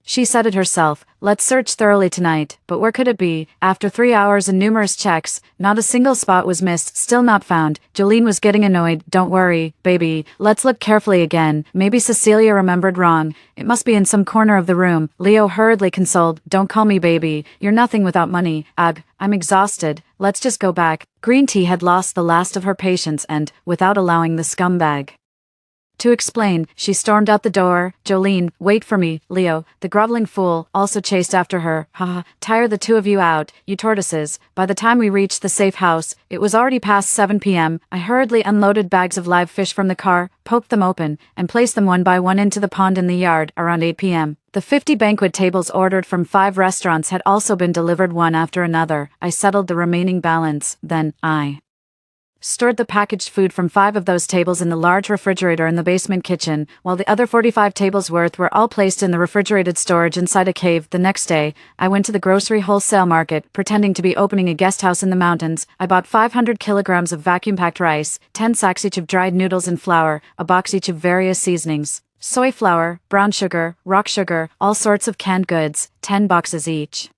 She said it herself. Let's search thoroughly tonight. But where could it be? After 3 hours and numerous checks, not a single spot was missed. Still not found. Jolene was getting annoyed. Don't worry, baby. Let's look carefully again. Maybe Cecilia remembered wrong. It must be in some corner of the room. Leo hurriedly consoled. Don't call me baby. You're nothing without money. Ugh, I'm exhausted. Let's just go back. Green tea had lost the last of her patience and, without allowing the scumbag to explain, she stormed out the door. Jolene, wait for me. Leo, the groveling fool, also chased after her. Haha, tire the two of you out, you tortoises. By the time we reached the safe house, it was already past 7 p.m. I hurriedly unloaded bags of live fish from the car, poked them open, and placed them one by one into the pond in the yard. Around 8 p.m. The 50 banquet tables ordered from 5 restaurants had also been delivered one after another. I settled the remaining balance. Then, I stored the packaged food from 5 of those tables in the large refrigerator in the basement kitchen, while the other 45 tables worth were all placed in the refrigerated storage inside a cave. The next day, I went to the grocery wholesale market, pretending to be opening a guest house in the mountains. I bought 500 kilograms of vacuum-packed rice, 10 sacks each of dried noodles and flour, a box each of various seasonings, soy flour, brown sugar, rock sugar, all sorts of canned goods, 10 boxes each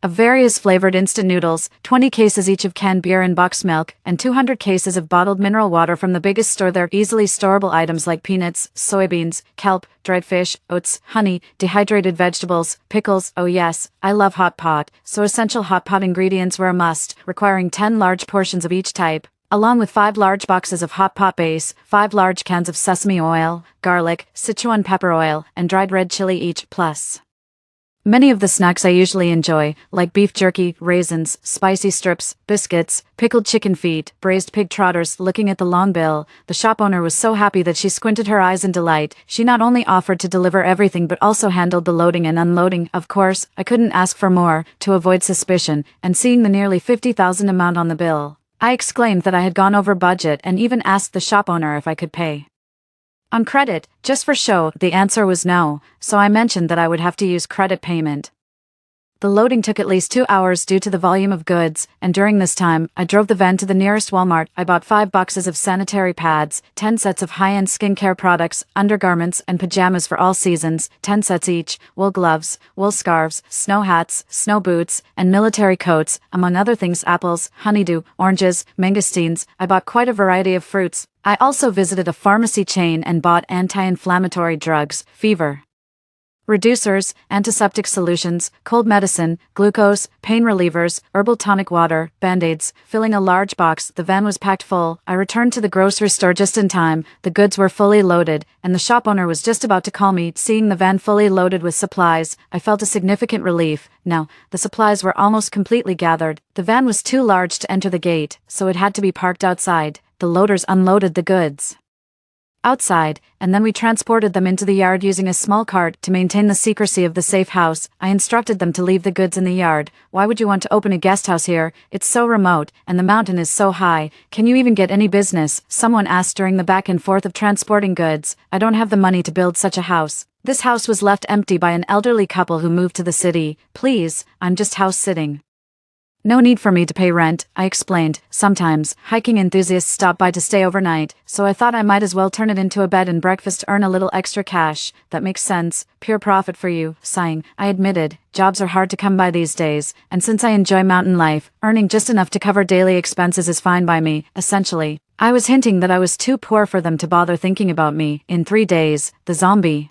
of various flavored instant noodles, 20 cases each of canned beer and boxed milk, and 200 cases of bottled mineral water from the biggest store there. Easily storable items like peanuts, soybeans, kelp, dried fish, oats, honey, dehydrated vegetables, pickles. Oh yes, I love hot pot, so essential hot pot ingredients were a must, requiring 10 large portions of each type, along with 5 large boxes of hot pot base, 5 large cans of sesame oil, garlic, Sichuan pepper oil, and dried red chili each, plus many of the snacks I usually enjoy, like beef jerky, raisins, spicy strips, biscuits, pickled chicken feet, braised pig trotters. Looking at the long bill, the shop owner was so happy that she squinted her eyes in delight. She not only offered to deliver everything but also handled the loading and unloading. Of course, I couldn't ask for more, to avoid suspicion, and seeing the nearly 50,000 amount on the bill, I exclaimed that I had gone over budget and even asked the shop owner if I could pay on credit, just for show. The answer was no, so I mentioned that I would have to use credit payment. The loading took at least 2 hours due to the volume of goods, and during this time, I drove the van to the nearest Walmart. I bought 5 boxes of sanitary pads, 10 sets of high-end skincare products, undergarments, and pajamas for all seasons, 10 sets each, wool gloves, wool scarves, snow hats, snow boots, and military coats, among other things apples, honeydew, oranges, mangosteens. I bought quite a variety of fruits. I also visited a pharmacy chain and bought anti-inflammatory drugs, fever reducers, antiseptic solutions, cold medicine, glucose, pain relievers, herbal tonic water, band-aids. Filling a large box, the van was packed full. I returned to the grocery store just in time. The goods were fully loaded, and the shop owner was just about to call me. Seeing the van fully loaded with supplies, I felt a significant relief. Now, the supplies were almost completely gathered. The van was too large to enter the gate, so it had to be parked outside. The loaders unloaded the goods outside, and then we transported them into the yard using a small cart. To maintain the secrecy of the safe house, I instructed them to leave the goods in the yard. Why would you want to open a guest house here? It's so remote, and the mountain is so high. Can you even get any business? Someone asked during the back and forth of transporting goods. I don't have the money to build such a house. This house was left empty by an elderly couple who moved to the city. Please, I'm just house sitting. No need for me to pay rent, I explained. Sometimes, hiking enthusiasts stop by to stay overnight, so I thought I might as well turn it into a bed and breakfast to earn a little extra cash. That makes sense. Pure profit for you. Sighing, I admitted, jobs are hard to come by these days, and since I enjoy mountain life, earning just enough to cover daily expenses is fine by me. Essentially, I was hinting that I was too poor for them to bother thinking about me. In 3 days, the zombie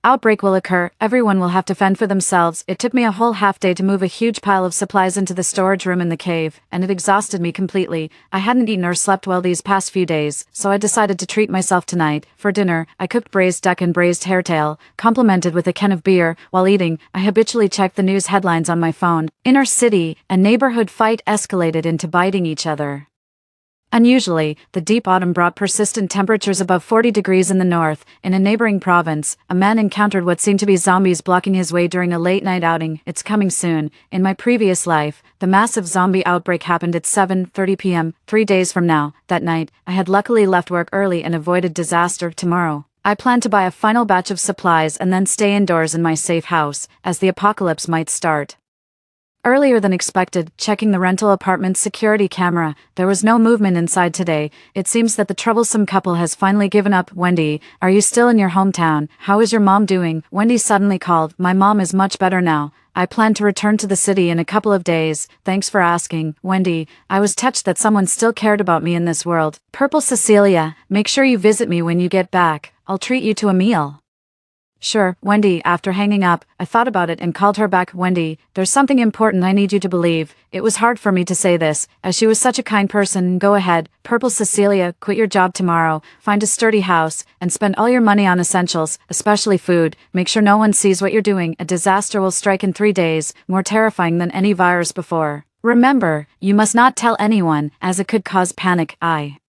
outbreak will occur. Everyone will have to fend for themselves. It took me a whole half day to move a huge pile of supplies into the storage room in the cave, and it exhausted me completely. I hadn't eaten or slept well these past few days, so I decided to treat myself tonight. For dinner, I cooked braised duck and braised hairtail, complemented with a can of beer. While eating, I habitually checked the news headlines on my phone. Inner city, a neighborhood fight escalated into biting each other. Unusually, the deep autumn brought persistent temperatures above 40 degrees in the north. In a neighboring province, a man encountered what seemed to be zombies blocking his way during a late-night outing. It's coming soon. In my previous life, the massive zombie outbreak happened at 7:30 p.m., 3 days from now. That night, I had luckily left work early and avoided disaster. Tomorrow, I plan to buy a final batch of supplies and then stay indoors in my safe house, as the apocalypse might start. Earlier than expected, checking the rental apartment's security camera, there was no movement inside today. It seems that the troublesome couple has finally given up. Wendy, are you still in your hometown? How is your mom doing? Wendy suddenly called. My mom is much better now. I plan to return to the city in a couple of days. Thanks for asking, Wendy. I was touched that someone still cared about me in this world. Purple Cecilia, make sure you visit me when you get back. I'll treat you to a meal. Sure, Wendy. After hanging up, I thought about it and called her back. Wendy, there's something important I need you to believe. It was hard for me to say this, as she was such a kind person. Go ahead, Purple Cecilia, quit your job tomorrow, find a sturdy house, and spend all your money on essentials, especially food. Make sure no one sees what you're doing. A disaster will strike in 3 days, more terrifying than any virus before. Remember, you must not tell anyone, as it could cause panic. I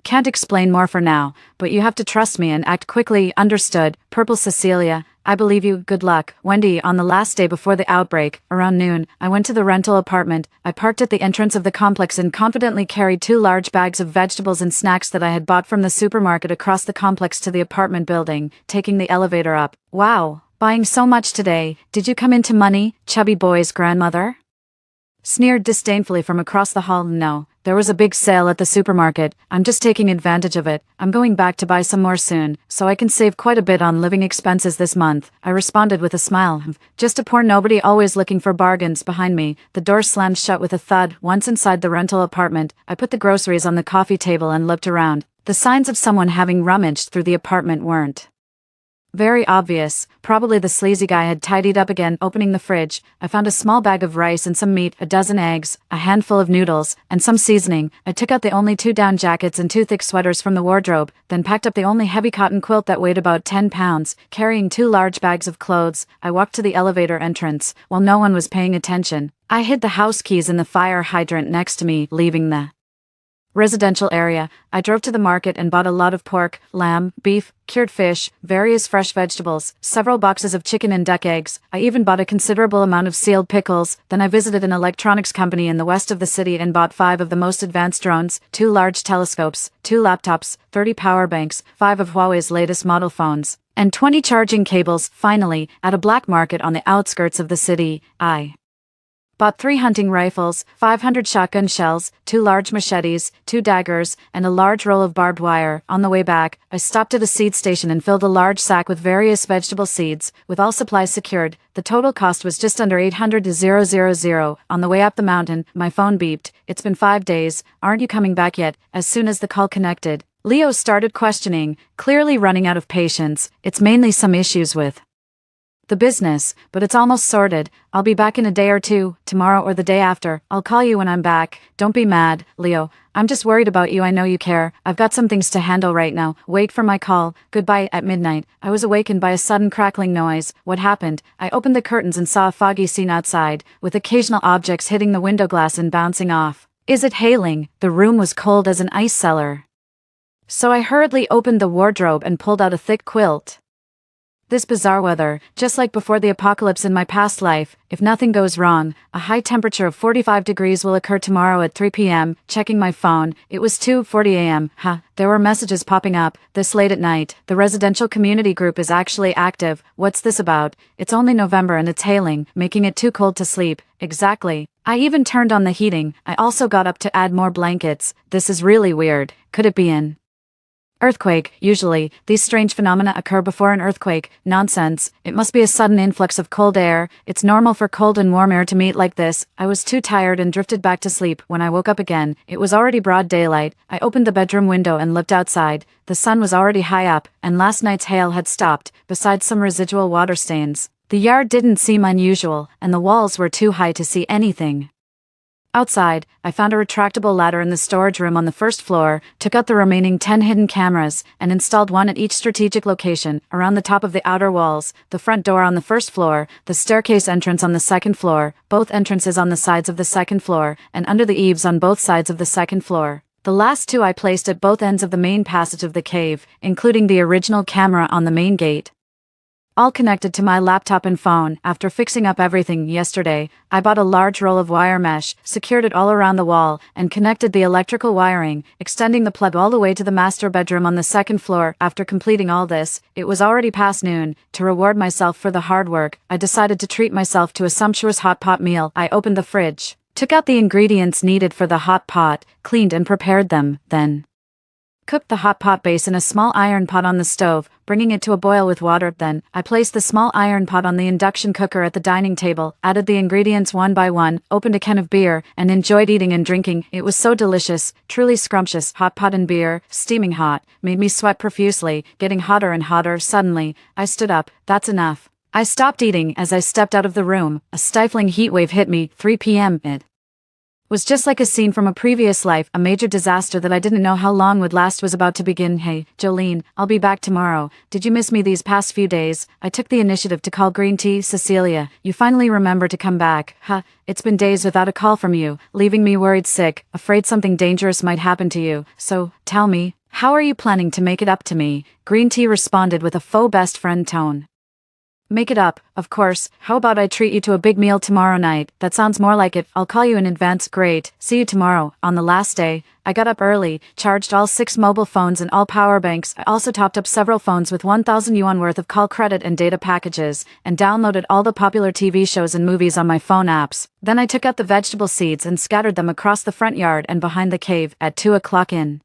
can't explain more for now, but you have to trust me and act quickly. Understood, Purple Cecilia. I believe you. Good luck. Wendy, on the last day before the outbreak, around noon, I went to the rental apartment. I parked at the entrance of the complex and confidently carried 2 large bags of vegetables and snacks that I had bought from the supermarket across the complex to the apartment building, taking the elevator up. Wow, buying so much today. Did you come into money, chubby boy's grandmother? Sneered disdainfully from across the hall. No, there was a big sale at the supermarket. I'm just taking advantage of it. I'm going back to buy some more soon, so I can save quite a bit on living expenses this month. I responded with a smile. Just a poor nobody always looking for bargains. Behind me, the door slammed shut with a thud. Once inside the rental apartment, I put the groceries on the coffee table and looked around. The signs of someone having rummaged through the apartment weren't very obvious. Probably the sleazy guy had tidied up again. Opening the fridge, I found a small bag of rice and some meat, a dozen eggs, a handful of noodles, and some seasoning. I took out the only 2 down jackets and 2 thick sweaters from the wardrobe, then packed up the only heavy cotton quilt that weighed about 10 pounds. Carrying 2 large bags of clothes, I walked to the elevator entrance. While no one was paying attention, I hid the house keys in the fire hydrant next to me. Leaving the residential area, I drove to the market and bought a lot of pork, lamb, beef, cured fish, various fresh vegetables, several boxes of chicken and duck eggs. I even bought a considerable amount of sealed pickles. Then I visited an electronics company in the west of the city and bought 5 of the most advanced drones, 2 large telescopes, 2 laptops, 30 power banks, 5 of Huawei's latest model phones, and 20 charging cables. Finally, at a black market on the outskirts of the city, I bought 3 hunting rifles, 500 shotgun shells, 2 large machetes, 2 daggers, and a large roll of barbed wire. On the way back, I stopped at a seed station and filled a large sack with various vegetable seeds. With all supplies secured, the total cost was just under 800 to 000. On the way up the mountain, my phone beeped. It's been 5 days, aren't you coming back yet? As soon as the call connected, Leo started questioning, clearly running out of patience. It's mainly some issues with the business, but it's almost sorted. I'll be back in a day or two, tomorrow or the day after. I'll call you when I'm back. Don't be mad, Leo. I'm just worried about you. I know you care. I've got some things to handle right now. Wait for my call. Goodbye. At midnight, I was awakened by a sudden crackling noise. What happened? I opened the curtains and saw a foggy scene outside, with occasional objects hitting the window glass and bouncing off. Is it hailing? The room was cold as an ice cellar. So I hurriedly opened the wardrobe and pulled out a thick quilt. This bizarre weather, just like before the apocalypse in my past life, if nothing goes wrong, a high temperature of 45 degrees will occur tomorrow at 3 p.m. Checking my phone, it was 2:40 a.m. There were messages popping up. This late at night, the residential community group is actually active. What's this about? It's only November and it's hailing, making it too cold to sleep. Exactly. I even turned on the heating. I also got up to add more blankets. This is really weird. Could it be an earthquake? Usually, these strange phenomena occur before an earthquake. Nonsense. It must be a sudden influx of cold air. It's normal for cold and warm air to meet like this. I was too tired and drifted back to sleep. When I woke up again, it was already broad daylight. I opened the bedroom window and looked outside. The sun was already high up, and last night's hail had stopped, besides some residual water stains. The yard didn't seem unusual, and the walls were too high to see anything. Outside, I found a retractable ladder in the storage room on the first floor, took out the remaining 10 hidden cameras, and installed one at each strategic location, around the top of the outer walls, the front door on the first floor, the staircase entrance on the second floor, both entrances on the sides of the second floor, and under the eaves on both sides of the second floor. The last 2 I placed at both ends of the main passage of the cave, including the original camera on the main gate. All connected to my laptop and phone. After fixing up everything yesterday, I bought a large roll of wire mesh, secured it all around the wall, and connected the electrical wiring, extending the plug all the way to the master bedroom on the second floor. After completing all this, it was already past noon. To reward myself for the hard work, I decided to treat myself to a sumptuous hot pot meal. I opened the fridge, took out the ingredients needed for the hot pot, cleaned and prepared them, then cooked the hot pot base in a small iron pot on the stove, bringing it to a boil with water. Then, I placed the small iron pot on the induction cooker at the dining table, added the ingredients one by one, opened a can of beer, and enjoyed eating and drinking. It was so delicious, truly scrumptious. Hot pot and beer, steaming hot, made me sweat profusely, getting hotter and hotter. Suddenly, I stood up. That's enough. I stopped eating as I stepped out of the room. A stifling heat wave hit me. 3 p.m. It was just like a scene from a previous life. A major disaster that I didn't know how long would last was about to begin. Hey, Jolene, I'll be back tomorrow. Did you miss me these past few days? I took the initiative to call Green Tea. Cecilia, you finally remember to come back. It's been days without a call from you, leaving me worried sick, afraid something dangerous might happen to you. So, tell me, how are you planning to make it up to me? Green Tea responded with a faux best friend tone. Make it up, of course. How about I treat you to a big meal tomorrow night? That sounds more like it. I'll call you in advance. Great. See you tomorrow. On the last day, I got up early, charged all 6 mobile phones and all power banks. I also topped up several phones with 1,000 yuan worth of call credit and data packages, and downloaded all the popular TV shows and movies on my phone apps. Then I took out the vegetable seeds and scattered them across the front yard and behind the cave. At 2 o'clock in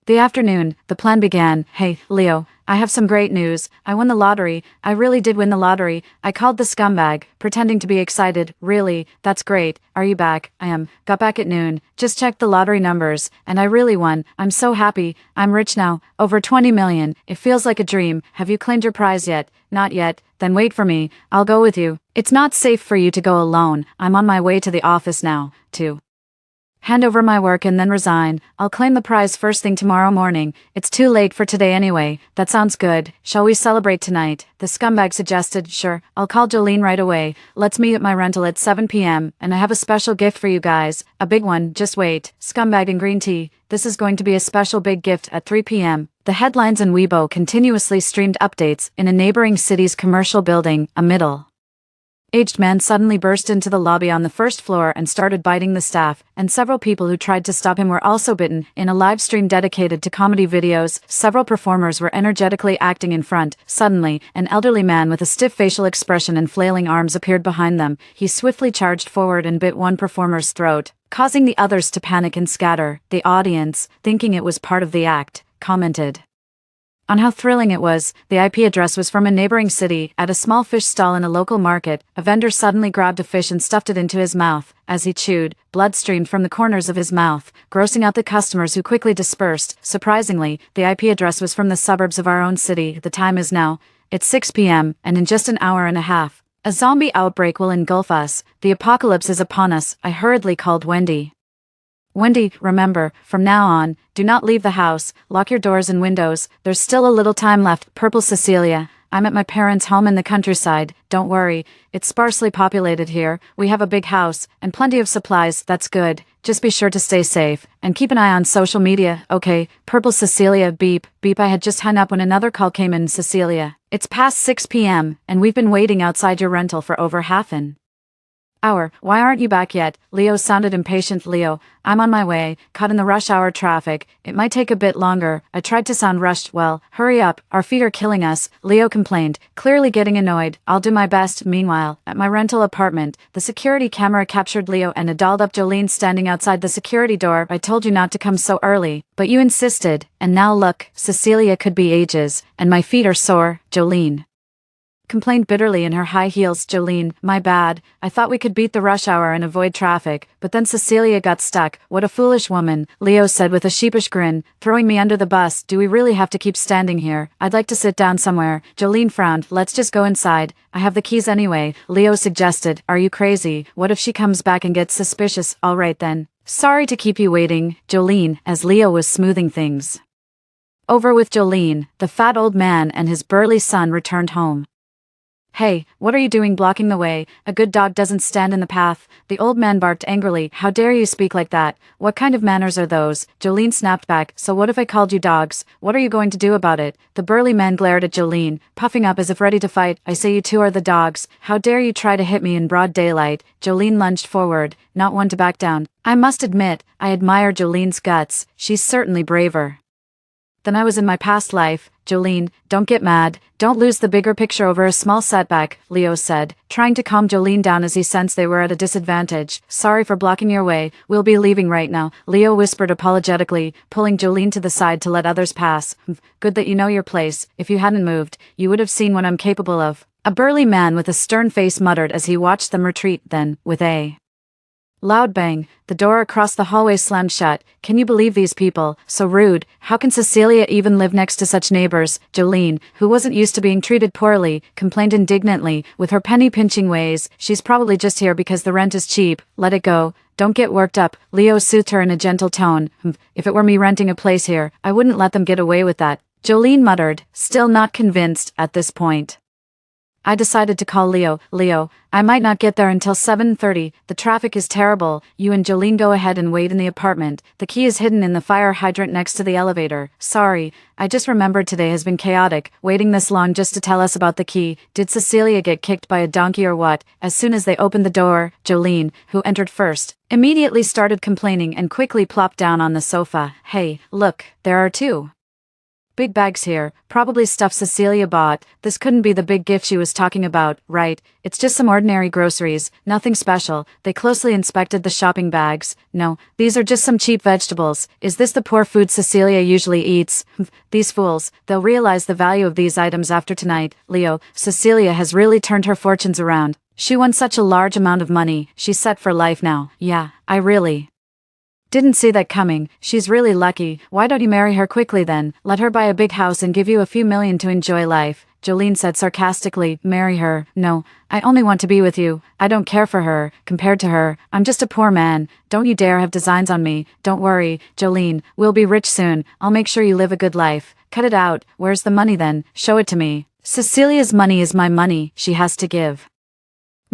the afternoon, the plan began. Hey, Leo, I have some great news. I won the lottery. I really did win the lottery. I called the scumbag, pretending to be excited. Really? That's great. Are you back? I am. Got back at noon. Just checked the lottery numbers, and I really won. I'm so happy. I'm rich now. Over 20 million. It feels like a dream. Have you claimed your prize yet? Not yet. Then wait for me. I'll go with you. It's not safe for you to go alone. I'm on my way to the office now, to hand over my work and then resign. I'll claim the prize first thing tomorrow morning. It's too late for today anyway. That sounds good. Shall we celebrate tonight? The scumbag suggested. Sure. I'll call Jolene right away. Let's meet at my rental at 7 p.m. And I have a special gift for you guys. A big one. Just wait. Scumbag and Green Tea. This is going to be a special big gift at 3 p.m. The headlines and Weibo continuously streamed updates in a neighboring city's commercial building, a middle Aged man suddenly burst into the lobby on the first floor and started biting the staff, and several people who tried to stop him were also bitten. In a live stream dedicated to comedy videos, several performers were energetically acting in front. Suddenly, an elderly man with a stiff facial expression and flailing arms appeared behind them. He swiftly charged forward and bit one performer's throat, causing the others to panic and scatter. The audience, thinking it was part of the act, commented on how thrilling it was. The IP address was from a neighboring city. At a small fish stall in a local market, a vendor suddenly grabbed a fish and stuffed it into his mouth. As he chewed, blood streamed from the corners of his mouth, grossing out the customers who quickly dispersed. Surprisingly, the IP address was from the suburbs of our own city. The time is now. It's 6 p.m., and in just an hour and a half, a zombie outbreak will engulf us. The apocalypse is upon us. I hurriedly called Wendy. Wendy, remember, from now on, do not leave the house, lock your doors and windows, there's still a little time left. Purple Cecilia, I'm at my parents' home in the countryside. Don't worry, it's sparsely populated here, we have a big house, and plenty of supplies. That's good, just be sure to stay safe, and keep an eye on social media. Okay, Purple Cecilia. Beep, beep. I had just hung up when another call came in. Cecilia, it's past 6 p.m., and we've been waiting outside your rental for over half an hour. Why aren't you back yet? Leo sounded impatient. Leo, I'm on my way, caught in the rush hour traffic. It might take a bit longer. I tried to sound rushed. Well, hurry up, our feet are killing us, Leo complained, clearly getting annoyed. I'll do my best. Meanwhile, at my rental apartment, the security camera captured Leo and a dolled-up Jolene standing outside the security door. I told you not to come so early, but you insisted, and now look, Cecilia could be ages, and my feet are sore, Jolene complained bitterly in her high heels. Jolene, my bad, I thought we could beat the rush hour and avoid traffic, but then Cecilia got stuck. What a foolish woman, Leo said with a sheepish grin, throwing me under the bus. Do we really have to keep standing here? I'd like to sit down somewhere. Jolene frowned. Let's just go inside. I have the keys anyway, Leo suggested. Are you crazy? What if she comes back and gets suspicious? All right then. Sorry to keep you waiting, Jolene, as Leo was smoothing things over with Jolene. The fat old man and his burly son returned home. Hey, what are you doing blocking the way? A good dog doesn't stand in the path. The old man barked angrily. How dare you speak like that? What kind of manners are those? Jolene snapped back. So what if I called you dogs? What are you going to do about it? The burly man glared at Jolene, puffing up as if ready to fight. I say you two are the dogs. How dare you try to hit me in broad daylight? Jolene lunged forward, not one to back down. I must admit, I admire Jolene's guts. She's certainly braver than I was in my past life. Jolene, don't get mad, don't lose the bigger picture over a small setback, Leo said, trying to calm Jolene down as he sensed they were at a disadvantage. Sorry for blocking your way, we'll be leaving right now, Leo whispered apologetically, pulling Jolene to the side to let others pass. Good that you know your place. If you hadn't moved, you would have seen what I'm capable of, a burly man with a stern face muttered as he watched them retreat. Then, with a loud bang, the door across the hallway slammed shut. Can you believe these people? So rude. How can Cecilia even live next to such neighbors? Jolene, who wasn't used to being treated poorly, complained indignantly. With her penny-pinching ways, she's probably just here because the rent is cheap. Let it go. Don't get worked up, Leo soothed her in a gentle tone. If it were me renting a place here, I wouldn't let them get away with that, Jolene muttered, still not convinced at this point. I decided to call Leo. Leo, I might not get there until 7:30. The traffic is terrible. You and Jolene go ahead and wait in the apartment. The key is hidden in the fire hydrant next to the elevator. Sorry, I just remembered today has been chaotic. Waiting this long just to tell us about the key. Did Cecilia get kicked by a donkey or what? As soon as they opened the door, Jolene, who entered first, immediately started complaining and quickly plopped down on the sofa. Hey, look, there are two big bags here, probably stuff Cecilia bought. This couldn't be the big gift she was talking about, right? It's just some ordinary groceries, nothing special. They closely inspected the shopping bags. No, these are just some cheap vegetables. Is this the poor food Cecilia usually eats? These fools, they'll realize the value of these items after tonight. Leo, Cecilia has really turned her fortunes around. She won such a large amount of money. She's set for life now. Yeah, I really didn't see that coming. She's really lucky. Why don't you marry her quickly then? Let her buy a big house and give you a few million to enjoy life, Jolene said sarcastically. Marry her? No, I only want to be with you. I don't care for her. Compared to her, I'm just a poor man. Don't you dare have designs on me. Don't worry, Jolene, we'll be rich soon. I'll make sure you live a good life. Cut it out. Where's the money then? Show it to me. Cecilia's money is my money. She has to give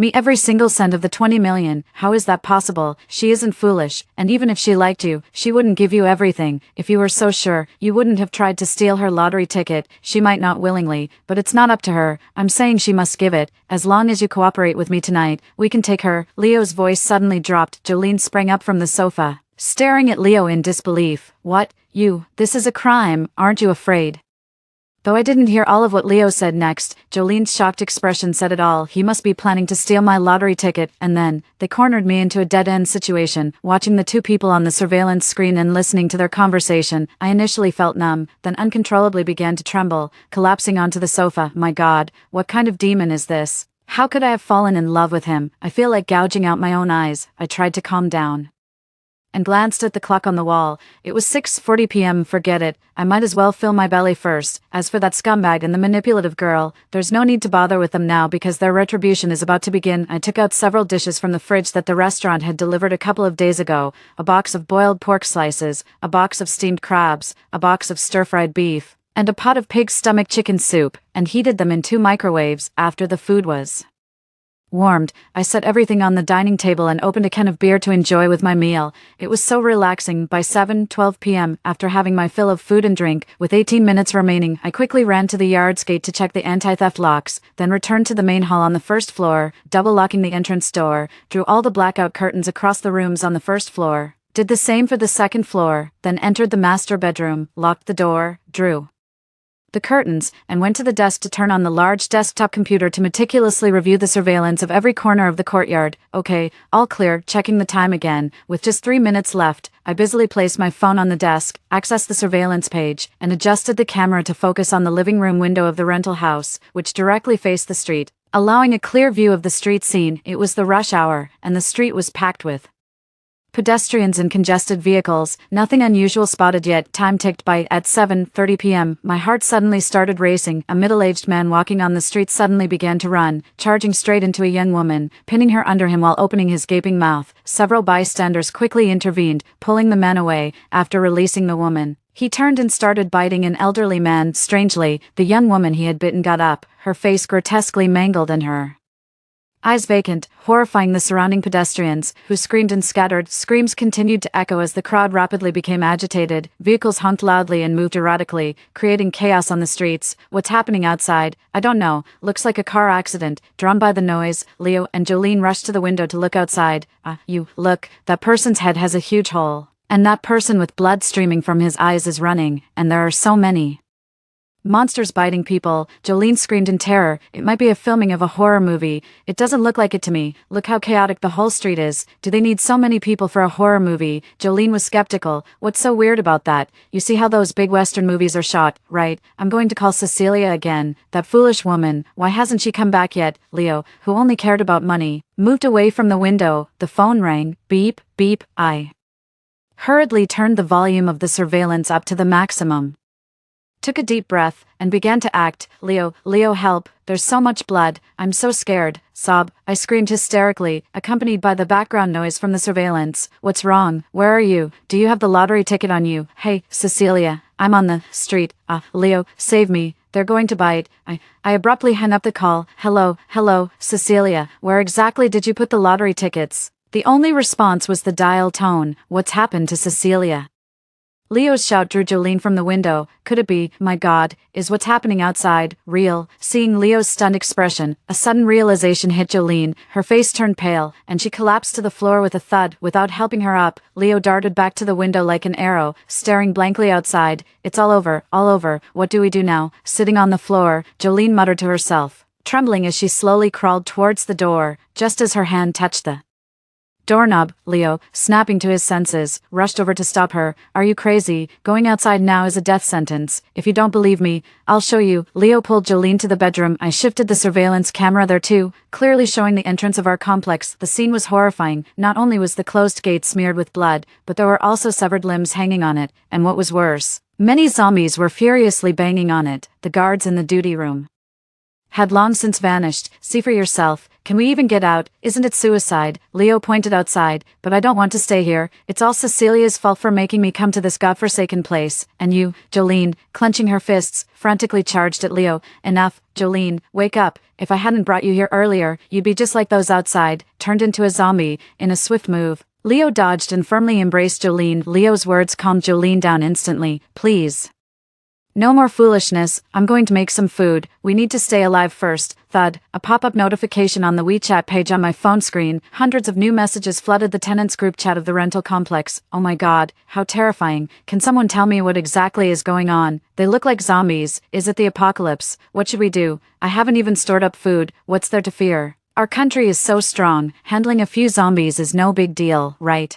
Me every single cent of the 20 million. How is that possible? She isn't foolish, and even if she liked you, she wouldn't give you everything. If you were so sure, you wouldn't have tried to steal her lottery ticket. She might not willingly, but it's not up to her. I'm saying she must give it. As long as you cooperate with me tonight, we can take her. Leo's voice suddenly dropped. Jolene sprang up from the sofa, staring at Leo in disbelief. What? You? This is a crime, aren't you afraid? Though I didn't hear all of what Leo said next, Jolene's shocked expression said it all. He must be planning to steal my lottery ticket, and then, they cornered me into a dead-end situation. Watching the two people on the surveillance screen and listening to their conversation, I initially felt numb, then uncontrollably began to tremble, collapsing onto the sofa. My God, what kind of demon is this? How could I have fallen in love with him? I feel like gouging out my own eyes. I tried to calm down and glanced at the clock on the wall. It was 6:40 p.m. Forget it, I might as well fill my belly first. As for that scumbag and the manipulative girl, there's no need to bother with them now because their retribution is about to begin. I took out several dishes from the fridge that the restaurant had delivered a couple of days ago, a box of boiled pork slices, a box of steamed crabs, a box of stir-fried beef, and a pot of pig's stomach chicken soup, and heated them in 2 microwaves. After the food was warmed, I set everything on the dining table and opened a can of beer to enjoy with my meal. It was so relaxing. By 7:12 p.m., after having my fill of food and drink, with 18 minutes remaining, I quickly ran to the yard's gate to check the anti-theft locks, then returned to the main hall on the first floor, double-locking the entrance door, drew all the blackout curtains across the rooms on the first floor, did the same for the second floor, then entered the master bedroom, locked the door, drew the curtains, and went to the desk to turn on the large desktop computer to meticulously review the surveillance of every corner of the courtyard. Okay, all clear. Checking the time again. With just 3 minutes left, I busily placed my phone on the desk, accessed the surveillance page, and adjusted the camera to focus on the living room window of the rental house, which directly faced the street, allowing a clear view of the street scene. It was the rush hour, and the street was packed with pedestrians and congested vehicles. Nothing unusual spotted yet. Time ticked by. At 7:30 p.m., my heart suddenly started racing. A middle-aged man walking on the street suddenly began to run, charging straight into a young woman, pinning her under him while opening his gaping mouth. Several bystanders quickly intervened, pulling the man away. After releasing the woman, he turned and started biting an elderly man. Strangely, the young woman he had bitten got up, her face grotesquely mangled and her eyes vacant, horrifying the surrounding pedestrians, who screamed and scattered. Screams continued to echo as the crowd rapidly became agitated. Vehicles honked loudly and moved erratically, creating chaos on the streets. What's happening outside? I don't know. Looks like a car accident. Drawn by the noise, Leo and Jolene rushed to the window to look outside. Look, that person's head has a huge hole. And that person with blood streaming from his eyes is running, and there are so many monsters biting people. Jolene screamed in terror. It might be a filming of a horror movie. It doesn't look like it to me. Look how chaotic the whole street is. Do they need so many people for a horror movie? Jolene was skeptical. What's so weird about that? You see how those big Western movies are shot, right? I'm going to call Cecilia again. That foolish woman. Why hasn't she come back yet? Leo, who only cared about money, moved away from the window. The phone rang. Beep, beep. I hurriedly turned the volume of the surveillance up to the maximum, took a deep breath, and began to act. Leo, help, there's so much blood, I'm so scared. Sob, I screamed hysterically, accompanied by the background noise from the surveillance. What's wrong? Where are you? Do you have the lottery ticket on you? Hey, Cecilia, I'm on the street. Leo, save me, they're going to bite. I abruptly hung up the call. Hello, Cecilia, where exactly did you put the lottery tickets? The only response was the dial tone. What's happened to Cecilia? Leo's shout drew Jolene from the window. Could it be, my God, is what's happening outside real? Seeing Leo's stunned expression, a sudden realization hit Jolene. Her face turned pale, and she collapsed to the floor with a thud. Without helping her up, Leo darted back to the window like an arrow, staring blankly outside. It's all over. What do we do now? Sitting on the floor, Jolene muttered to herself, trembling as she slowly crawled towards the door. Just as her hand touched the doorknob, Leo, snapping to his senses, rushed over to stop her. Are you crazy? Going outside now is a death sentence. If you don't believe me, I'll show you. Leo pulled Jolene to the bedroom. I shifted the surveillance camera there too, clearly showing the entrance of our complex. The scene was horrifying. Not only was the closed gate smeared with blood, but there were also severed limbs hanging on it, and what was worse, many zombies were furiously banging on it. The guards in the duty room had long since vanished. See for yourself. Can we even get out? Isn't it suicide? Leo pointed outside. But I don't want to stay here. It's all Cecilia's fault for making me come to this godforsaken place. And you, Jolene, clenching her fists, frantically charged at Leo. Enough, Jolene, wake up. If I hadn't brought you here earlier, you'd be just like those outside, turned into a zombie, in a swift move. Leo dodged and firmly embraced Jolene. Leo's words calmed Jolene down instantly. Please. No more foolishness, I'm going to make some food, we need to stay alive first. Thud, a pop-up notification on the WeChat page on my phone screen. Hundreds of new messages flooded the tenants group chat of the rental complex. Oh my god, how terrifying. Can someone tell me what exactly is going on? They look like zombies. Is it the apocalypse? What should we do? I haven't even stored up food. What's there to fear? Our country is so strong. Handling a few zombies is no big deal, right?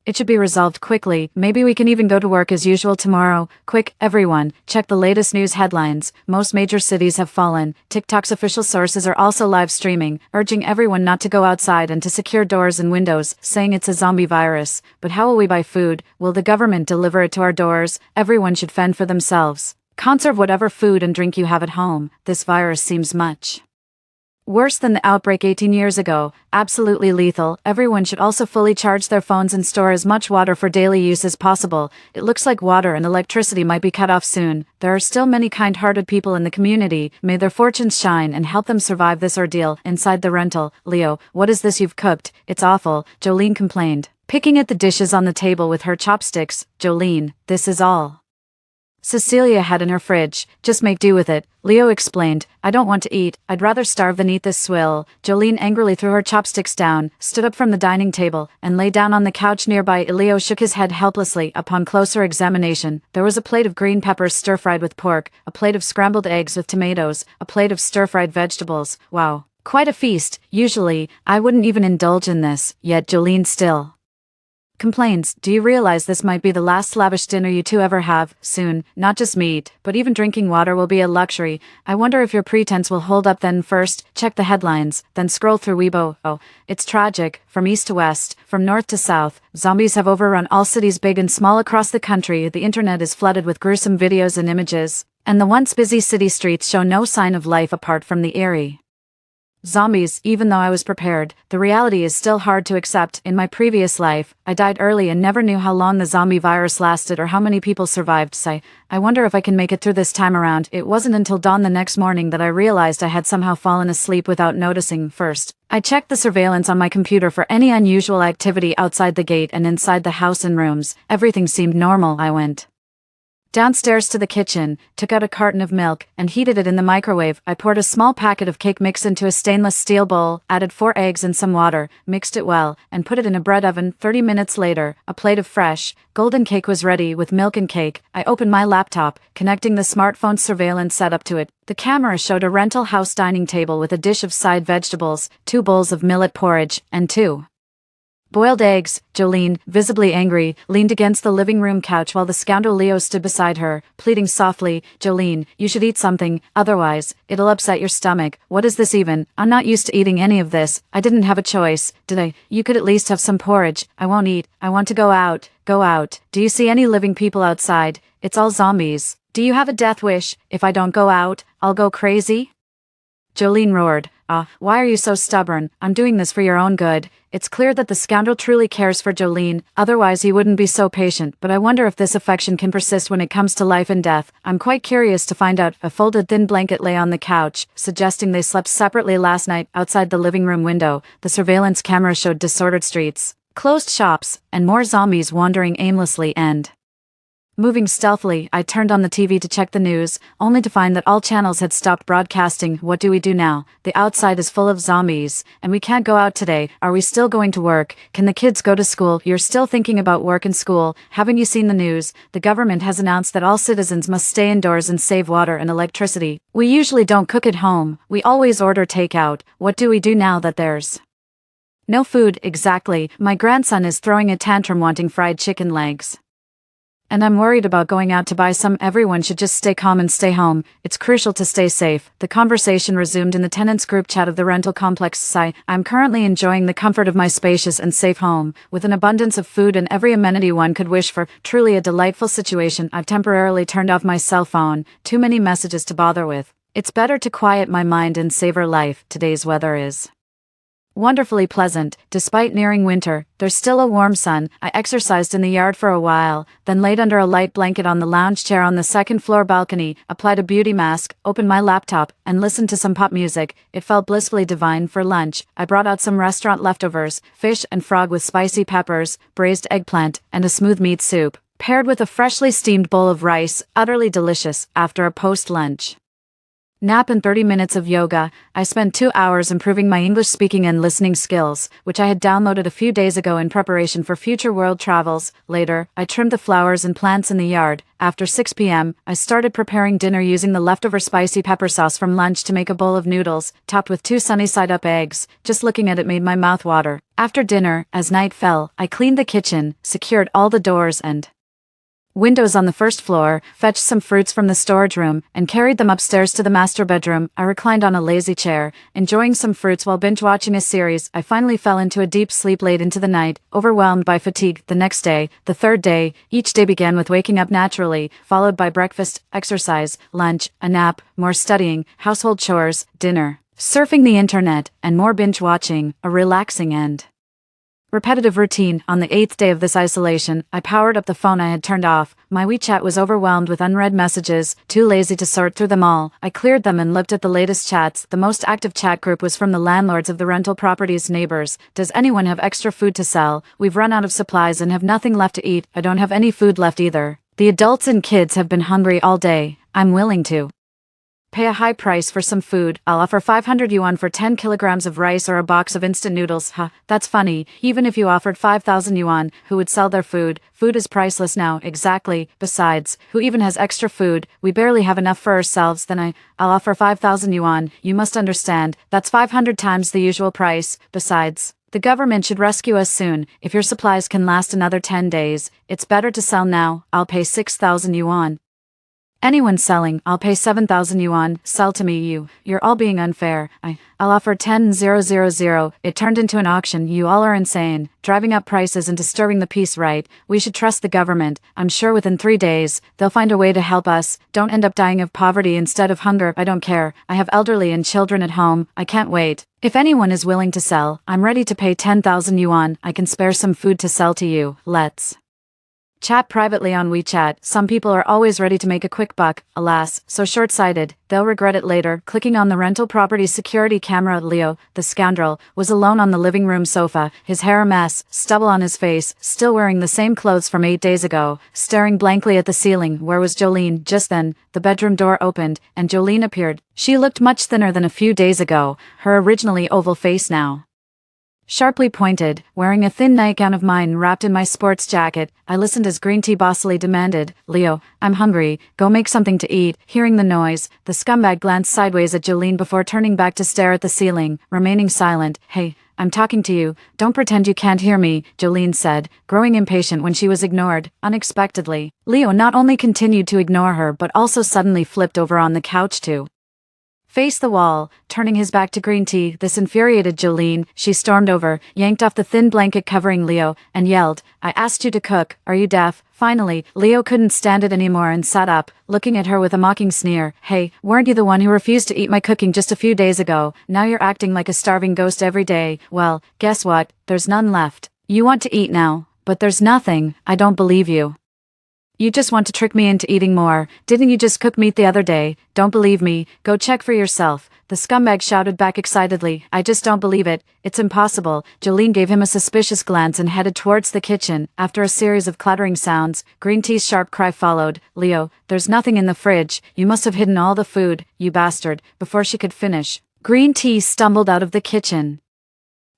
It should be resolved quickly. Maybe we can even go to work as usual tomorrow. Quick, everyone, check the latest news headlines. Most major cities have fallen. TikTok's official sources are also live streaming, urging everyone not to go outside and to secure doors and windows, saying it's a zombie virus. But how will we buy food? Will the government deliver it to our doors? Everyone should fend for themselves. Conserve whatever food and drink you have at home. This virus seems much worse than the outbreak 18 years ago, absolutely lethal. Everyone should also fully charge their phones and store as much water for daily use as possible. It looks like water and electricity might be cut off soon. There are still many kind-hearted people in the community. May their fortunes shine and help them survive this ordeal. Inside the rental, Leo, what is this you've cooked? It's awful, Jolene complained, picking at the dishes on the table with her chopsticks. Jolene, this is all Cecilia had in her fridge, just make do with it, Leo explained. I don't want to eat, I'd rather starve than eat this swill. Jolene angrily threw her chopsticks down, stood up from the dining table, and lay down on the couch nearby. Leo shook his head helplessly. Upon closer examination, there was a plate of green peppers stir-fried with pork, a plate of scrambled eggs with tomatoes, a plate of stir-fried vegetables. Wow, quite a feast. Usually, I wouldn't even indulge in this, yet Jolene still complains. Do you realize this might be the last lavish dinner you two ever have? Soon, not just meat, but even drinking water will be a luxury. I wonder if your pretense will hold up then. First, check the headlines, then scroll through Weibo. Oh, it's tragic. From east to west, from north to south, zombies have overrun all cities big and small across the country. The internet is flooded with gruesome videos and images, and the once busy city streets show no sign of life apart from the eerie zombies. Even though I was prepared, the reality is still hard to accept. In my previous life, I died early and never knew how long the zombie virus lasted or how many people survived. I wonder if I can make it through this time around. It wasn't until dawn the next morning that I realized I had somehow fallen asleep without noticing. First, I checked the surveillance on my computer for any unusual activity outside the gate and inside the house and rooms. Everything seemed normal. I went downstairs to the kitchen, took out a carton of milk, and heated it in the microwave. I poured a small packet of cake mix into a stainless steel bowl, added 4 eggs and some water, mixed it well, and put it in a bread oven. 30 minutes later, a plate of fresh, golden cake was ready. With milk and cake, I opened my laptop, connecting the smartphone surveillance setup to it. The camera showed a rental house dining table with a dish of side vegetables, 2 bowls of millet porridge, and 2 boiled eggs. Jolene, visibly angry, leaned against the living room couch while the scoundrel Leo stood beside her, pleading softly. Jolene, you should eat something, otherwise, it'll upset your stomach. What is this even? I'm not used to eating any of this. I didn't have a choice, did I? You could at least have some porridge. I won't eat. I want to go out. Go out. Do you see any living people outside? It's all zombies. Do you have a death wish? If I don't go out, I'll go crazy? Jolene roared. Why are you so stubborn? I'm doing this for your own good. It's clear that the scoundrel truly cares for Jolene, otherwise he wouldn't be so patient, but I wonder if this affection can persist when it comes to life and death. I'm quite curious to find out. A folded thin blanket lay on the couch, suggesting they slept separately last night. Outside the living room window, the surveillance camera showed disordered streets, closed shops, and more zombies wandering aimlessly and moving stealthily. I turned on the TV to check the news, only to find that all channels had stopped broadcasting. What do we do now? The outside is full of zombies, and we can't go out today. Are we still going to work? Can the kids go to school? You're still thinking about work and school. Haven't you seen the news? The government has announced that all citizens must stay indoors and save water and electricity. We usually don't cook at home. We always order takeout. What do we do now that there's no food? Exactly. My grandson is throwing a tantrum wanting fried chicken legs, and I'm worried about going out to buy some. Everyone should just stay calm and stay home. It's crucial to stay safe. The conversation resumed in the tenants group chat of the rental complex. I'm currently enjoying the comfort of my spacious and safe home, with an abundance of food and every amenity one could wish for. Truly a delightful situation. I've temporarily turned off my cell phone. Too many messages to bother with. It's better to quiet my mind and savor life. Today's weather is wonderfully pleasant. Despite nearing winter, there's still a warm sun. I exercised in the yard for a while, then laid under a light blanket on the lounge chair on the second floor balcony, applied a beauty mask, opened my laptop, and listened to some pop music. It felt blissfully divine. For lunch, I brought out some restaurant leftovers, fish and frog with spicy peppers, braised eggplant, and a smooth meat soup, paired with a freshly steamed bowl of rice, utterly delicious. After a post-lunch nap and 30 minutes of yoga, I spent 2 hours improving my English speaking and listening skills, which I had downloaded a few days ago in preparation for future world travels. Later, I trimmed the flowers and plants in the yard. After 6 p.m., I started preparing dinner using the leftover spicy pepper sauce from lunch to make a bowl of noodles, topped with 2 sunny side-up eggs. Just looking at it made my mouth water. After dinner, as night fell, I cleaned the kitchen, secured all the doors and windows on the first floor, fetched some fruits from the storage room, and carried them upstairs to the master bedroom. I reclined on a lazy chair, enjoying some fruits while binge-watching a series. I finally fell into a deep sleep late into the night, overwhelmed by fatigue. The next day, the third day, each day began with waking up naturally, followed by breakfast, exercise, lunch, a nap, more studying, household chores, dinner, surfing the internet, and more binge-watching, a relaxing end repetitive routine. On the 8th day of this isolation, I powered up the phone I had turned off. My WeChat was overwhelmed with unread messages, too lazy to sort through them all. I cleared them and looked at the latest chats. The most active chat group was from the landlords of the rental property's neighbors. Does anyone have extra food to sell? We've run out of supplies and have nothing left to eat. I don't have any food left either. The adults and kids have been hungry all day. I'm willing to pay a high price for some food. I'll offer 500 yuan for 10 kilograms of rice or a box of instant noodles. That's funny. Even if you offered 5,000 yuan, who would sell their food? Food is priceless now. Exactly. Besides, who even has extra food? We barely have enough for ourselves. Then I'll offer 5,000 yuan. You must understand, that's 500 times the usual price. Besides, the government should rescue us soon. If your supplies can last another 10 days, it's better to sell now. I'll pay 6,000 yuan. Anyone selling, I'll pay 7,000 yuan. Sell to me. You're all being unfair. I'll offer 10,000. It turned into an auction. You all are insane, driving up prices and disturbing the peace. Right? We should trust the government. I'm sure within 3 days, they'll find a way to help us. Don't end up dying of poverty instead of hunger. I don't care. I have elderly and children at home. I can't wait. If anyone is willing to sell, I'm ready to pay 10,000 yuan. I can spare some food to sell to you. Let's chat privately on WeChat. Some people are always ready to make a quick buck. Alas, so short-sighted. They'll regret it later. Clicking on the rental property's security camera, Leo, the scoundrel, was alone on the living room sofa, his hair a mess, stubble on his face, still wearing the same clothes from 8 days ago, staring blankly at the ceiling. Where was Jolene? Just then, the bedroom door opened, and Jolene appeared. She looked much thinner than a few days ago, her originally oval face now sharply pointed, wearing a thin nightgown of mine wrapped in my sports jacket. I listened as Green Tea bossily demanded, Leo, I'm hungry, go make something to eat. Hearing the noise, the scumbag glanced sideways at Jolene before turning back to stare at the ceiling, remaining silent. Hey, I'm talking to you, don't pretend you can't hear me, Jolene said, growing impatient when she was ignored. Unexpectedly, Leo not only continued to ignore her but also suddenly flipped over on the couch to face the wall, turning his back to Green Tea. This infuriated Jolene. She stormed over, yanked off the thin blanket covering Leo, and yelled, I asked you to cook, are you deaf? Finally, Leo couldn't stand it anymore and sat up, looking at her with a mocking sneer. Hey, weren't you the one who refused to eat my cooking just a few days ago? Now you're acting like a starving ghost every day. Well, guess what? There's none left. You want to eat now, but there's nothing. I don't believe you. You just want to trick me into eating more. Didn't you just cook meat the other day? Don't believe me? Go check for yourself. The scumbag shouted back excitedly. I just don't believe it. It's impossible. Jolene gave him a suspicious glance and headed towards the kitchen. After a series of clattering sounds, Green Tea's sharp cry followed. Leo, there's nothing in the fridge. You must have hidden all the food, you bastard. Before she could finish, Green Tea stumbled out of the kitchen,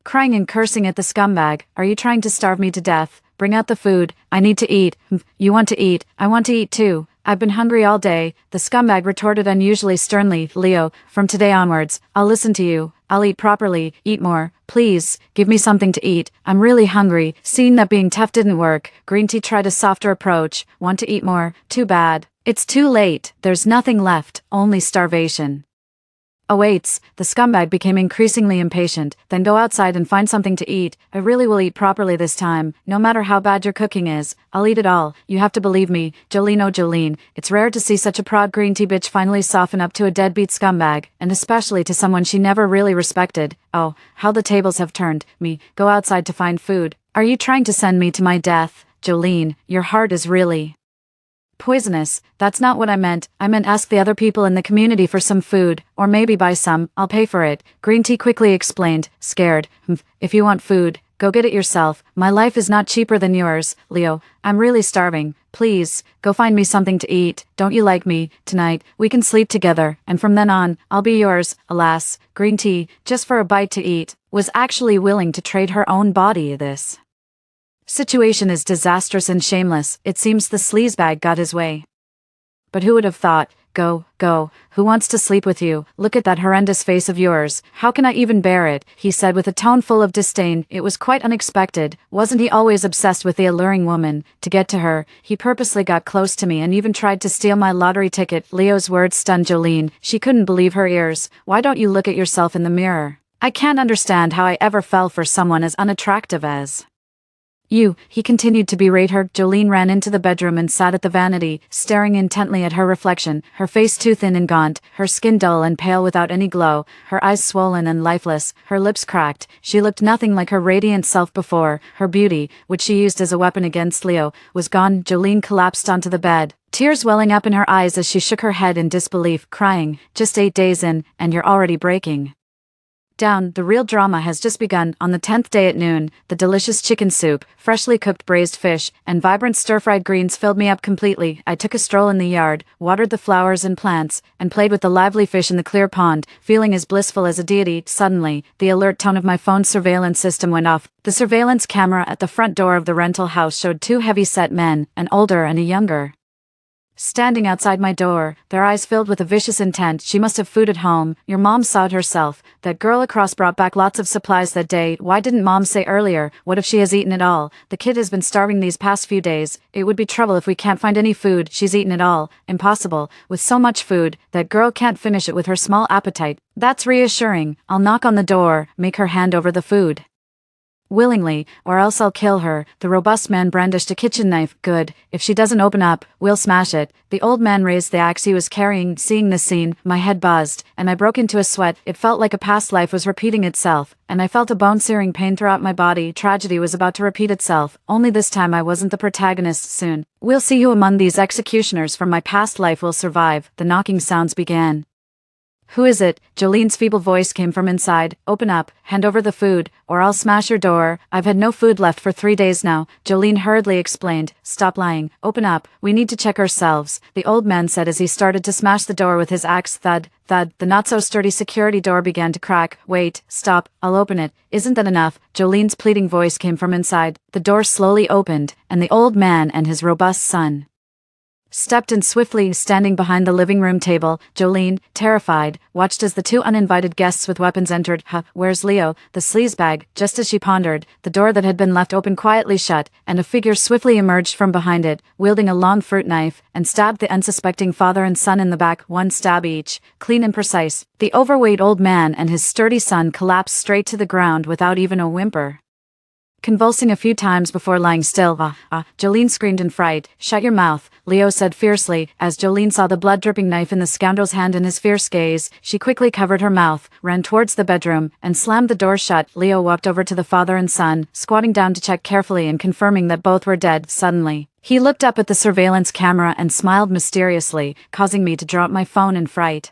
crying and cursing at the scumbag. Are you trying to starve me to death? Bring out the food. I need to eat. You want to eat. I want to eat too. I've been hungry all day, the scumbag retorted unusually sternly. Leo, from today onwards, I'll listen to you. I'll eat properly. Eat more. Please, give me something to eat. I'm really hungry. Seeing that being tough didn't work, Green Tea tried a softer approach. Want to eat more? Too bad. It's too late. There's nothing left, only starvation. Awaits, the scumbag became increasingly impatient. Then go outside and find something to eat. I really will eat properly this time. No matter how bad your cooking is, I'll eat it all. You have to believe me, Jolene. Oh Jolene, it's rare to see such a proud green tea bitch finally soften up to a deadbeat scumbag, and especially to someone she never really respected. Oh, how the tables have turned. Me, go outside to find food. Are you trying to send me to my death? Jolene, your heart is really poisonous. That's not what I meant. I meant ask the other people in the community for some food, or maybe buy some. I'll pay for it. Green tea quickly explained, scared. If you want food, go get it yourself. My life is not cheaper than yours, Leo. I'm really starving. Please, go find me something to eat. Don't you like me? Tonight, we can sleep together, and from then on, I'll be yours. Alas, Green tea, just for a bite to eat, was actually willing to trade her own body. This situation is disastrous and shameless. It seems the sleazebag got his way. But who would have thought? Go, go. Who wants to sleep with you? Look at that horrendous face of yours. How can I even bear it? He said with a tone full of disdain. It was quite unexpected. Wasn't he always obsessed with the alluring woman? To get to her, he purposely got close to me and even tried to steal my lottery ticket. Leo's words stunned Jolene. She couldn't believe her ears. Why don't you look at yourself in the mirror? I can't understand how I ever fell for someone as unattractive as you. He continued to berate her. Jolene ran into the bedroom and sat at the vanity, staring intently at her reflection, her face too thin and gaunt, her skin dull and pale without any glow, her eyes swollen and lifeless, her lips cracked. She looked nothing like her radiant self before. Her beauty, which she used as a weapon against Leo, was gone. Jolene collapsed onto the bed, tears welling up in her eyes as she shook her head in disbelief, crying, "Just 8 days in, and you're already breaking down. The real drama has just begun." On the 10th day at noon, the delicious chicken soup, freshly cooked braised fish, and vibrant stir-fried greens filled me up completely. I took a stroll in the yard, watered the flowers and plants, and played with the lively fish in the clear pond, feeling as blissful as a deity. Suddenly, the alert tone of my phone's surveillance system went off. The surveillance camera at the front door of the rental house showed 2 heavy-set men, an older and a younger, standing outside my door, their eyes filled with a vicious intent. "She must have food at home. Your mom saw it herself. That girl across brought back lots of supplies that day. Why didn't mom say earlier? What if she has eaten it all? The kid has been starving these past few days. It would be trouble if we can't find any food. She's eaten it all. Impossible. With so much food, that girl can't finish it with her small appetite." That's reassuring. I'll knock on the door, make her hand over the food willingly, or else I'll kill her. The robust man brandished a kitchen knife. Good. If she doesn't open up, we'll smash it. The old man raised the axe he was carrying. Seeing this scene, my head buzzed, and I broke into a sweat. It felt like a past life was repeating itself, and I felt a bone-searing pain throughout my body. Tragedy was about to repeat itself, only this time I wasn't the protagonist. Soon, we'll see who among these executioners from my past life will survive. The knocking sounds began. "Who is it?" Jolene's feeble voice came from inside. "Open up, hand over the food, or I'll smash your door. I've had no food left for 3 days now," Jolene hurriedly explained. "Stop lying. Open up. We need to check ourselves," the old man said as he started to smash the door with his axe. Thud, thud, the not-so-sturdy security door began to crack. "Wait, stop, I'll open it. Isn't that enough?" Jolene's pleading voice came from inside. The door slowly opened, and the old man and his robust son stepped in swiftly. Standing behind the living room table, Jolene, terrified, watched as the 2 uninvited guests with weapons entered. Where's Leo, the sleazebag? Just as she pondered, the door that had been left open quietly shut, and a figure swiftly emerged from behind it, wielding a long fruit knife, and stabbed the unsuspecting father and son in the back. 1 stab each, clean and precise. The overweight old man and his sturdy son collapsed straight to the ground without even a whimper, convulsing a few times before lying still. Jolene screamed in fright. "Shut your mouth," Leo said fiercely. As Jolene saw the blood-dripping knife in the scoundrel's hand in his fierce gaze, she quickly covered her mouth, ran towards the bedroom, and slammed the door shut. Leo walked over to the father and son, squatting down to check carefully and confirming that both were dead. Suddenly, he looked up at the surveillance camera and smiled mysteriously, causing me to drop my phone in fright.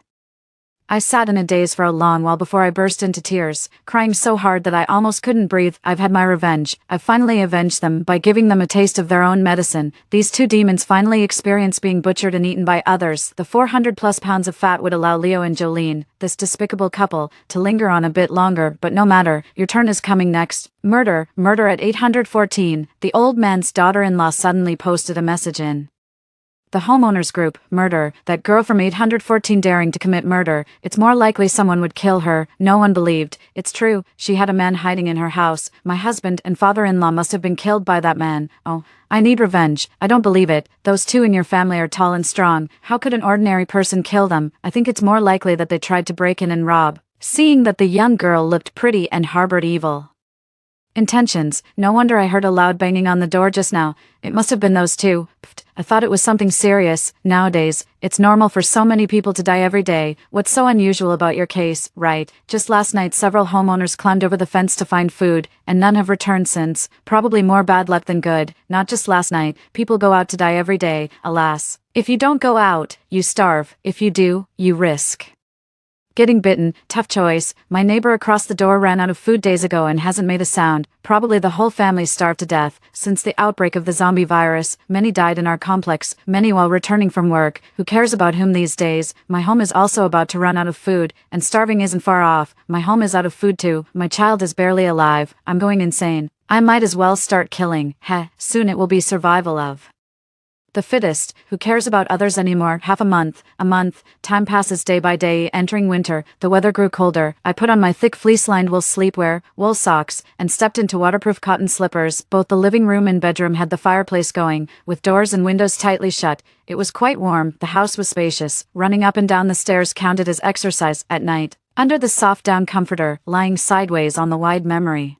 I sat in a daze for a long while before I burst into tears, crying so hard that I almost couldn't breathe. I've had my revenge. I've finally avenged them by giving them a taste of their own medicine. These 2 demons finally experienced being butchered and eaten by others. The 400+ pounds of fat would allow Leo and Jolene, this despicable couple, to linger on a bit longer, but no matter, your turn is coming next. Murder, murder at 814. The old man's daughter-in-law suddenly posted a message in The homeowners group, murder, that girl from 814 daring to commit murder. It's more likely someone would kill her. No one believed. It's true, she had a man hiding in her house. My husband and father-in-law must have been killed by that man. Oh, I need revenge. I don't believe it. Those two in your family are tall and strong. How could an ordinary person kill them? I think it's more likely that they tried to break in and rob. Seeing that the young girl looked pretty and harbored evil intentions, no wonder I heard a loud banging on the door just now. It must have been those two. Pfft, I thought it was something serious. Nowadays, it's normal for so many people to die every day. What's so unusual about your case? Right, just last night several homeowners climbed over the fence to find food, and none have returned since. Probably more bad luck than good. Not just last night, people go out to die every day, alas. If you don't go out, you starve. If you do, you risk getting bitten. Tough choice. My neighbor across the door ran out of food days ago and hasn't made a sound. Probably the whole family starved to death. Since the outbreak of the zombie virus, many died in our complex, many while returning from work. Who cares about whom these days? My home is also about to run out of food, and starving isn't far off. My home is out of food too. My child is barely alive. I'm going insane. I might as well start killing. Heh, soon it will be survival of the fittest. Who cares about others anymore? Half a month. Time passes day by day. Entering winter, the weather grew colder. I put on my thick fleece-lined wool sleepwear, wool socks, and stepped into waterproof cotton slippers. Both the living room and bedroom had the fireplace going, with doors and windows tightly shut. It was quite warm. The house was spacious. Running up and down the stairs counted as exercise at night. Under the soft down comforter, lying sideways on the wide memory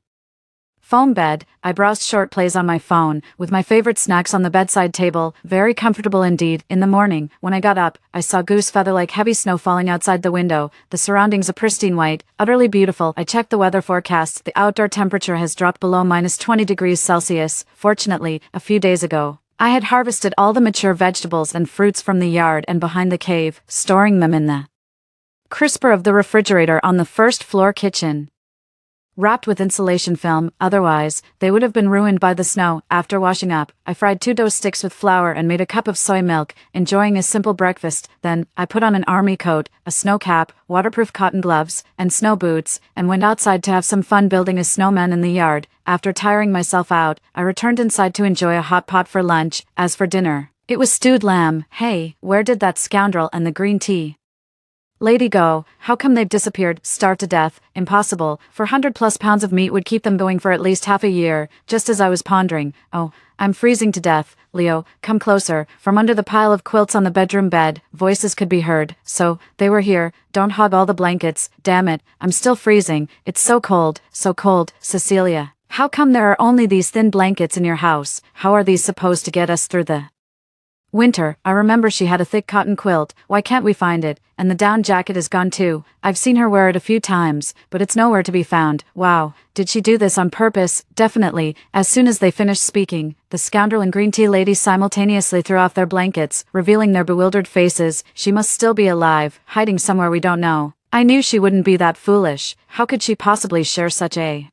foam bed, I browsed short plays on my phone, with my favorite snacks on the bedside table. Very comfortable indeed. In the morning, when I got up, I saw goose feather like heavy snow falling outside the window, the surroundings a pristine white, utterly beautiful. I checked the weather forecast. The outdoor temperature has dropped below -20 degrees Celsius. Fortunately, a few days ago, I had harvested all the mature vegetables and fruits from the yard and behind the cave, storing them in the crisper of the refrigerator on the first floor kitchen, wrapped with insulation film. Otherwise, they would have been ruined by the snow. After washing up, I fried 2 dough sticks with flour and made a cup of soy milk, enjoying a simple breakfast. Then, I put on an army coat, a snow cap, waterproof cotton gloves, and snow boots, and went outside to have some fun building a snowman in the yard. After tiring myself out, I returned inside to enjoy a hot pot for lunch. As for dinner, it was stewed lamb. Hey, where did that scoundrel and the green tea lady go? How come they've disappeared? Starved to death? Impossible. 400+ pounds of meat would keep them going for at least half a year. Just as I was pondering, oh, I'm freezing to death. Leo, come closer. From under the pile of quilts on the bedroom bed, voices could be heard. So, they were here. Don't hog all the blankets. Damn it, I'm still freezing. It's so cold, so cold. Cecilia, how come there are only these thin blankets in your house? How are these supposed to get us through the winter? I remember she had a thick cotton quilt. Why can't we find it? And the down jacket is gone too. I've seen her wear it a few times, but it's nowhere to be found. Wow, did she do this on purpose? Definitely. As soon as they finished speaking, the scoundrel and green tea lady simultaneously threw off their blankets, revealing their bewildered faces. She must still be alive, hiding somewhere we don't know. I knew she wouldn't be that foolish. How could she possibly share such a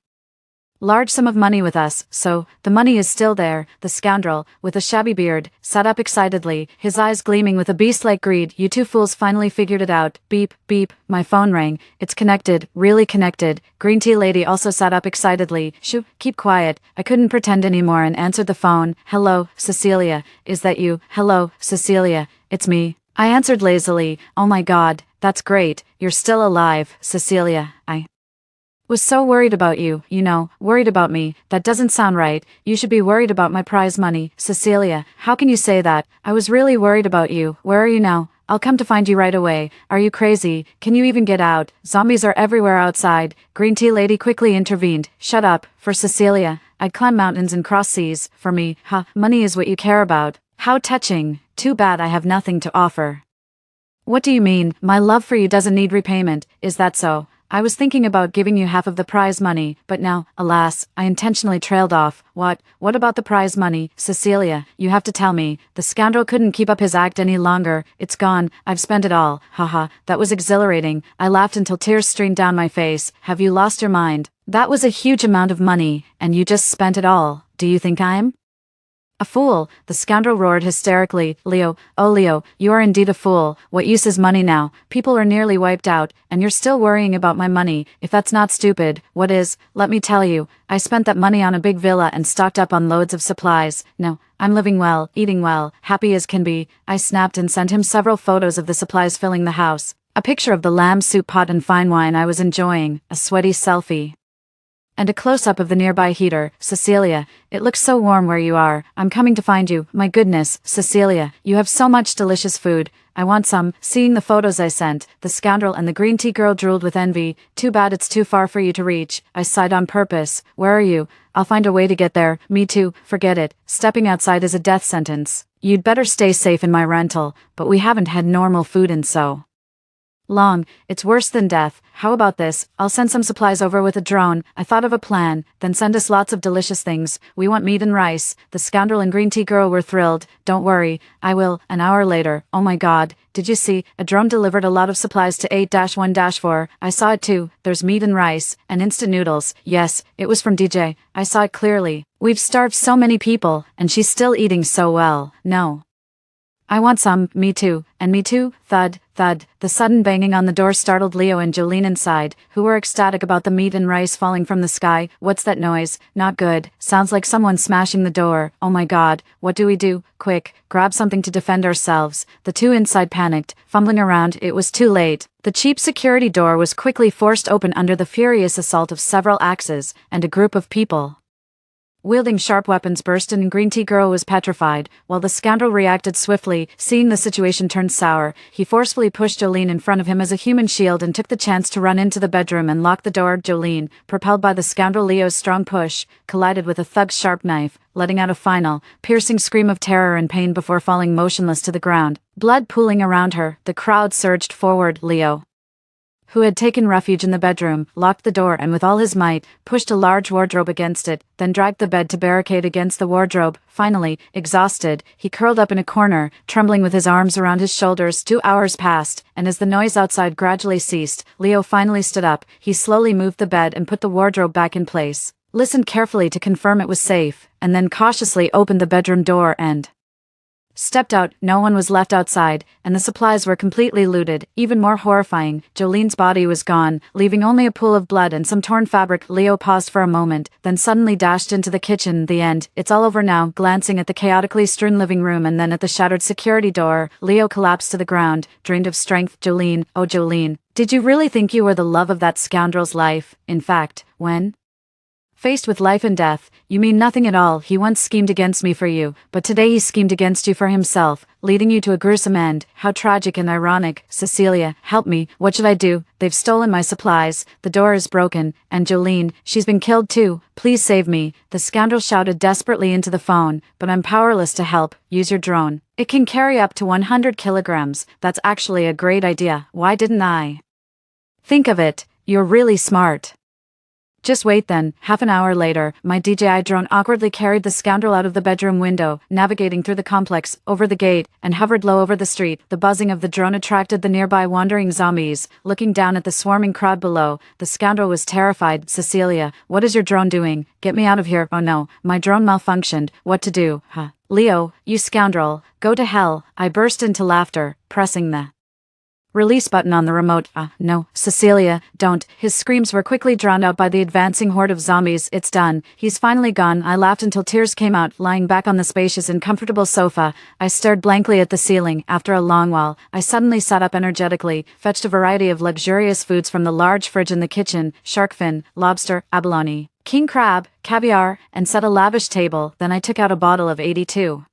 large sum of money with us? So, the money is still there. The scoundrel, with a shabby beard, sat up excitedly, his eyes gleaming with a beast-like greed. You two fools finally figured it out. Beep, beep, my phone rang. It's connected, really connected. Green tea lady also sat up excitedly. Shoo, keep quiet. I couldn't pretend anymore and answered the phone. Hello, Cecilia. Is that you? Hello, Cecilia. It's me. I answered lazily. Oh my God, that's great. You're still alive, Cecilia. I was so worried about you, worried about me. That doesn't sound right. You should be worried about my prize money. Cecilia, how can you say that? I was really worried about you. Where are you now? I'll come to find you right away. Are you crazy? Can you even get out? Zombies are everywhere outside. Green tea lady quickly intervened. Shut up. For Cecilia, I'd climb mountains and cross seas. For me, money is what you care about. How touching. Too bad I have nothing to offer. What do you mean? My love for you doesn't need repayment. Is that so? I was thinking about giving you half of the prize money, but now, alas, I intentionally trailed off. What about the prize money? Cecilia, you have to tell me. The scoundrel couldn't keep up his act any longer. It's gone. I've spent it all. Haha, that was exhilarating. I laughed until tears streamed down my face. Have you lost your mind? That was a huge amount of money, and you just spent it all. Do you think I'm a fool? The scoundrel roared hysterically. Leo, oh Leo, you are indeed a fool. What use is money now? People are nearly wiped out, and you're still worrying about my money. If that's not stupid, what is? Let me tell you, I spent that money on a big villa and stocked up on loads of supplies. No, I'm living well, eating well, happy as can be. I snapped and sent him several photos of the supplies filling the house. A picture of the lamb soup pot and fine wine I was enjoying, a sweaty selfie. And a close-up of the nearby heater. Cecilia, it looks so warm where you are. I'm coming to find you. My goodness, Cecilia, you have so much delicious food. I want some. Seeing the photos I sent, the scoundrel and the green tea girl drooled with envy. Too bad it's too far for you to reach. I sighed on purpose. Where are you? I'll find a way to get there. Me too. Forget it. Stepping outside is a death sentence. You'd better stay safe in my rental, but we haven't had normal food in so long. It's worse than death. How about this? I'll send some supplies over with a drone. I thought of a plan. Then send us lots of delicious things. We want meat and rice. The scoundrel and green tea girl were thrilled. Don't worry. I will. An hour later. Oh my god. Did you see? A drone delivered a lot of supplies to 8-1-4. I saw it too. There's meat and rice. And instant noodles. Yes, it was from DJ. I saw it clearly. We've starved so many people, and she's still eating so well. No. I want some. Me too. And me too. Thud, thud. The sudden banging on the door startled Leo and Jolene inside, who were ecstatic about the meat and rice falling from the sky. What's that noise? Not good. Sounds like someone smashing the door. Oh my god. What do we do? Quick, grab something to defend ourselves. The two inside panicked, fumbling around. It was too late. The cheap security door was quickly forced open under the furious assault of several axes, and a group of people wielding sharp weapons burst in, and Green Tea Girl was petrified. While the scoundrel reacted swiftly, seeing the situation turn sour, he forcefully pushed Jolene in front of him as a human shield and took the chance to run into the bedroom and lock the door. Jolene, propelled by the scoundrel Leo's strong push, collided with a thug's sharp knife, letting out a final, piercing scream of terror and pain before falling motionless to the ground. Blood pooling around her, the crowd surged forward. Leo, who had taken refuge in the bedroom, locked the door and with all his might, pushed a large wardrobe against it, then dragged the bed to barricade against the wardrobe. Finally, exhausted, he curled up in a corner, trembling with his arms around his shoulders. 2 hours passed, and as the noise outside gradually ceased, Leo finally stood up. He slowly moved the bed and put the wardrobe back in place, listened carefully to confirm it was safe, and then cautiously opened the bedroom door and stepped out. No one was left outside, and the supplies were completely looted. Even more horrifying, Jolene's body was gone, leaving only a pool of blood and some torn fabric. Leo paused for a moment, then suddenly dashed into the kitchen. The end. It's all over now. Glancing at the chaotically strewn living room and then at the shattered security door, Leo collapsed to the ground, drained of strength. Jolene, oh Jolene, did you really think you were the love of that scoundrel's life? In fact, when faced with life and death, you mean nothing at all. He once schemed against me for you, but today he schemed against you for himself, leading you to a gruesome end. How tragic and ironic. Cecilia, help me. What should I do? They've stolen my supplies. The door is broken. And Jolene, she's been killed too. Please save me. The scoundrel shouted desperately into the phone, but I'm powerless to help. Use your drone. It can carry up to 100 kilograms. That's actually a great idea. Why didn't I think of it? You're really smart. Just wait then. Half an hour later, my DJI drone awkwardly carried the scoundrel out of the bedroom window, navigating through the complex, over the gate, and hovered low over the street. The buzzing of the drone attracted the nearby wandering zombies. Looking down at the swarming crowd below, the scoundrel was terrified. Cecilia, what is your drone doing? Get me out of here. Oh no, my drone malfunctioned. What to do? Huh? Leo, you scoundrel, go to hell. I burst into laughter, pressing the release button on the remote. No, Cecilia, don't. His screams were quickly drowned out by the advancing horde of zombies. It's done. He's finally gone. I laughed until tears came out. Lying back on the spacious and comfortable sofa, I stared blankly at the ceiling. After a long while, I suddenly sat up energetically, fetched a variety of luxurious foods from the large fridge in the kitchen: shark fin, lobster, abalone, king crab, caviar, and set a lavish table. Then I took out a bottle of 82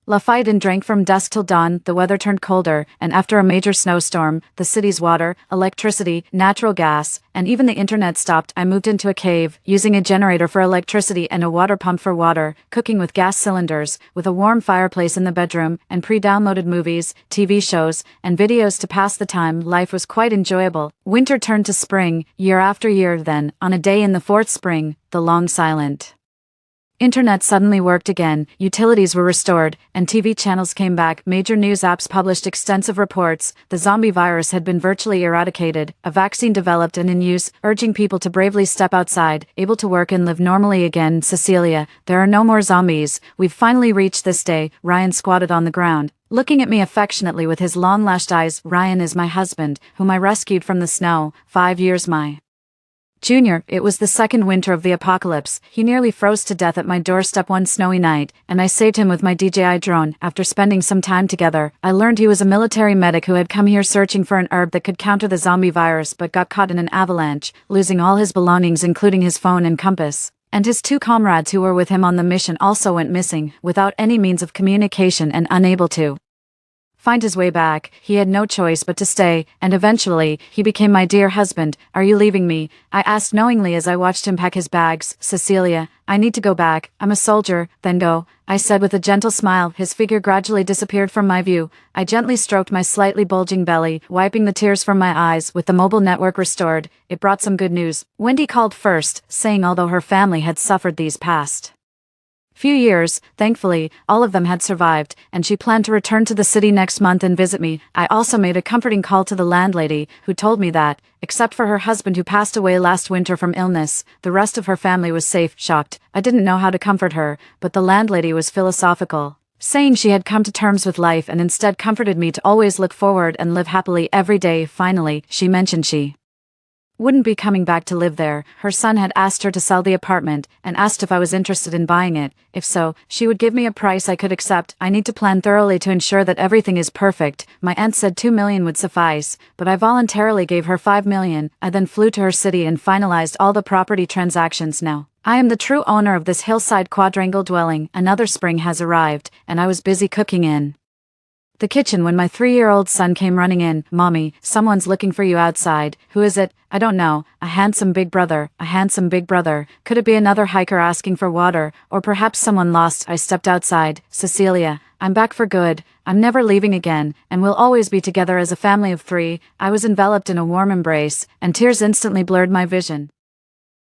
Lafite and drank from dusk till dawn. The weather turned colder, and after a major snowstorm, the city's water, electricity, natural gas, and even the internet stopped. I moved into a cave, using a generator for electricity and a water pump for water, cooking with gas cylinders, with a warm fireplace in the bedroom, and pre-downloaded movies, TV shows, and videos to pass the time. Life was quite enjoyable. Winter turned to spring, year after year. Then, on a day in the fourth spring, the long silent internet suddenly worked again, utilities were restored, and TV channels came back. Major news apps published extensive reports. The zombie virus had been virtually eradicated, a vaccine developed and in use, urging people to bravely step outside, able to work and live normally again. Cecilia, there are no more zombies. We've finally reached this day. Ryan squatted on the ground, looking at me affectionately with his long-lashed eyes. Ryan is my husband, whom I rescued from the snow. 5 years. My Junior, it was the second winter of the apocalypse. He nearly froze to death at my doorstep one snowy night, and I saved him with my DJI drone. After spending some time together, I learned he was a military medic who had come here searching for an herb that could counter the zombie virus but got caught in an avalanche, losing all his belongings including his phone and compass. And his two comrades who were with him on the mission also went missing, without any means of communication and unable to find his way back. He had no choice but to stay, and eventually, he became my dear husband. Are you leaving me? I asked knowingly as I watched him pack his bags. Cecilia, I need to go back. I'm a soldier. Then go, I said with a gentle smile. His figure gradually disappeared from my view. I gently stroked my slightly bulging belly, wiping the tears from my eyes. With the mobile network restored, it brought some good news. Wendy called first, saying although her family had suffered these past few years, thankfully, all of them had survived, and she planned to return to the city next month and visit me. I also made a comforting call to the landlady, who told me that, except for her husband who passed away last winter from illness, the rest of her family was safe. Shocked, I didn't know how to comfort her, but the landlady was philosophical, saying she had come to terms with life and instead comforted me to always look forward and live happily every day. Finally, she mentioned she wouldn't be coming back to live there. Her son had asked her to sell the apartment, and asked if I was interested in buying it. If so, she would give me a price I could accept. I need to plan thoroughly to ensure that everything is perfect. My aunt said 2 million would suffice, but I voluntarily gave her 5 million. I then flew to her city and finalized all the property transactions. Now, I am the true owner of this hillside quadrangle dwelling. Another spring has arrived, and I was busy cooking in the kitchen when my 3-year-old son came running in. Mommy, someone's looking for you outside. Who is it? I don't know. A handsome big brother. A handsome big brother. Could it be another hiker asking for water? Or perhaps someone lost? I stepped outside. Cecilia, I'm back for good. I'm never leaving again, and we'll always be together as a family of 3. I was enveloped in a warm embrace, and tears instantly blurred my vision.